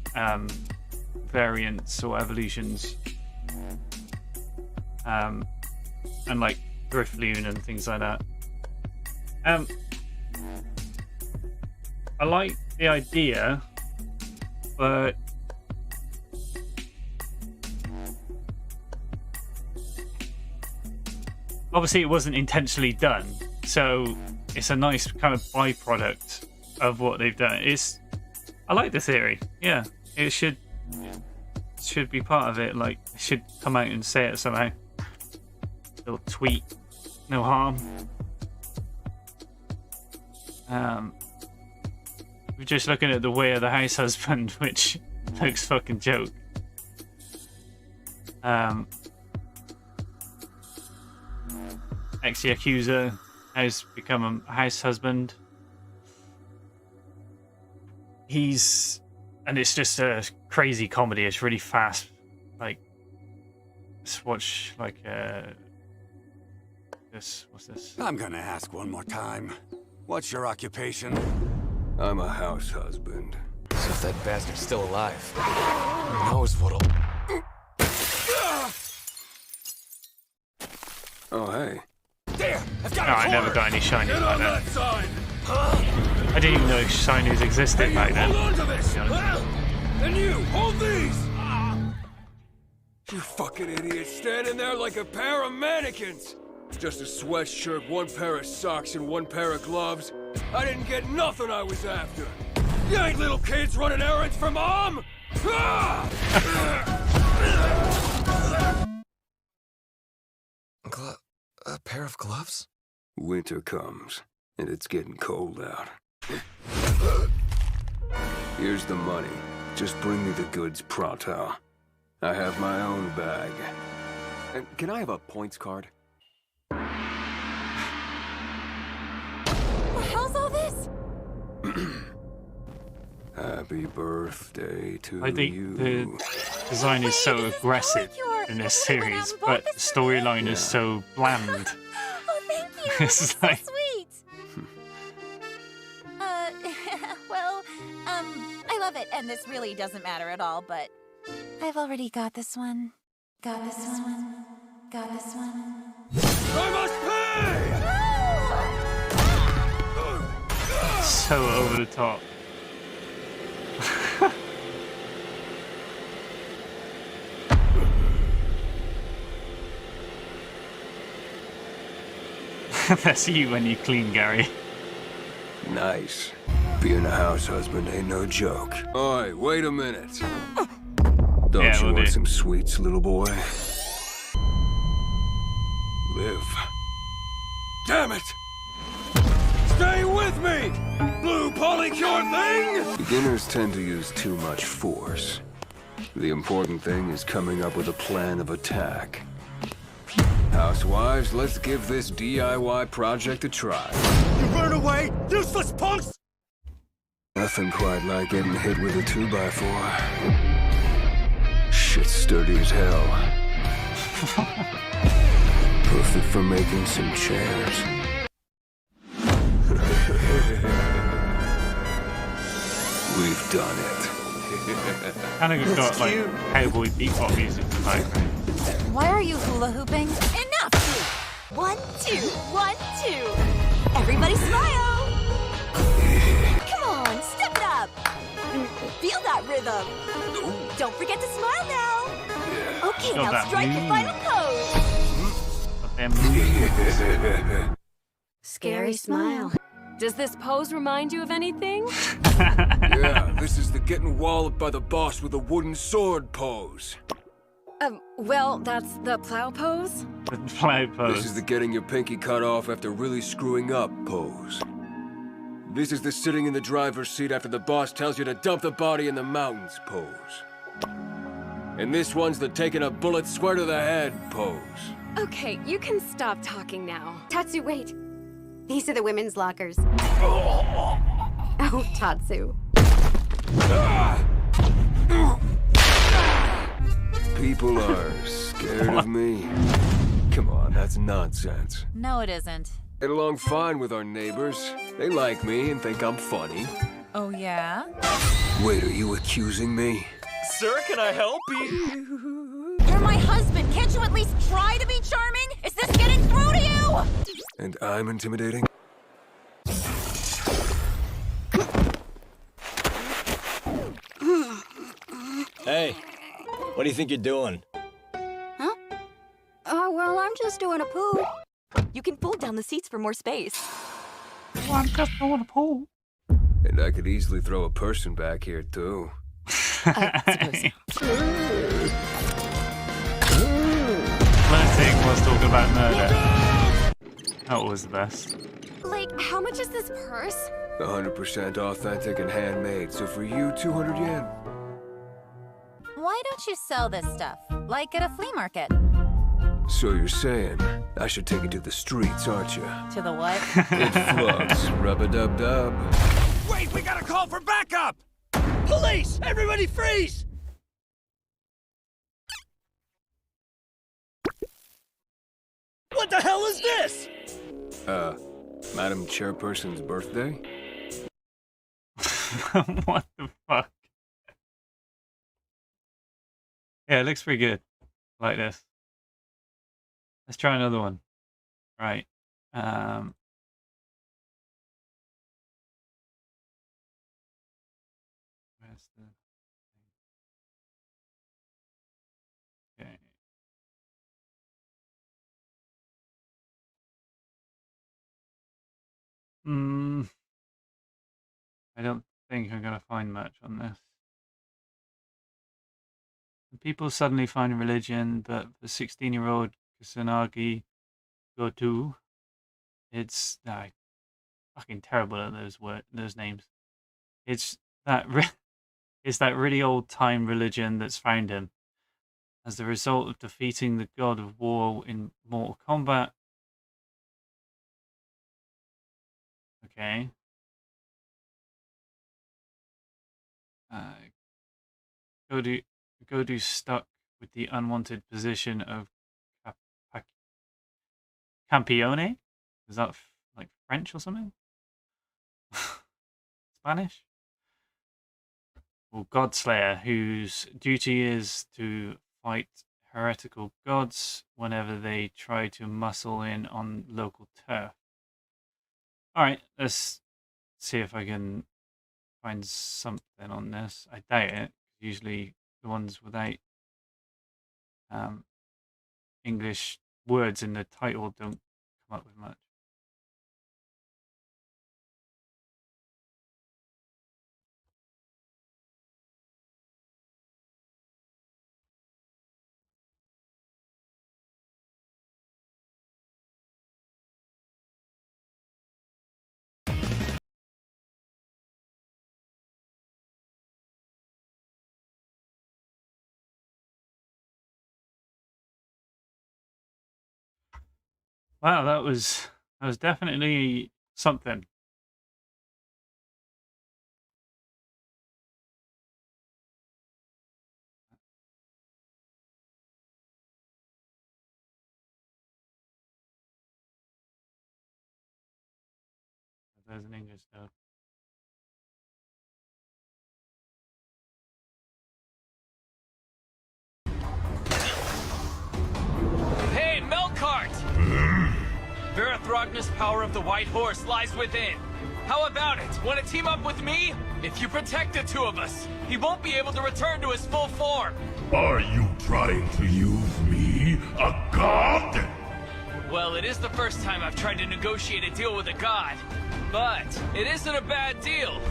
variants or evolutions, and like Drifloon and things like that. I like the idea, but obviously it wasn't intentionally done, so it's a nice kind of byproduct of what they've done. I like the theory. Yeah, it should be part of it. Like, it should come out and say it somehow. Little tweet, no harm. We're just looking at the way of the house husband, which looks fucking joke. Ex-Yakuza has become a house husband. And it's just a crazy comedy. It's really fast. Like, let's watch like this. What's this? I'm gonna ask one more time. What's your occupation? I'm a house husband. So if that bastard's still alive, who knows what'll... Oh, hey. There! I've got No, I never got any shinies like that. side! I didn't even know shinies existed back then. Hold on to this! And you, hold these! You fucking idiots standing there like a pair of mannequins! Just a sweatshirt, one pair of socks, and one pair of gloves. I didn't get nothing I was after. You ain't little kids running errands for mom! A pair of gloves? Winter comes, and it's getting cold out. Here's the money. Just bring me the goods pronto. I have my own bag. And can I have a points card? What the hell's all this? Happy birthday to I think you. the design is so aggressive in this series, but the storyline is so bland. Oh, thank you. It's That's like, so sweet. Well, I love it, and this really doesn't matter at all, but I've already got this one. Got this one. Got this one. I must pay! So over the top. That's you when you clean, Gary. Nice. Being a house husband ain't no joke. Oi, wait a minute. Don't Yeah, you we'll want do. some sweets, little boy? Live. Damn it! Stay with me! Blue polycure thing! Beginners tend to use too much force. The important thing is coming up with a plan of attack. Housewives, let's give this DIY project a try. You run away, useless punks! Nothing quite like getting hit with a 2x4. Shit's sturdy as hell. Perfect for making some chairs. We've done it. Kind of got like cowboy bebop music in the background. Why are you hula hooping? Enough! 1, 2, 1, 2. Everybody smile! Come on, step it up! Feel that rhythm! Don't forget to smile now! Okay, Feel now that strike your final pose! Scary smile. Does this pose remind you of anything? Yeah, this is the getting walloped by the boss with a wooden sword pose. Well, that's the plow pose. The plow pose. This is the getting your pinky cut off after really screwing up pose. This is the sitting in the driver's seat after the boss tells you to dump the body in the mountains pose. And this one's the taking a bullet square to the head pose. Okay, you can stop talking now. Tatsu, wait. These are the women's lockers. Oh, Tatsu. People are scared of me. Come on, that's nonsense. No, it isn't. Get along fine with our neighbors. They like me and think I'm funny. Oh, yeah? Wait, are you accusing me? Sir, can I help you? You're my husband! Can't you at least try to be charming? Is this getting through to you? And I'm intimidating? Hey, what do you think you're doing? Huh? Well, I'm just doing a poo. You can fold down the seats for more space. Well, I'm just throwing a pool. And I could easily throw a person back here, too. Flirting was talking about murder. That was the best. Like, how much is this purse? 100% authentic and handmade, so for you, 200 yen. Why don't you sell this stuff? Like at a flea market? So you're saying I should take it to the streets, aren't you? To the what? It floods, rub-a-dub-dub. Wait, we gotta call for backup! Police! Everybody freeze! What the hell is this? Madam Chairperson's birthday? What the fuck? Yeah, it looks pretty good. Like this. Let's try another one. Right. Where's the... Okay. I don't think I'm gonna find much on this. People suddenly find religion, but the 16-year-old Kusanagi Goto, it's fucking terrible at those names. It's that it's that really old-time religion that's found him. As the result of defeating the god of war in Mortal Kombat. Okay. Godu stuck with the unwanted position of Campione? Is that like French or something? Spanish? or Godslayer, whose duty is to fight heretical gods whenever they try to muscle in on local turf. Alright, let's see if I can find something on this. I doubt it. Usually the ones without English words in the title don't come up with much. Wow, that was definitely something. There's an English dub. Hey, Melkart! Verathrognus' power of the White Horse lies within. How about it? Want to team up with me? If you protect the two of us, he won't be able to return to his full form. Are you trying to use me, a god? Well, it is the first time I've tried to negotiate a deal with a god. But it isn't a bad deal.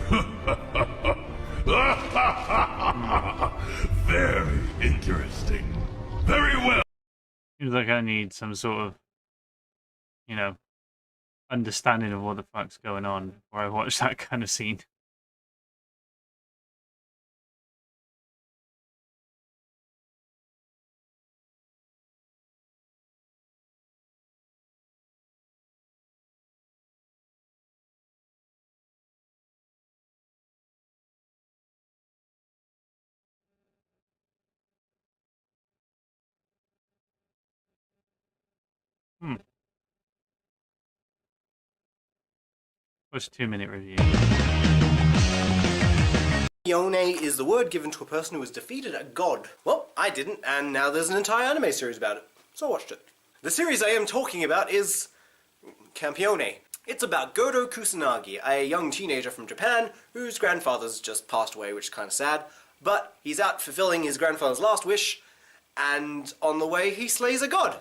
Very interesting. Very well. Seems like I need some sort of, understanding of what the fuck's going on before I watch that kind of scene. What's a 2-minute review? Campione is the word given to a person who has defeated a god. Well, I didn't, and now there's an entire anime series about it, so I watched it. The series I am talking about is Campione. It's about Godo Kusanagi, a young teenager from Japan whose grandfather's just passed away, which is kind of sad, but he's out fulfilling his grandfather's last wish, and on the way he slays a god.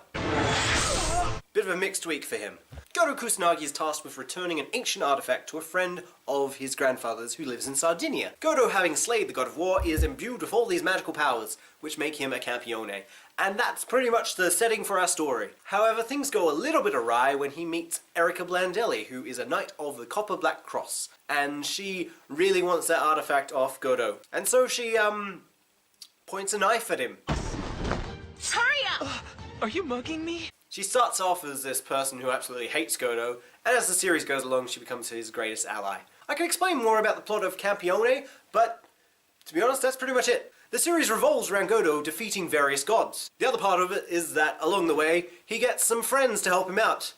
Bit of a mixed week for him. Godo Kusanagi is tasked with returning an ancient artifact to a friend of his grandfather's who lives in Sardinia. Godo, having slayed the god of war, is imbued with all these magical powers, which make him a Campione. And that's pretty much the setting for our story. However, things go a little bit awry when he meets Erica Blandelli, who is a knight of the Copper Black Cross. And she really wants that artifact off Godo. And so she, points a knife at him. Hurry up! Are you mugging me? She starts off as this person who absolutely hates Godo, and as the series goes along, she becomes his greatest ally. I can explain more about the plot of Campione, but to be honest, that's pretty much it. The series revolves around Godo defeating various gods. The other part of it is that, along the way, he gets some friends to help him out.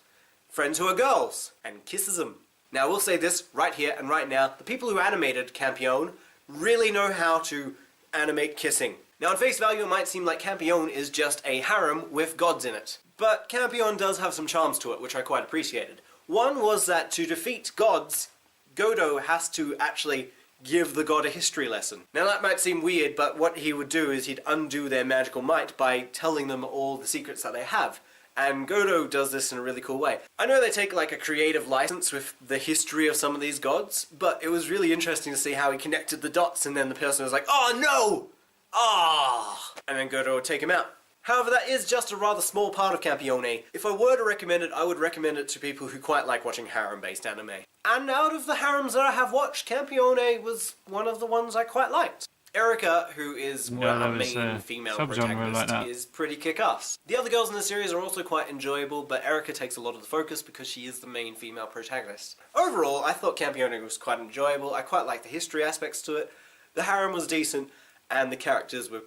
Friends who are girls, and kisses them. Now, I will say this right here and right now, the people who animated Campione really know how to animate kissing. Now, on face value, it might seem like Campione is just a harem with gods in it. But Campione does have some charms to it, which I quite appreciated. One was that to defeat gods, Godo has to actually give the god a history lesson. Now that might seem weird, but what he would do is he'd undo their magical might by telling them all the secrets that they have. And Godo does this in a really cool way. I know they take like a creative license with the history of some of these gods, but it was really interesting to see how he connected the dots and then the person was like, "Oh no! Ah!" And then Godo would take him out. However, that is just a rather small part of Campione. If I were to recommend it, I would recommend it to people who quite like watching harem-based anime. And out of the harems that I have watched, Campione was one of the ones I quite liked. Erica, who is our main female protagonist, is pretty kick-ass. The other girls in the series are also quite enjoyable, but Erica takes a lot of the focus because she is the main female protagonist. Overall, I thought Campione was quite enjoyable. I quite liked the history aspects to it. The harem was decent, and the characters were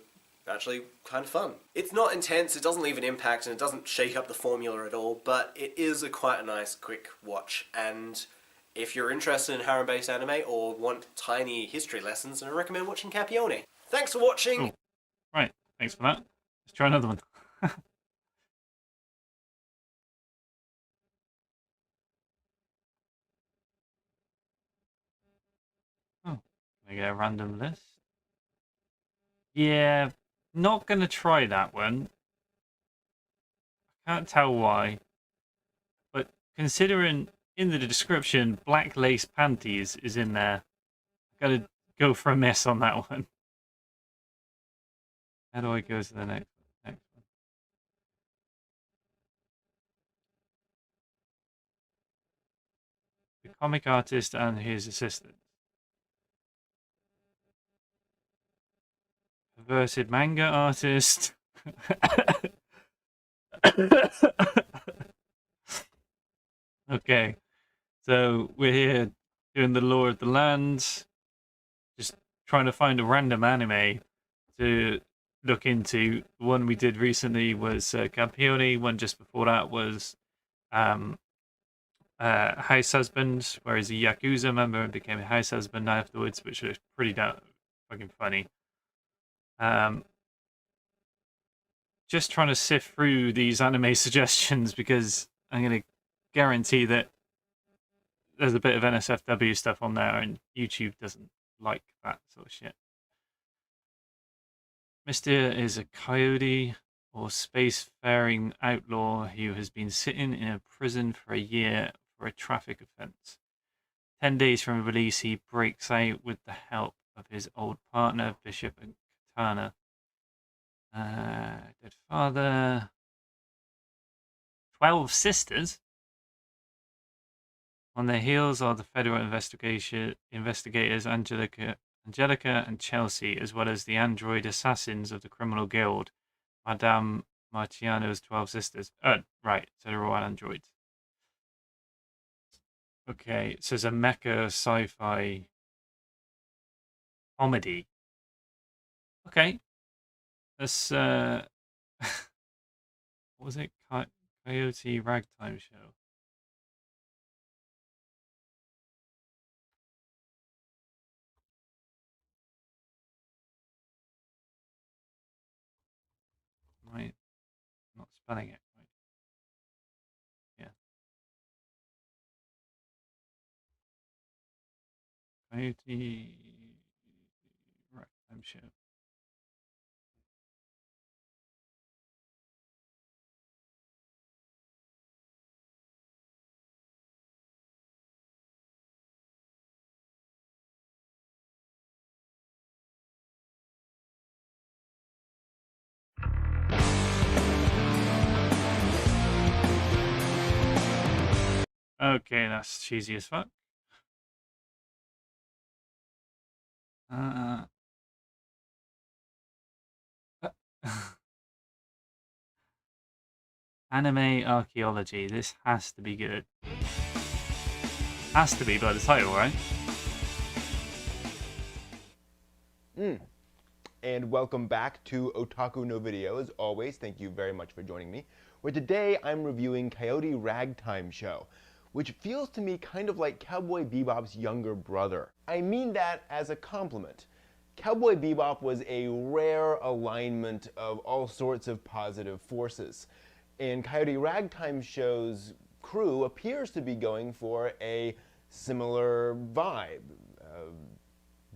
actually kind of fun. It's not intense, it doesn't leave an impact, and it doesn't shake up the formula at all, but it is quite a nice, quick watch, and If you're interested in harem-based anime or want tiny history lessons, then I recommend watching Capione. Thanks for watching! Cool. Right, thanks for that. Let's try another one. Oh, can I get a random list? Yeah, not gonna try that one. Can't tell why. But considering in the description black lace panties is in there, gotta go for a miss on that one. How do I go to the next one? The comic artist and his assistant. Perverted manga artist. Okay, so we're here doing the lore of the land, just trying to find a random anime to look into. The one we did recently was Campione. One just before that was House Husband, where he's a Yakuza member and became a house husband afterwards, which was pretty fucking funny. Just trying to sift through these anime suggestions because I'm going to guarantee that there's a bit of NSFW stuff on there and YouTube doesn't like that sort of shit. Mr. is a coyote or spacefaring outlaw who has been sitting in a prison for a year for a traffic offense. 10 days from release, he breaks out with the help of his old partner, Bishop and Katana. Dead father. 12 sisters. On their heels are the federal investigators Angelica and Chelsea, as well as the android assassins of the criminal guild, Madame Marciano's 12 sisters. Right, so they're all androids. Okay, so it's a mecha sci-fi comedy. Okay. That's, what was it? Coyote Ragtime Show. Right. Not spelling it right. Yeah. Coyote Ragtime Show. Okay, that's cheesy as fuck. Anime archaeology. This has to be good. Has to be by the title, right? And welcome back to Otaku no Video. As always, thank you very much for joining me. Where today I'm reviewing Coyote Ragtime Show, which feels to me kind of like Cowboy Bebop's younger brother. I mean that as a compliment. Cowboy Bebop was a rare alignment of all sorts of positive forces, and Coyote Ragtime Show's crew appears to be going for a similar vibe. A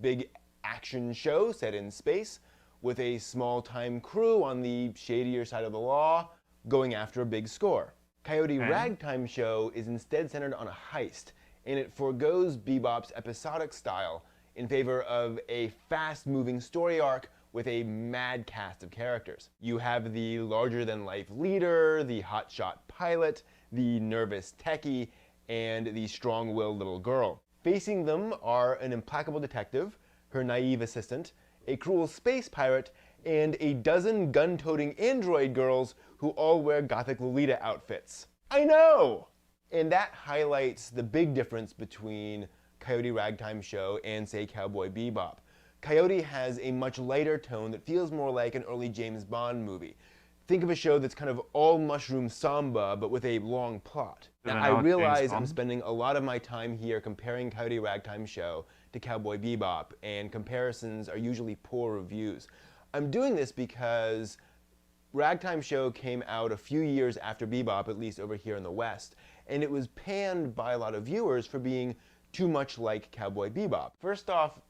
big action show set in space with a small-time crew on the shadier side of the law going after a big score. Coyote Ragtime Show is instead centered on a heist, and it forgoes Bebop's episodic style in favor of a fast-moving story arc with a mad cast of characters. You have the larger-than-life leader, the hotshot pilot, the nervous techie, and the strong-willed little girl. Facing them are an implacable detective, her naive assistant, a cruel space pirate, and a dozen gun-toting android girls who all wear gothic Lolita outfits. I know! And that highlights the big difference between Coyote Ragtime Show and, say, Cowboy Bebop. Coyote has a much lighter tone that feels more like an early James Bond movie. Think of a show that's kind of all mushroom samba, but with a long plot. Now, I realize I'm spending a lot of my time here comparing Coyote Ragtime Show to Cowboy Bebop, and comparisons are usually poor reviews. I'm doing this because Ragtime Show came out a few years after Bebop, at least over here in the West, and it was panned by a lot of viewers for being too much like Cowboy Bebop. First off,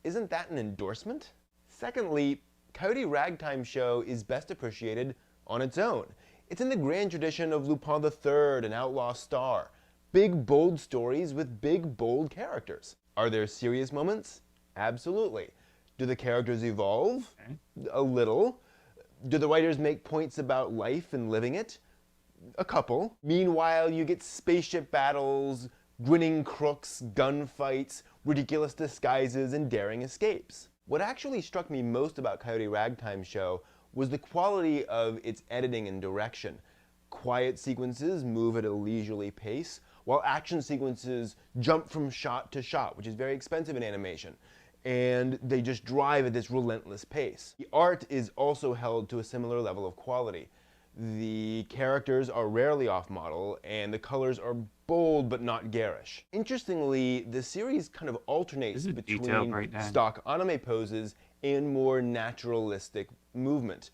isn't that an endorsement? Secondly, Coyote Ragtime Show is best appreciated on its own. It's in the grand tradition of Lupin III and Outlaw Star. Big, bold stories with big, bold characters. Are there serious moments? Absolutely. Do the characters evolve? A little. Do the writers make points about life and living it? A couple. Meanwhile, you get spaceship battles, grinning crooks, gunfights, ridiculous disguises, and daring escapes. What actually struck me most about Coyote Ragtime Show was the quality of its editing and direction. Quiet sequences move at a leisurely pace, while action sequences jump from shot to shot, which is very expensive in animation, and they just drive at this relentless pace. The art is also held to a similar level of quality. The characters are rarely off-model, and the colors are bold but not garish. Interestingly, the series kind of alternates between stock anime poses and more naturalistic movement.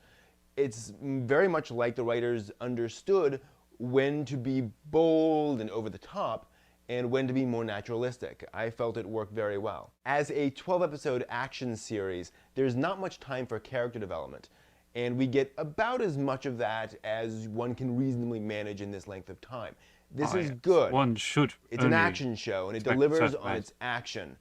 It's very much like the writers understood when to be bold and over the top and when to be more naturalistic. I felt it worked very well. As a 12-episode action series, there's not much time for character development, and we get about as much of that as one can reasonably manage in this length of time. This is good. One should. It's an action show, and it delivers on its action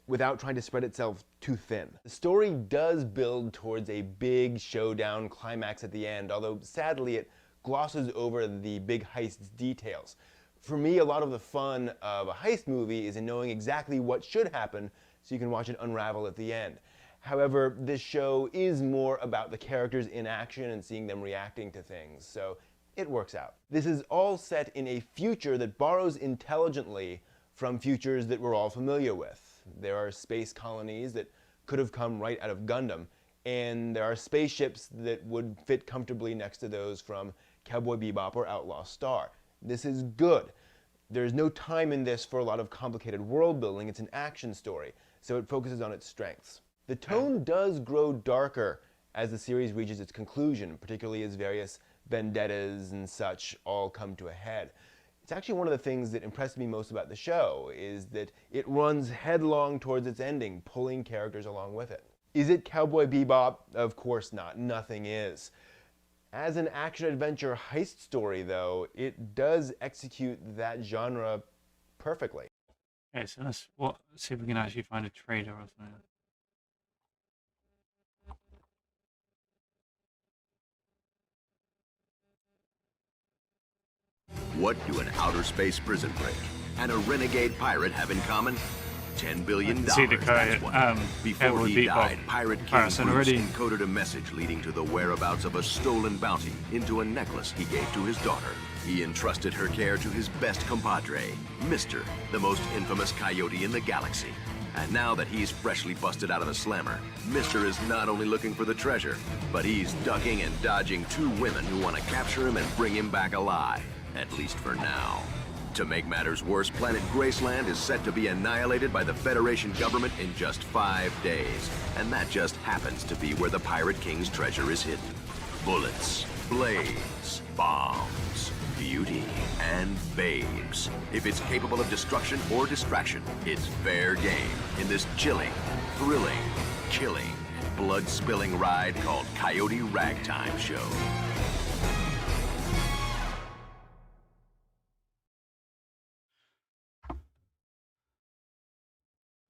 without trying to spread itself too thin. The story does build towards a big showdown climax at the end, although sadly it glosses over the big heist's details. For me, a lot of the fun of a heist movie is in knowing exactly what should happen so you can watch it unravel at the end. However, this show is more about the characters in action and seeing them reacting to things, so it works out. This is all set in a future that borrows intelligently from futures that we're all familiar with. There are space colonies that could have come right out of Gundam, and there are spaceships that would fit comfortably next to those from Cowboy Bebop or Outlaw Star. This is good. There's no time in this for a lot of complicated world building. It's an action story, so it focuses on its strengths. The tone does grow darker as the series reaches its conclusion, particularly as various vendettas and such all come to a head. It's actually one of the things that impressed me most about the show, is that it runs headlong towards its ending, pulling characters along with it. Is it Cowboy Bebop? Of course not. Nothing is. As an action-adventure heist story, though, it does execute that genre perfectly. Okay, so let's see if we can actually find a trailer or something. What do an outer space prison break and a renegade pirate have in common? $10 billion. See the That's what. Before he died, Pirate King Bruce already encoded a message leading to the whereabouts of a stolen bounty into a necklace he gave to his daughter. He entrusted her care to his best compadre, Mr., the most infamous coyote in the galaxy. And now that he's freshly busted out of the slammer, Mr. is not only looking for the treasure, but he's ducking and dodging two women who want to capture him and bring him back alive. At least for now. To make matters worse, planet Graceland is set to be annihilated by the Federation government in just 5 days. And that just happens to be where the Pirate King's treasure is hidden. Bullets, blades, bombs, beauty, and babes. If it's capable of destruction or distraction, it's fair game in this chilling, thrilling, killing, blood-spilling ride called Coyote Ragtime Show.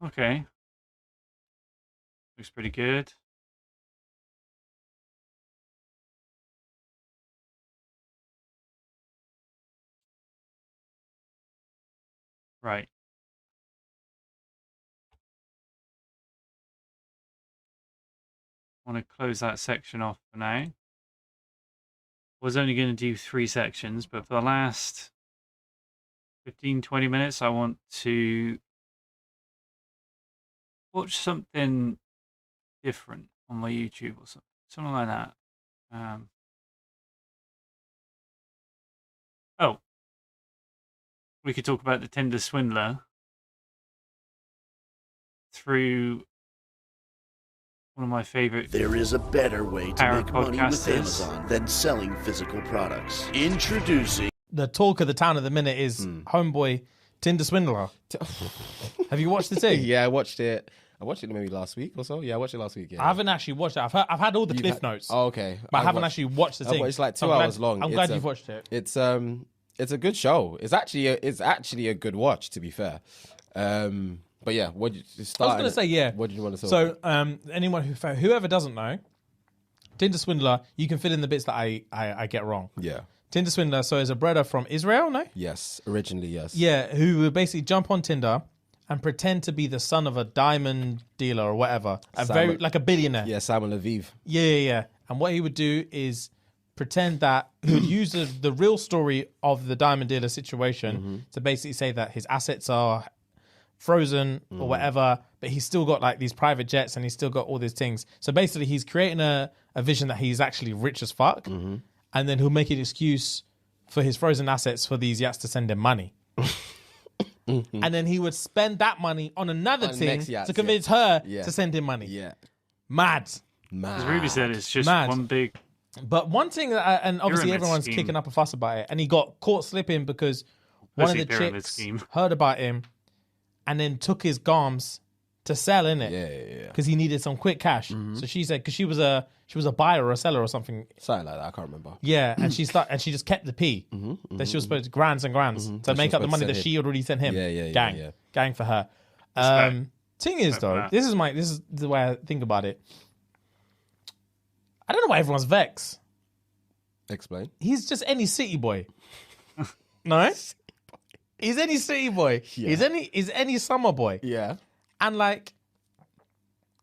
Okay. Looks pretty good. Right. I want to close that section off for now. Was only going to do 3 sections, but for the last 15-20 minutes I want to watch something different on my YouTube or something like that. we could talk about the Tinder swindler through one of my favorite. There is a better way to make money with podcasters. Amazon than selling physical products. Introducing The talk of the town at the minute is Homeboy Tinder Swindler. Have you watched the thing? Yeah, I watched it. I watched it maybe last week or so. Yeah, I watched it last week. Yeah. I haven't actually watched it. I've had all the cliff notes. Oh, okay. But I haven't actually watched the thing. It's like 2 hours long. I'm glad you've watched it. It's a good show. It's actually a good watch, to be fair. But yeah, what did you start? I was going to say, yeah. What did you want to say? So, anyone whoever doesn't know, Tinder Swindler, you can fill in the bits that I get wrong. Yeah. Tinder Swindler, so is a brother from Israel, no? Yes, originally, yes. Yeah, who would basically jump on Tinder and pretend to be the son of a diamond dealer or whatever. Like a billionaire. Yeah, Simon Lviv. Yeah. And what he would do is pretend that he would use the real story of the diamond dealer situation to basically say that his assets are frozen or whatever, but he's still got like these private jets and he's still got all these things. So basically he's creating a vision that he's actually rich as fuck, and then he'll make an excuse for his frozen assets for these yachts to send him money. And then he would spend that money on another thing to convince her to send him money. Yeah. Mad. As Ruby said, it's just Mad. one big. But one thing that, and obviously pyramid everyone's scheme. kicking up a fuss about it, and he got caught slipping because one of Pussy the pyramid chicks scheme. heard about him and then took his garms to sell in it. Yeah. Because he needed some quick cash. So she said, because she was a buyer or a seller or something. Something like that. I can't remember. Yeah, and she just kept the P. That she was supposed to grands and grands to make up the money that she had already sent him. Yeah. Gang for her. Thing is though, this is the way I think about it. I don't know why everyone's vexed. Explain. He's just any city boy. No? He's any city boy. Yeah. He's any summer boy. Yeah. And like,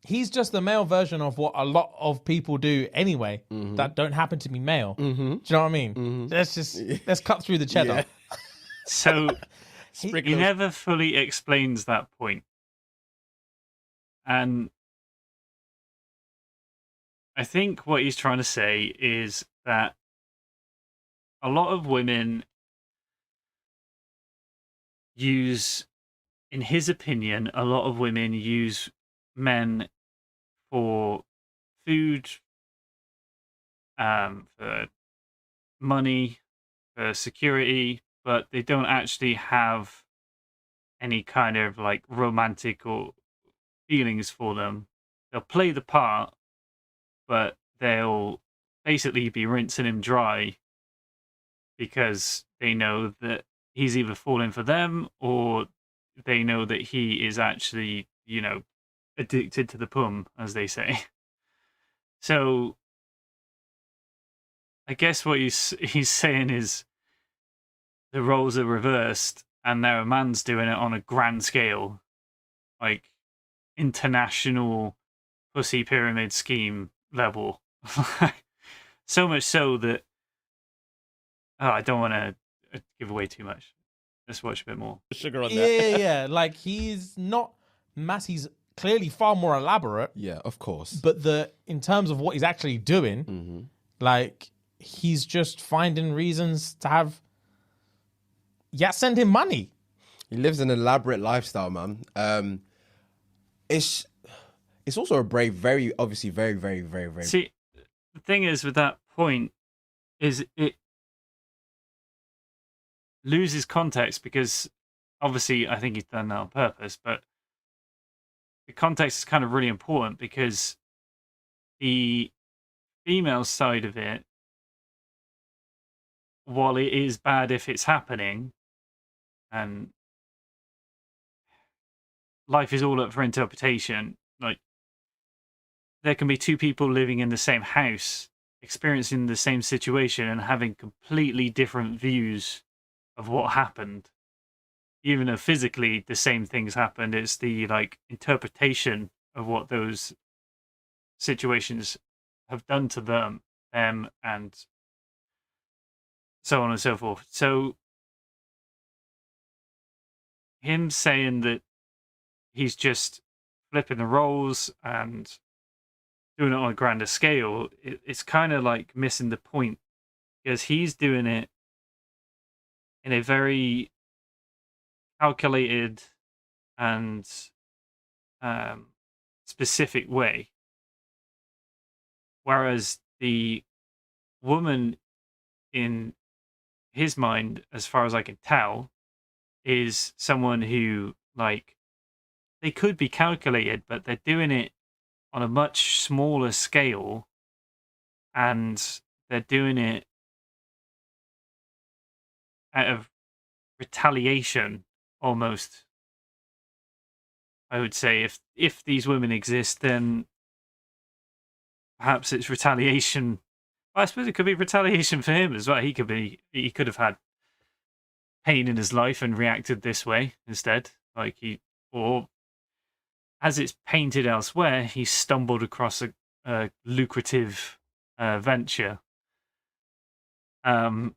he's just the male version of what a lot of people do anyway that don't happen to be male. Do you know what I mean? Let's cut through the cheddar. Yeah. So he never fully explains that point. And I think what he's trying to say is that a lot of women use, in his opinion, a lot of women use men for food, for money, for security, but they don't actually have any kind of like romantic or feelings for them. They'll play the part, but they'll basically be rinsing him dry because they know that he's either falling for them or they know that he is actually, addicted to the pum, as they say. So I guess what he's saying is the roles are reversed and now a man's doing it on a grand scale, like international pussy pyramid scheme level. So much so that I don't want to give away too much. Let's watch a bit more. Sugar on that. Yeah. Like, he's not he's clearly far more elaborate. Yeah, of course. But in terms of what he's actually doing, like, he's just finding reasons to have send him money. He lives an elaborate lifestyle, man. It's also a very obviously very, very, very, very. See, the thing is with that point is it loses context because obviously I think he's done that on purpose, but the context is kind of really important because the female side of it, while it is bad if it's happening, and life is all up for interpretation, like there can be two people living in the same house, experiencing the same situation and having completely different views of what happened. Even though physically the same things happened, it's the like interpretation of what those situations have done to them and so on and so forth. So him saying that he's just flipping the roles and doing it on a grander scale, it's kind of like missing the point because he's doing it in a very calculated and specific way, whereas the woman in his mind, as far as I can tell, is someone who, like, they could be calculated, but they're doing it on a much smaller scale, and they're doing it out of retaliation, almost. I would say if these women exist, then perhaps it's retaliation. I suppose it could be retaliation for him as well. He could have had pain in his life and reacted this way instead. Or as it's painted elsewhere, he stumbled across a lucrative venture. I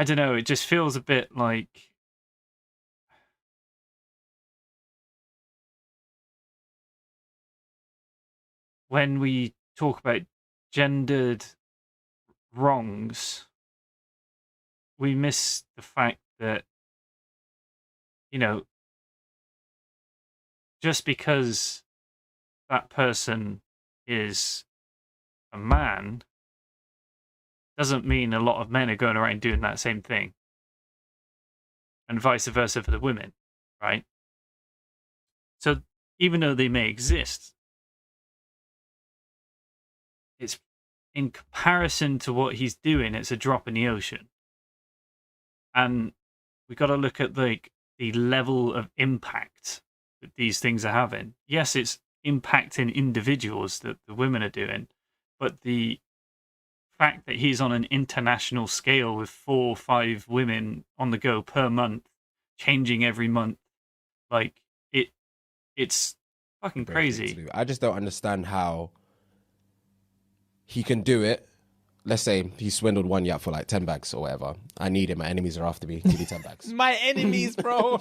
don't know. It just feels a bit like when we talk about gendered wrongs, we miss the fact that, you know, just because that person is a man doesn't mean a lot of men are going around doing that same thing. And vice versa for the women, right? So even though they may exist, it's in comparison to what he's doing, it's a drop in the ocean. And we got to look at the level of impact that these things are having. Yes, it's impacting individuals that the women are doing, but the fact that he's on an international scale with 4 or 5 women on the go per month, changing every month, like it's fucking crazy. I just don't understand how he can do it. Let's say he swindled one yacht for like 10 bags or whatever. I need it. My enemies are after me. Give me 10 bags. My enemies, bro.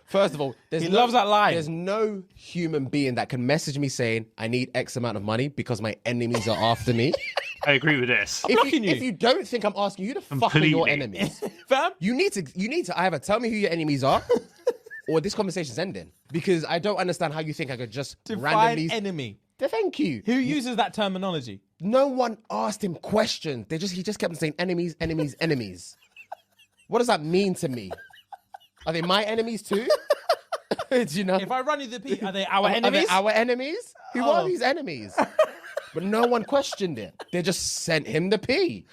First of all, he loves that line. There's no human being that can message me saying, I need X amount of money because my enemies are after me. I agree with this. If you don't think I'm asking you, the fuck are your enemies? Fam? You need to either tell me who your enemies are or this conversation's ending. Because I don't understand how you think I could just randomly... enemy. Thank you. Who uses that terminology? No one asked him questions. He just kept saying enemies, enemies, enemies. What does that mean to me? Are they my enemies too? Do you know? If I run you the P, are they our enemies? Are they our enemies? Who are these enemies? But no one questioned it. They just sent him the P.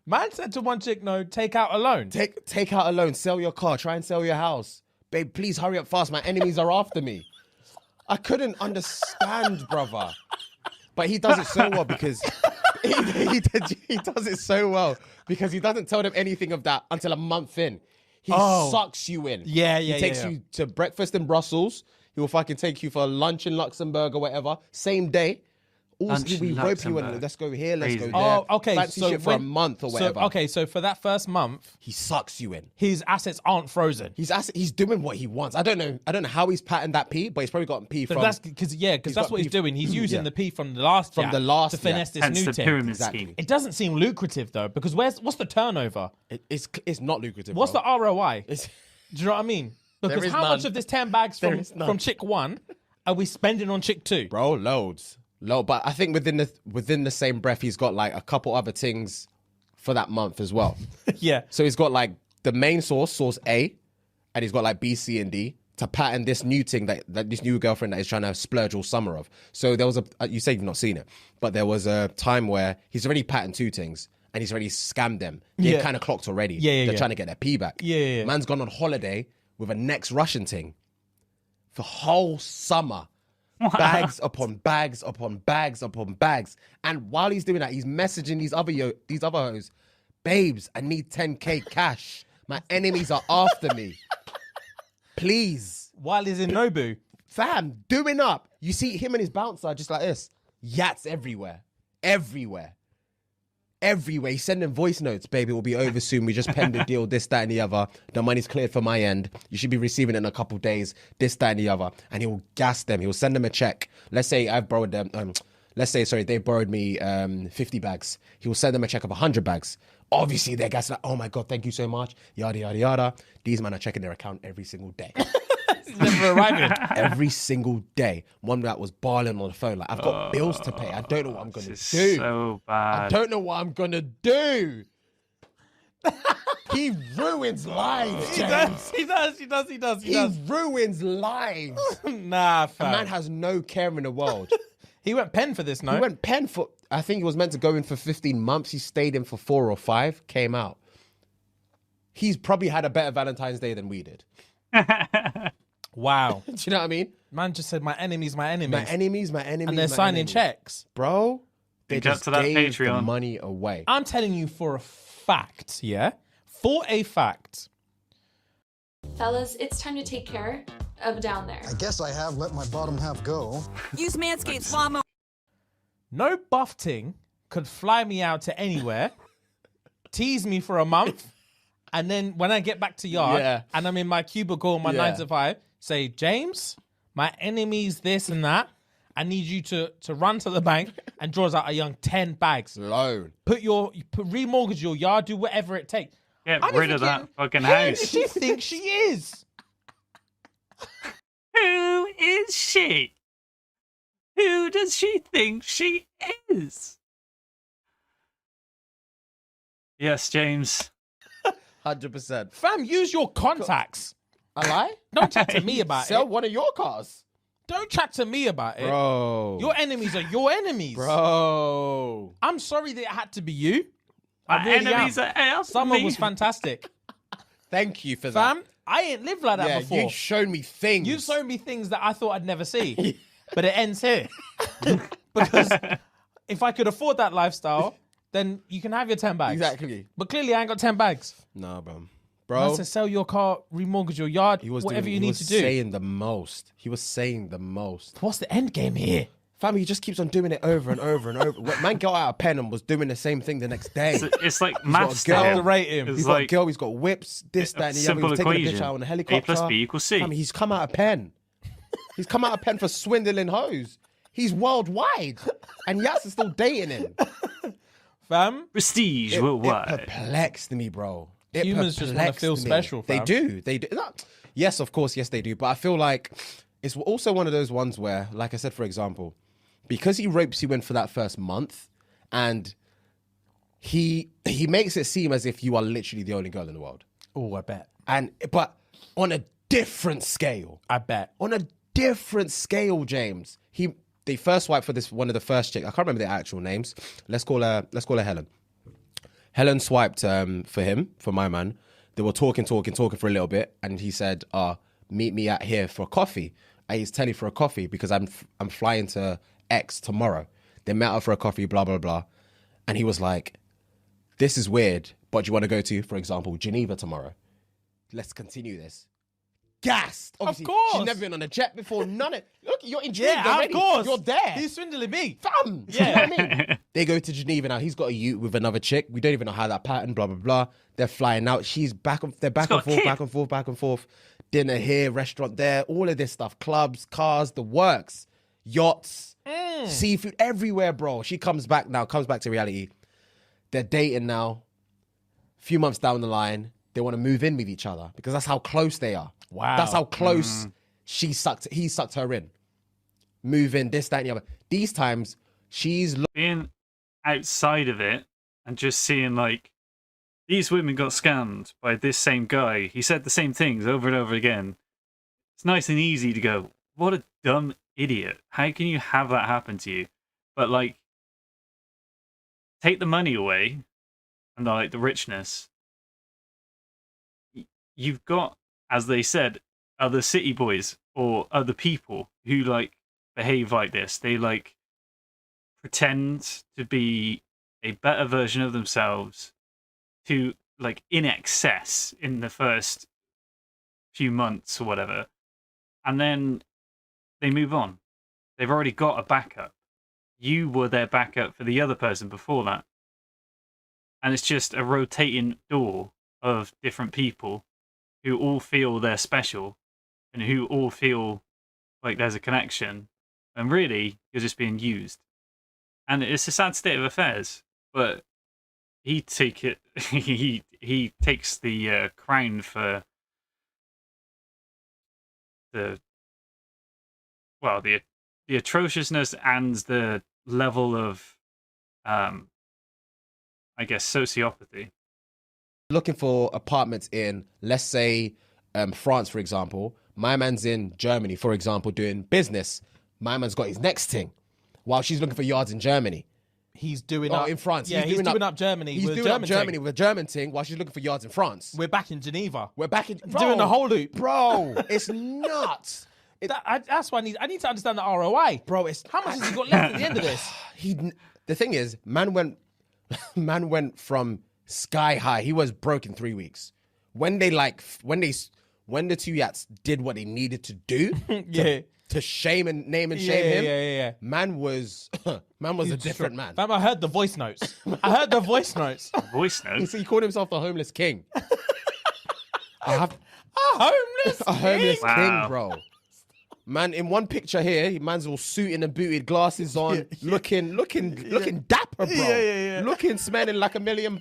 Man said to one chick, no, take out a loan. Take out a loan, sell your car, try and sell your house. Babe, please hurry up fast. My enemies are after me. I couldn't understand, brother. But he does it so well because he does it so well because he doesn't tell them anything of that until a month in. He sucks you in. Yeah. He takes you to breakfast in Brussels. He will fucking take you for lunch in Luxembourg or whatever. Same day. We rope you in. Let's go here. Let's go there. Oh, okay. Fancy shit for a month or whatever. So for that first month, he sucks you in. His assets aren't frozen. He's doing what he wants. I don't know how he's patterned that P, but he's probably gotten P from. That's because that's what he's doing. He's using the P from the last to finesse this new thing. Pyramid scheme. It doesn't seem lucrative though, because what's the turnover? It's not lucrative. What's the ROI? Do you know what I mean? Because how much of this 10 bags from chick 1 are we spending on chick 2? Bro, loads. But I think within the same breath, he's got like a couple other things for that month as well. Yeah. So he's got like the main source A, and he's got like B, C, and D to pattern this new thing that this new girlfriend that he's trying to splurge all summer of. So there was you say you've not seen it, but there was a time where he's already patterned 2 things and he's already scammed them. They're kind of clocked already. They're trying to get their P back. Yeah. Man's gone on holiday with a next Russian thing for whole summer. Bags upon bags upon bags upon bags. And while he's doing that, he's messaging these other hoes, babes, I need 10K cash. My enemies are after me. Please. While he's in Nobu. Fam, doing up. You see him and his bouncer just like this. Yachts everywhere. Everywhere. He's sending voice notes. Baby, it will be over soon. We just penned the deal, this, that, and the other. The money's cleared for my end. You should be receiving it in a couple of days, this, that, and the other. And he'll gas them. He'll send them a check. Let's say I've borrowed them. They borrowed me 50 bags. He will send them a check of 100 bags. Obviously, their guys are like, oh my God, thank you so much. Yada, yada, yada. These men are checking their account every single day. Never arriving. Every single day. One that was bawling on the phone, like, I've got bills to pay. I don't know what I'm going to do. So bad. I don't know what I'm going to do. He ruins lives, James. He does. He ruins lives. Nah, fam. A man has no care in the world. He went pen for this, no? He went pen for, I think he was meant to go in for 15 months. He stayed in for 4 or 5, came out. He's probably had a better Valentine's Day than we did. Wow. Do you know what I mean? Man just said, my enemies, my enemies. My enemies. And they're signing checks. Bro, they Get just to that gave the Patreon. money away. I'm telling you for a fact, yeah? For a fact. Fellas, it's time to take care of down there. I guess I have let my bottom half go. Use Manscaped's lawnmower. No buff ting could fly me out to anywhere, tease me for a month, and then when I get back to yard and I'm in my cubicle, my 9 to 5, say, James, my enemy's this and that. I need you to run to the bank and draws out a young 10 bags. Loan. Remortgage your yard, do whatever it takes. Get I'm rid of that thinking, fucking who house. does she think she is? Who is she? Who does she think she is? Yes, James. 100%. Fam, use your contacts. I lie? Don't chat to me about Sell it. one of your cars. Don't chat to me about it. Bro. Your enemies are your enemies. Bro. I'm sorry that it had to be you. My I really enemies am. are us. Summer me. was fantastic. Thank you for that. Fam, I ain't lived like that before. You've shown me things. You've shown me things that I thought I'd never see. But it ends here. Because if I could afford that lifestyle, then you can have your 10 bags. Exactly. But clearly I ain't got 10 bags. No, bro. Man said sell your car, remortgage your yard, whatever you need to do. He was saying the most. He was saying the most. What's the end game here? Family, he just keeps on doing it over and over and over. Man got out of pen and was doing the same thing the next day. It's like He's got maths. a girl. there. Rate him. It's He's got a like girl, he's got whips, this, that, and the other. He simple was taking a equation. bitch out on a A helicopter. plus B equals C. Family, he's come out of pen. He's come out of pen for swindling hoes. He's worldwide. And Yats is still dating him. Fam? Prestige It worldwide. perplexed me, bro. It Humans just want to feel perplexed me. special, They fam. do. They do. No, yes, of course, yes, they do. But I feel like it's also one of those ones where, like I said, for example, because he ropes you in for that first month, and he makes it seem as if you are literally the only girl in the world. Oh, I bet. But on a different scale. I bet. On a different scale, James. They first swiped for this one of the first chick. I can't remember their actual names. Let's call her Helen. Helen swiped for him, for my man. They were talking for a little bit, and he said, meet me out here for a coffee. At his telly for a coffee because I'm flying to X tomorrow. They met up for a coffee, blah, blah, blah. And he was like, this is weird, but you want to go to, for example, Geneva tomorrow? Let's continue this. Gassed. Obviously, of course. She's never been on a jet before. None of look, you're intrigued Yeah, already. of course. You're there. He's swindling me. Fam. Yeah. You know what I mean? They go to Geneva now. He's got a ute with another chick. We don't even know how that pattern, blah, blah, blah. They're flying out. They're back and forth, back and forth. Dinner here, restaurant there, all of this stuff. Clubs, cars, the works, yachts, seafood, everywhere, bro. She comes back to reality. They're dating now. A few months down the line, they want to move in with each other because that's how close they are. Wow. That's how close he sucked her in. Move in, this, that, and the other. These times, she's being outside of it and just seeing like these women got scammed by this same guy. He said the same things over and over again. It's nice and easy to go, what a dumb idiot. How can you have that happen to you? But like, take the money away and like the richness. You've got, as they said, other city boys or other people who like behave like this. They like pretend to be a better version of themselves to like in excess in the first few months or whatever. And then they move on. They've already got a backup. You were their backup for the other person before that. And it's just a rotating door of different people who all feel they're special and who all feel like there's a connection. And really, you're just being used. And it's a sad state of affairs. But he take it. He takes the crown for the atrociousness and the level of I guess sociopathy. Looking for apartments in, let's say, France, for example. My man's in Germany, for example, doing business. My man's got his next thing, while she's looking for yards in Germany. He's doing up in France. Yeah, he's doing up Germany. He's with doing up Germany thing. with a German thing, while she's looking for yards in France. We're back in Geneva. We're back in doing the whole loop, bro. It's nuts. That's why I need to understand the ROI, bro. It's how much has he got left at the end of this? The thing is, man went from sky high. He was broke in 3 weeks. When the two yats did what they needed to do, to shame and name and shame him. Yeah. Man was a different man. Fam, I heard the voice notes. Voice notes. So he called himself the homeless king. A homeless king, bro. Man, in one picture here, man's all suited and booted, glasses on, looking dapper, bro. Looking, smelling like $1 million.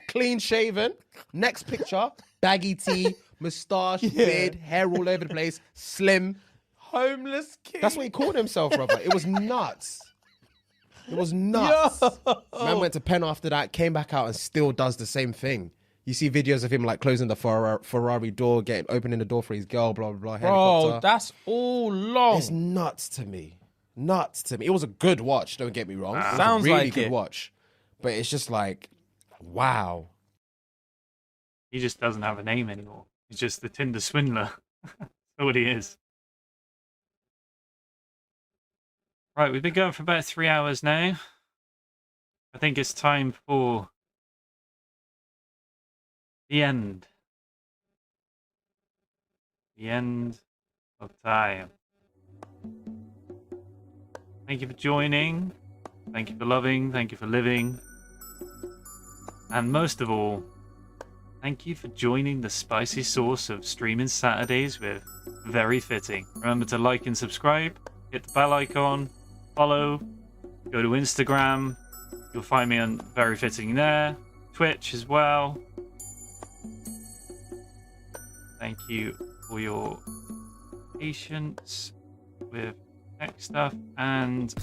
Clean shaven. Next picture, baggy tee, moustache, beard, hair all over the place, slim. Homeless king. That's what he called himself, brother. It was nuts. It was nuts. Yo. Man went to Penn after that, came back out and still does the same thing. You see videos of him like closing the Ferrari door, opening the door for his girl, blah, blah, blah. Bro, helicopter. that's all long. It's nuts to me. It was a good watch, don't get me wrong. It was Sounds a really like good it. watch. But it's just like, wow. He just doesn't have a name anymore. He's just the Tinder swindler. That's what he is. Right, we've been going for about 3 hours now. I think it's time for the end. The end of time. Thank you for joining. Thank you for loving. Thank you for living. And most of all, thank you for joining the spicy sauce of streaming Saturdays with Very Fitting. Remember to like and subscribe. Hit the bell icon. Follow. Go to Instagram. You'll find me on Very Fitting there. Twitch as well. Thank you for your patience with tech stuff, and